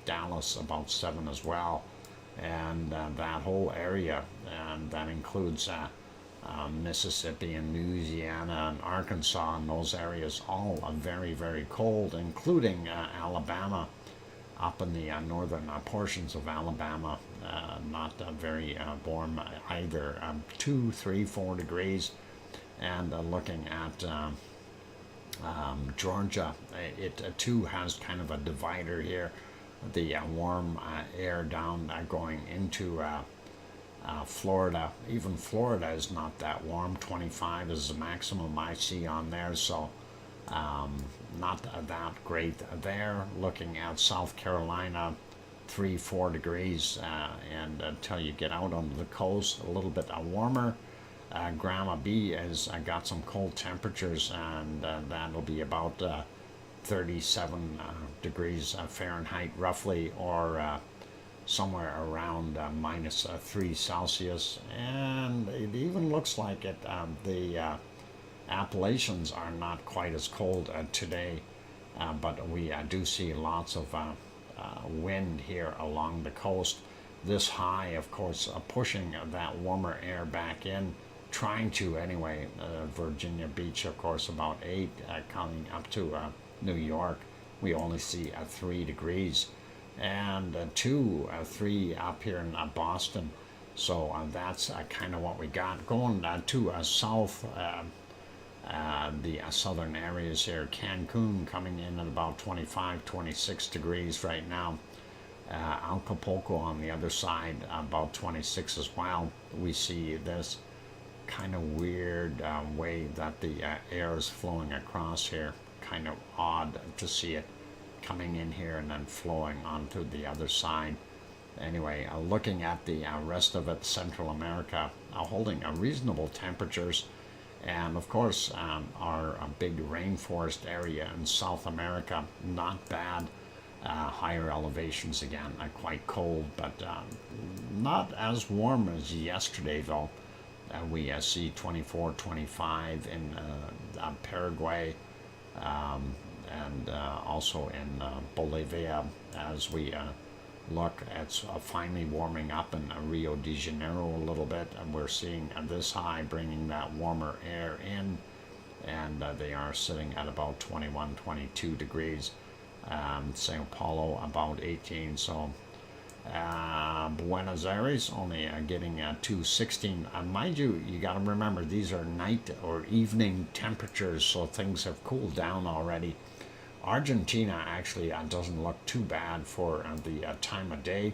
Dallas about 7 as well. And that whole area, and that includes Mississippi and Louisiana and Arkansas, and those areas all are very, very cold, including Alabama, up in the northern portions of Alabama, not very warm either, 2, 3, 4 degrees. And looking at Georgia, it too has kind of a divider here. The warm air down going into Florida. Even Florida is not that warm. 25 is the maximum I see on there, so not that great there. Looking at South Carolina, 3, 4 degrees, and until you get out onto the coast, a little bit warmer. Grandma B has got some cold temperatures, and that'll be about 37 degrees Fahrenheit roughly, or somewhere around minus 3 Celsius. And it even looks like it, the Appalachians are not quite as cold today, but we do see lots of wind here along the coast. This high, of course, pushing that warmer air back in, trying to anyway. Virginia Beach, of course, about 8, coming up to New York. We only see 3 degrees, and 2, 3 up here in Boston. So that's kind of what we got. Going to south, the southern areas here. Cancun coming in at about 25, 26 degrees right now. Acapulco on the other side, about 26 as well. We see this kind of weird way that the air is flowing across here. Kind of odd to see it coming in here and then flowing onto the other side. Anyway, looking at the rest of it, Central America holding reasonable temperatures. And of course, our big rainforest area in South America, not bad. Higher elevations again, quite cold, but not as warm as yesterday though. We see 24, 25 in Paraguay, and also in Bolivia. As we look, it's finally warming up in Rio de Janeiro a little bit, and we're seeing this high bringing that warmer air in, and they are sitting at about 21, 22 degrees. Sao Paulo about 18, so Buenos Aires only getting to 16. Mind you, you got to remember these are night or evening temperatures, so things have cooled down already. Argentina actually doesn't look too bad for the time of day,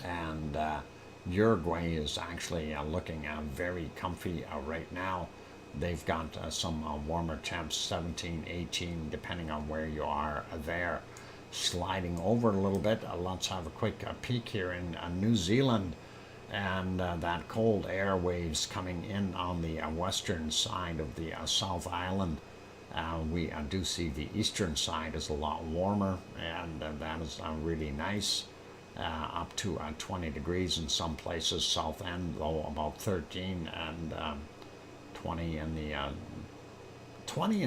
and Uruguay is actually looking very comfy right now. They've got some warmer temps, 17, 18, depending on where you are there. Sliding over a little bit, let's have a quick peek here in New Zealand, and that cold air waves coming in on the western side of the South Island. We do see the eastern side is a lot warmer, and that is really nice, up to 20 degrees in some places. South End, though, about 13, and 20 in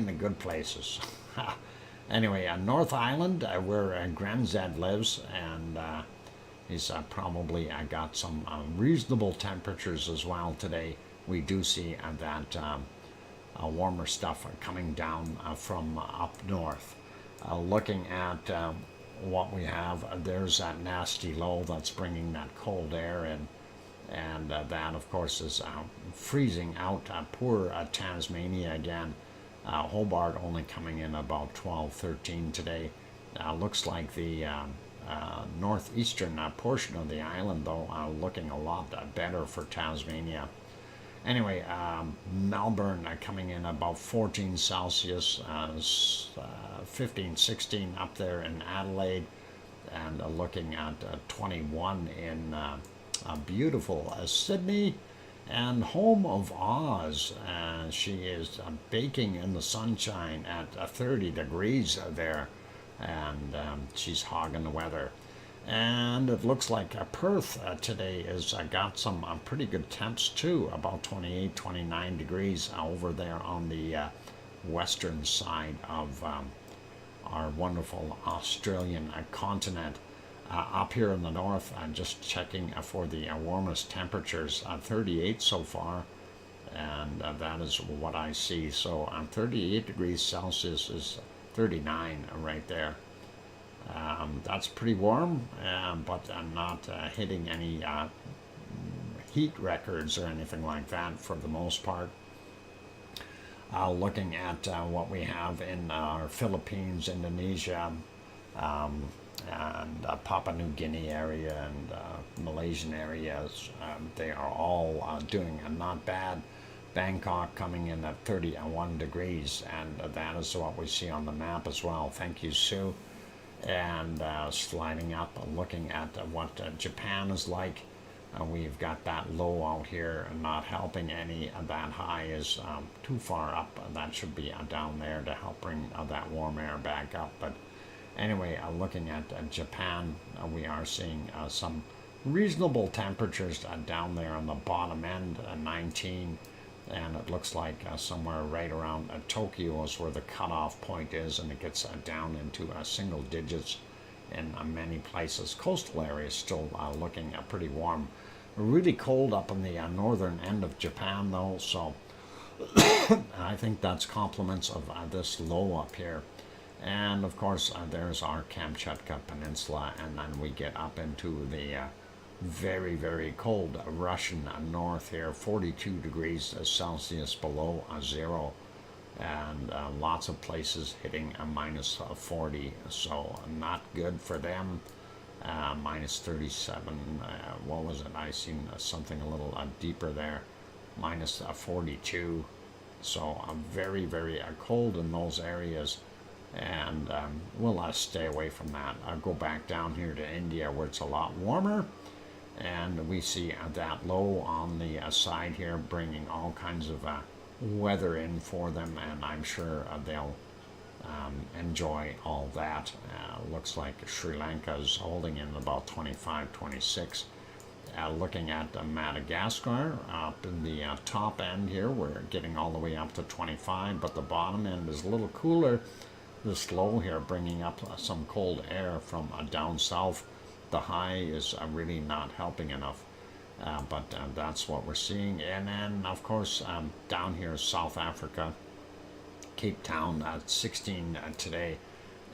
the good places. Anyway, North Island, where Grand Zed lives, and he's probably got some reasonable temperatures as well today. We do see that warmer stuff coming down from up north. Looking at what we have, there's that nasty low that's bringing that cold air in, and that of course is freezing out poor Tasmania again. Hobart only coming in about 12, 13 today. Looks like the northeastern portion of the island, though, looking a lot better for Tasmania. Anyway, Melbourne coming in about 14 Celsius, 15, 16 up there in Adelaide, and looking at 21 in beautiful Sydney, and home of Oz. She is baking in the sunshine at 30 degrees there, and she's hogging the weather. And it looks like Perth today has got some pretty good temps too, about 28, 29 degrees over there on the western side of our wonderful Australian continent. Up here in the north, I'm just checking for the warmest temperatures, 38 so far, and that is what I see. So 38 degrees Celsius is 39 right there. That's pretty warm, but not hitting any heat records or anything like that for the most part. Looking at what we have in our Philippines, Indonesia, and Papua New Guinea area and Malaysian areas, they are all doing not bad. Bangkok coming in at 31 degrees, and that is what we see on the map as well. Thank you, Sue. And sliding up, looking at what Japan is like. We've got that low out here, not helping any. That high is too far up. That should be down there to help bring that warm air back up. But anyway, looking at Japan, we are seeing some reasonable temperatures down there on the bottom end, 19. And it looks like somewhere right around Tokyo is where the cutoff point is, and it gets down into single digits in many places. Coastal areas still looking pretty warm. Really cold up in the northern end of Japan, though, so I think that's compliments of this low up here. And of course, there's our Kamchatka Peninsula, and then we get up into the very, very cold Russian north here, 42 degrees Celsius below zero, and lots of places hitting a minus 40, so not good for them. Minus 37, what was it? I seen something a little deeper there, minus 42, so very, very cold in those areas. And we'll stay away from that. I'll go back down here to India where it's a lot warmer. And we see that low on the side here, bringing all kinds of weather in for them, and I'm sure they'll enjoy all that. Looks like Sri Lanka is holding in about 25, 26. Looking at Madagascar, up in the top end here, we're getting all the way up to 25, but the bottom end is a little cooler. This low here bringing up some cold air from down south. The high is really not helping enough, but that's what we're seeing. And then, of course, down here, South Africa, Cape Town at 16 today,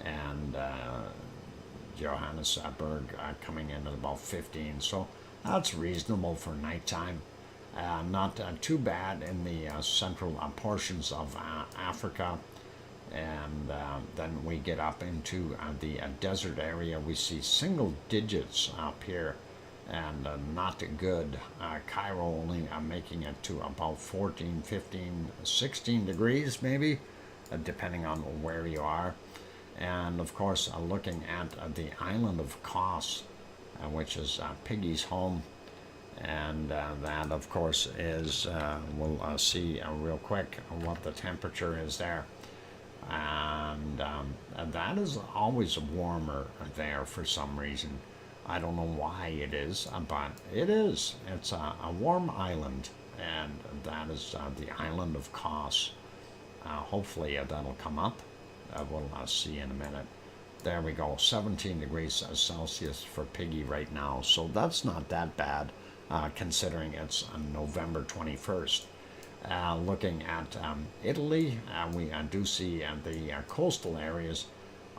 and Johannesburg coming in at about 15. So that's reasonable for nighttime. Not too bad in the central portions of Africa. And then we get up into the desert area. We see single digits up here, and not good. Cairo only making it to about 14, 15, 16 degrees maybe, depending on where you are. And of course, looking at the island of Kos, which is Piggy's home. And that, of course, is, we'll see real quick what the temperature is there. And that is always warmer there for some reason. I don't know why it is, but it is. It's a warm island, and that is the island of Kos. Hopefully that'll come up. We'll see in a minute. there we go, 17 degrees Celsius for Piggy right now. So that's not that bad, considering it's on November 21st. Looking at Italy, we do see the coastal areas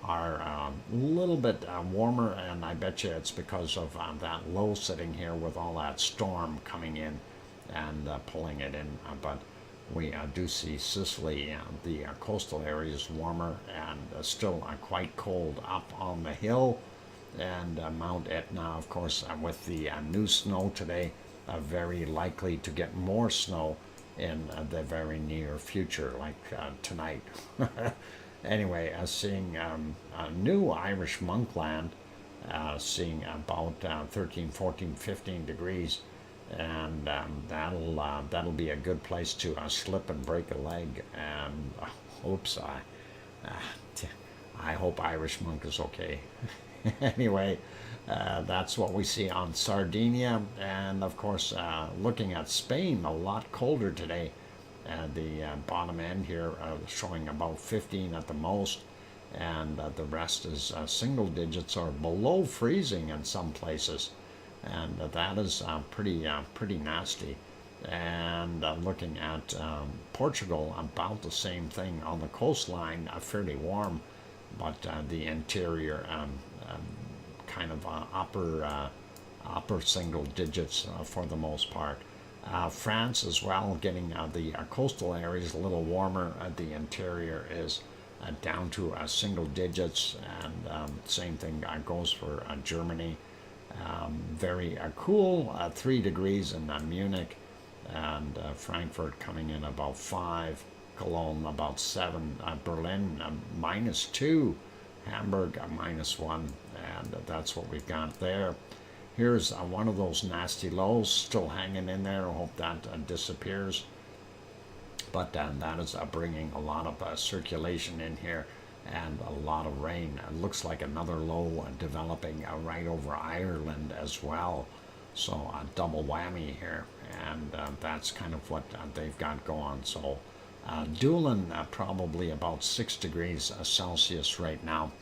are a little bit warmer, and I bet you it's because of that low sitting here with all that storm coming in and pulling it in. But we do see Sicily, the coastal areas warmer, and still quite cold up on the hill. And Mount Etna, of course, with the new snow today, very likely to get more snow in the very near future, like tonight. Anyway, seeing new Irish Monkland, seeing about 13, 14, 15 degrees, and that'll be a good place to slip and break a leg. And oops, I hope Irish Monk is okay. Anyway, that's what we see on Sardinia, and of course, looking at Spain, a lot colder today. The bottom end here showing about 15 at the most, and the rest is single digits or below freezing in some places, and that is pretty nasty. And looking at Portugal, about the same thing on the coastline, fairly warm, but the interior kind of upper single digits for the most part. France as well, getting the coastal areas a little warmer. The interior is down to single digits, and same thing goes for Germany. Very cool, 3 degrees in Munich, and Frankfurt coming in about 5, Cologne about 7, Berlin -2, Hamburg -1, and that's what we've got there. Here's one of those nasty lows still hanging in there. I hope that disappears. But that is bringing a lot of circulation in here and a lot of rain. It looks like another low developing right over Ireland as well. So a double whammy here. And that's kind of what they've got going. So Doolin probably about 6 degrees Celsius right now.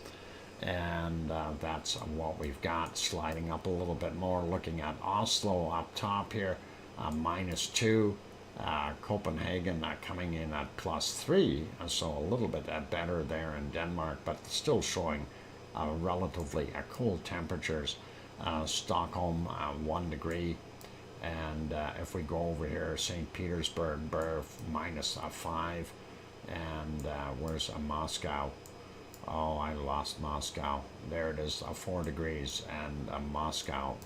And that's what we've got. Sliding up a little bit more, looking at Oslo up top here, -2. Copenhagen coming in at +3, so a little bit better there in Denmark, but still showing relatively cool temperatures. Stockholm 1 degree, and if we go over here, St. Petersburg, -5, and where's Moscow? Oh, I lost Moscow. There it is, 4 degrees, and Moscow.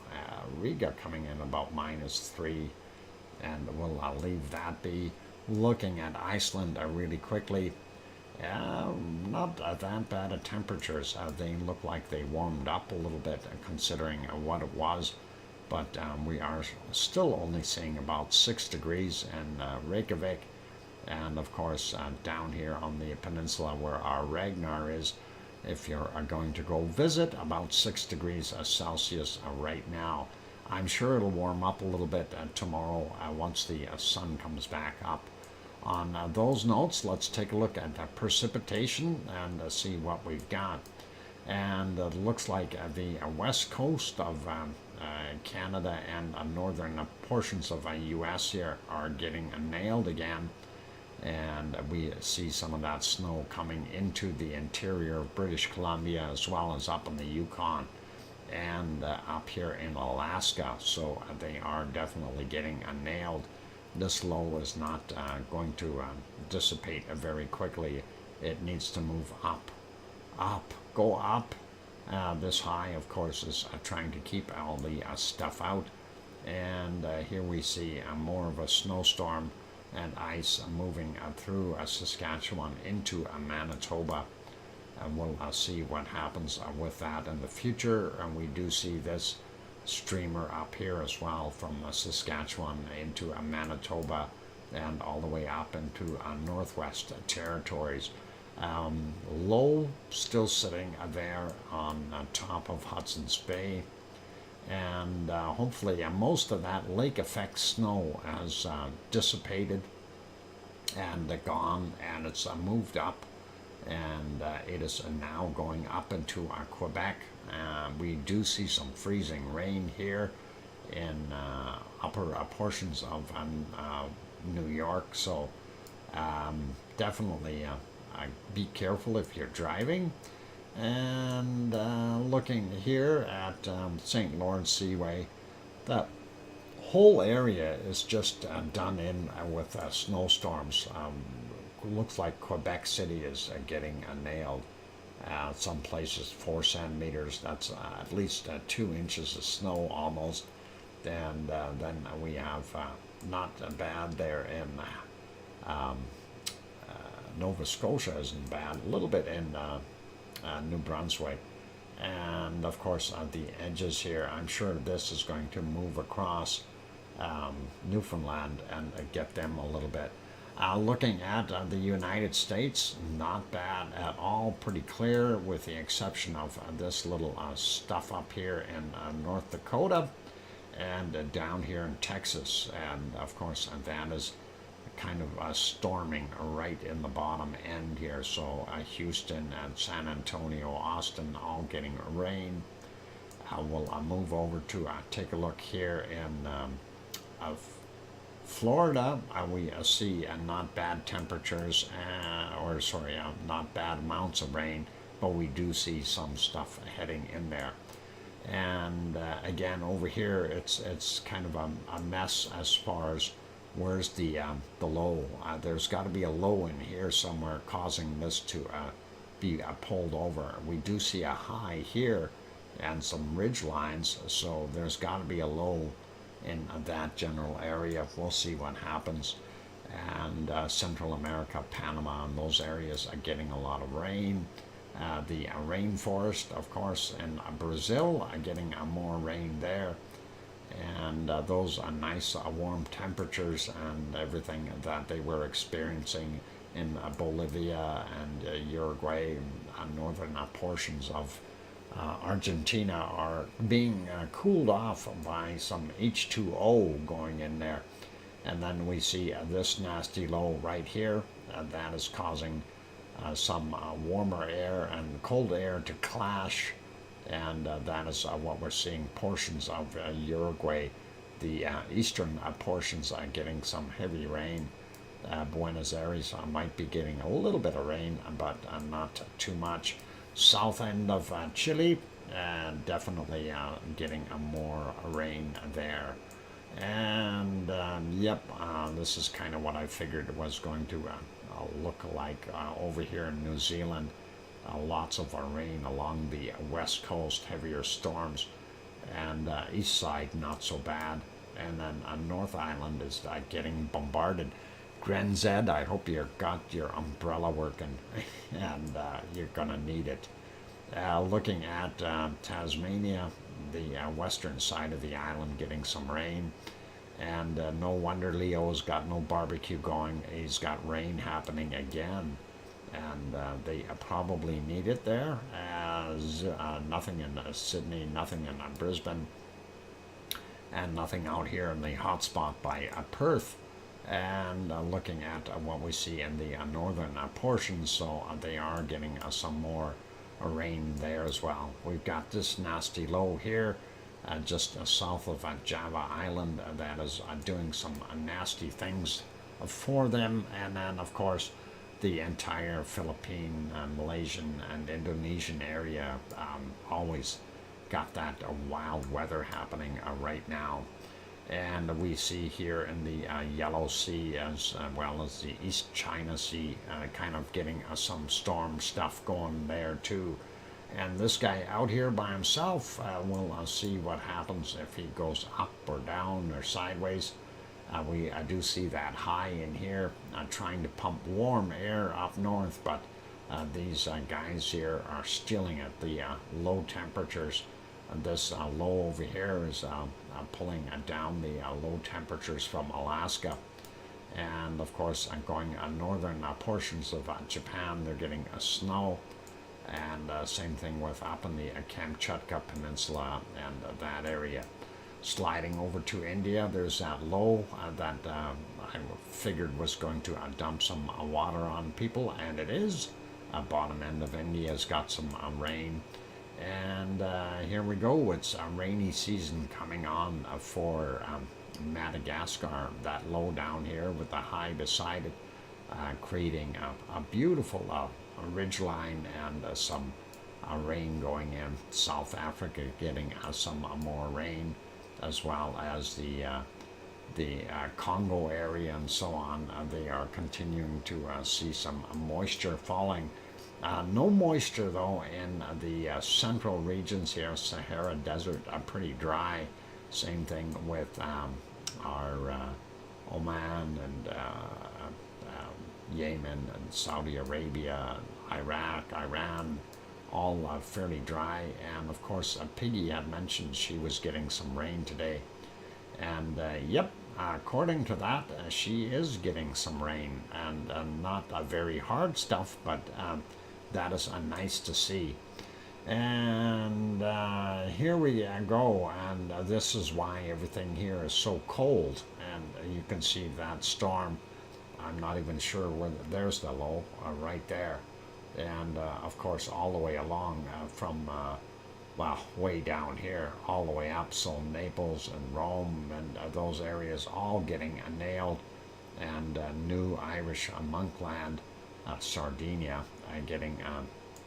Riga coming in about -3, and we'll leave that be. Looking at Iceland really quickly, not that bad of temperatures. They look like they warmed up a little bit considering what it was, but we are still only seeing about 6 degrees in Reykjavik. And of course, down here on the peninsula where our Ragnar is, if you're going to go visit, about 6 degrees Celsius right now. I'm sure it'll warm up a little bit tomorrow once the sun comes back up. On those notes, let's take a look at precipitation and see what we've got. And it looks like the west coast of Canada and northern portions of US here are getting nailed again. And we see some of that snow coming into the interior of British Columbia, as well as up in the Yukon and up here in Alaska. So they are definitely getting nailed. This low is not going to dissipate very quickly. It needs to move up, go up. This high, of course, is trying to keep all the stuff out. And here we see more of a snowstorm and ice moving through Saskatchewan into Manitoba. And we'll see what happens with that in the future. And we do see this streamer up here as well from Saskatchewan into Manitoba and all the way up into Northwest Territories. Low still sitting there on top of Hudson's Bay. And hopefully most of that lake effect snow has dissipated and gone, and it's moved up and it is now going up into Quebec. We do see some freezing rain here in upper portions of New York, so definitely be careful if you're driving. And looking here at St. Lawrence Seaway, that whole area is just done in with snowstorms. Looks like Quebec City is getting nailed. Some places 4 centimeters, that's at least 2 inches of snow almost. And then we have not bad there in Nova Scotia isn't bad, a little bit in New Brunswick. And of course the edges here, I'm sure this is going to move across Newfoundland and get them a little bit. Looking at the United States, not bad at all, pretty clear with the exception of this little stuff up here in North Dakota and down here in Texas. And of course that is kind of storming right in the bottom end here. So Houston and San Antonio, Austin, all getting rain. We'll move over to take a look here in Florida. We see not bad temperatures, not bad amounts of rain, but we do see some stuff heading in there. And again, over here, it's kind of a mess as far as where's the low. There's got to be a low in here somewhere causing this to be pulled over. We do see a high here and some ridge lines, so there's got to be a low in that general area. We'll see what happens. And Central America, Panama, and those areas are getting a lot of rain. The rainforest, of course, in Brazil are getting more rain there. And those are nice warm temperatures and everything that they were experiencing in Bolivia and Uruguay, northern portions of Argentina are being cooled off by some H2O going in there. And then we see this nasty low right here that is causing some warmer air and cold air to clash. And that is what we're seeing. Portions of Uruguay, the eastern portions are getting some heavy rain. Buenos Aires might be getting a little bit of rain, but not too much. South end of Chile, definitely getting more rain there. And yep, this is kind of what I figured was going to look like over here in New Zealand. Lots of rain along the west coast, heavier storms, and east side not so bad. And then North Island is getting bombarded. Grenz, I hope you got your umbrella working, and you're gonna need it. Looking at Tasmania, the western side of the island getting some rain. And no wonder Leo's got no barbecue going. He's got rain happening again. And they probably need it there, as nothing in Sydney, nothing in Brisbane, and nothing out here in the hotspot by Perth. And looking at what we see in the northern portions, so they are getting some more rain there as well. We've got this nasty low here, just south of Java Island, that is doing some nasty things for them. And then, of course, the entire Philippine, Malaysian, and Indonesian area always got that wild weather happening right now. And we see here in the Yellow Sea, as well as the East China Sea, kind of getting some storm stuff going there too. And this guy out here by himself, we'll see what happens if he goes up or down or sideways. We do see that high in here trying to pump warm air up north, but these guys here are stealing at the low temperatures. This low over here is pulling down the low temperatures from Alaska. And of course, going northern portions of Japan, they're getting snow. And same thing with up in the Kamchatka Peninsula and that area. Sliding over to India, there's that low that I figured was going to dump some water on people, and it is. Bottom end of India's got some rain. And here we go. It's a rainy season coming on for Madagascar. That low down here with the high beside it, creating a beautiful ridgeline and some rain going in. South Africa getting some more rain, as well as the Congo area and so on. They are continuing to see some moisture falling. No moisture though in the central regions here. Sahara Desert are pretty dry. Same thing with our Oman and Yemen and Saudi Arabia, Iraq, Iran, all fairly dry. And of course, Piggy had mentioned she was getting some rain today. And yep, according to that, she is getting some rain, and not very hard stuff, but that is nice to see. And here we go, and this is why everything here is so cold. And you can see that storm. I'm not even sure where. There's the low right there, and of course all the way along from well, way down here all the way up. So Naples and Rome and those areas all getting nailed, and New Irish Monkland, Sardinia, getting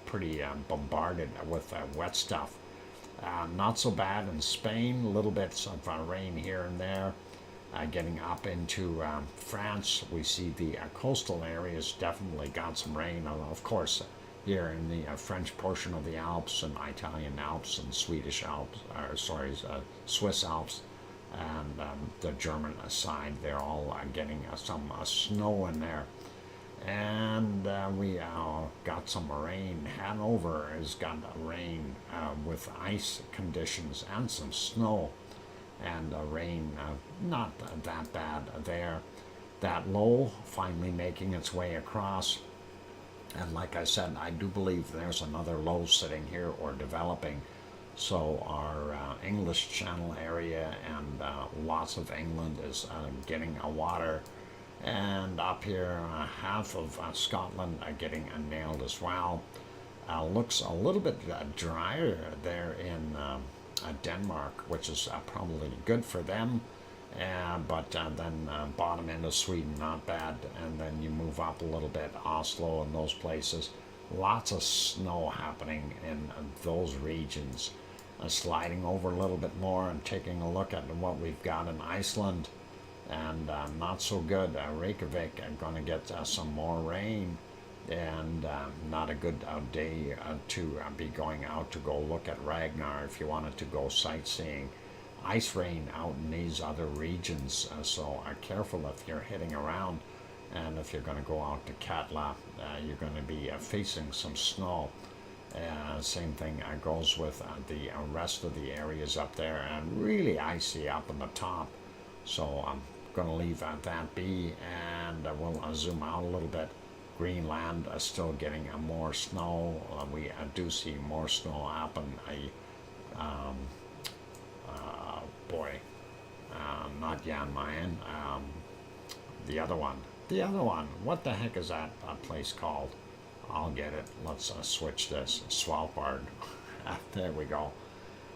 pretty bombarded with wet stuff. Not so bad in Spain. Little bits of rain here and there. Getting up into France, we see the coastal areas definitely got some rain. Of course, here in the French portion of the Alps and Italian Alps and Swedish Alps, or sorry, Swiss Alps, and the German side, they're all getting some snow in there. And we got some rain. Hanover has got rain with ice conditions and some snow. And rain, not that bad there. That low finally making its way across. And like I said, I do believe there's another low sitting here or developing. So our English Channel area and lots of England is getting water. And up here, half of Scotland are getting nailed as well. Looks a little bit drier there in Denmark, which is probably good for them. But then bottom end of Sweden, not bad. And then you move up a little bit, Oslo and those places. Lots of snow happening in those regions. Sliding over a little bit more and taking a look at what we've got in Iceland. And not so good. Reykjavik are going to get some more rain. And not a good day to be going out to go look at Ragnar if you wanted to go sightseeing. Ice rain out in these other regions, so careful if you're heading around. And if you're going to go out to Katla, you're going to be facing some snow. Same thing goes with the rest of the areas up there, and really icy up on the top. So I'm going to leave that be, and we'll zoom out a little bit. Greenland is still getting more snow. We do see more snow happen. Not Jan Mayen. The other one. What the heck is that place called? I'll get it. Let's switch this. Svalbard. There we go.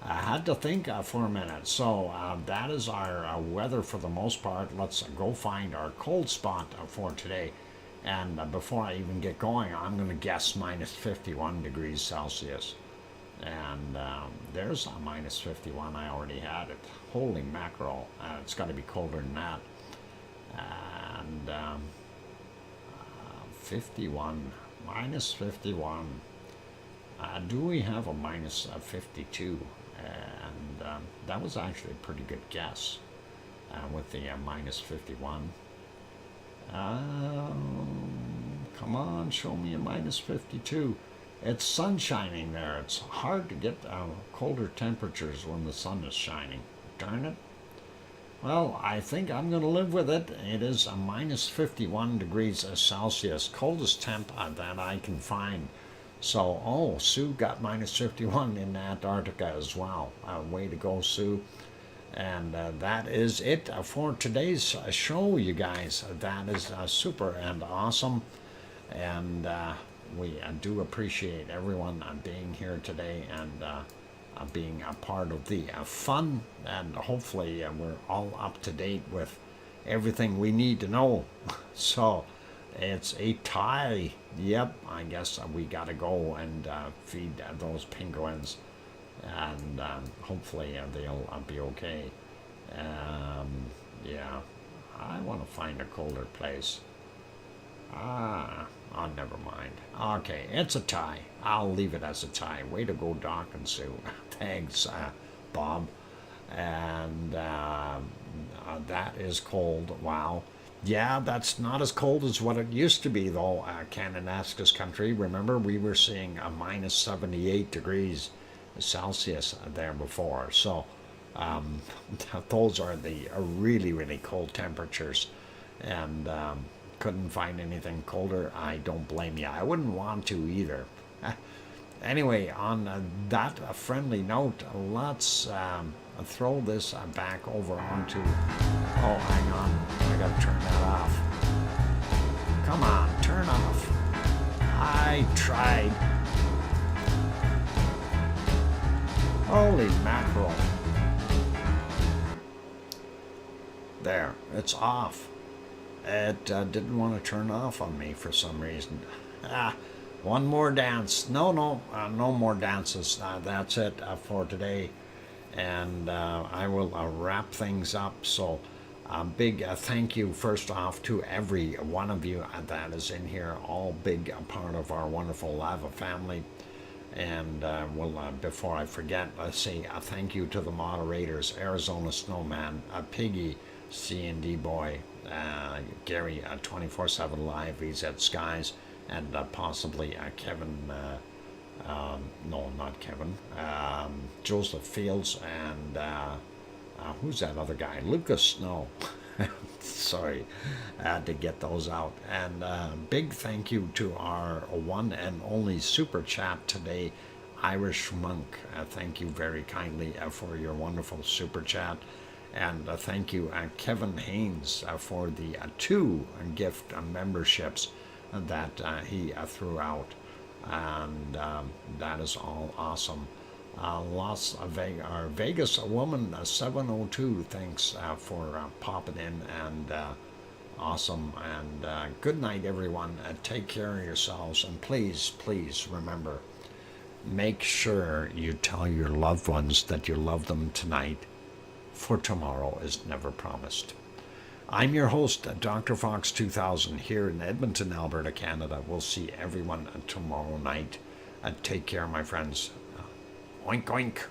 I had to think for a minute. So that is our weather for the most part. Let's go find our cold spot for today. And before I even get going, I'm going to guess minus 51 degrees Celsius. And there's a minus 51. I already had it. Holy mackerel. It's got to be colder than that. And 51. Minus 51. Do we have a minus 52? And that was actually a pretty good guess with the minus 51. Come on, show me a minus 52. It's sun shining there. It's hard to get colder temperatures when the sun is shining. Darn it. Well, I think I'm going to live with it. It is a minus 51 degrees Celsius, coldest temp that I can find. So, Sue got minus 51 in Antarctica as well. Way to go, Sue. And that is it for today's show, you guys. That is super and awesome. And we do appreciate everyone being here today and being a part of the fun, and hopefully we're all up to date with everything we need to know. So it's a tie. Yep, I guess we gotta go and feed those penguins, and hopefully they'll be okay. Yeah, I want to find a colder place. Oh, never mind. Okay, it's a tie. I'll leave it as a tie. Way to go, Doc and Sue. Thanks, Bob. And that is cold. Wow. Yeah, that's not as cold as what it used to be, though. Kananaskis country. Remember, we were seeing a minus 78 degrees Celsius there before. So those are the really, really cold temperatures. And couldn't find anything colder. I don't blame you. I wouldn't want to either. Anyway, on that friendly note, let's throw this back over onto... Oh, hang on. I gotta turn that off. Come on, turn off. I tried. Holy mackerel. There, it's off. It didn't want to turn off on me for some reason. One more dance. No more dances. That's it for today. And I will wrap things up. So a big thank you first off to every one of you that is in here, all big part of our wonderful Lava family. And before I forget, let's say a thank you to the moderators: Arizona Snowman, Piggy, C&D Boy, Gary, 24/7 Live, VZ Skies, and possibly Kevin, no, not Kevin, Joseph Fields, and who's that other guy? Lucas Snow. Sorry, I had to get those out. And big thank you to our one and only super chat today, Irish Monk. Thank you very kindly for your wonderful super chat. And thank you, Kevin Haynes, for the 2 gift memberships that he threw out. And that is all awesome. Las Vegas, or Vegas Woman 702, thanks for popping in, and awesome. And good night, everyone. Take care of yourselves, and please remember, make sure you tell your loved ones that you love them tonight, for tomorrow is never promised. I'm your host, DrFox2000, here in Edmonton, Alberta, Canada. We'll see everyone tomorrow night. Take care, my friends. Oink, oink.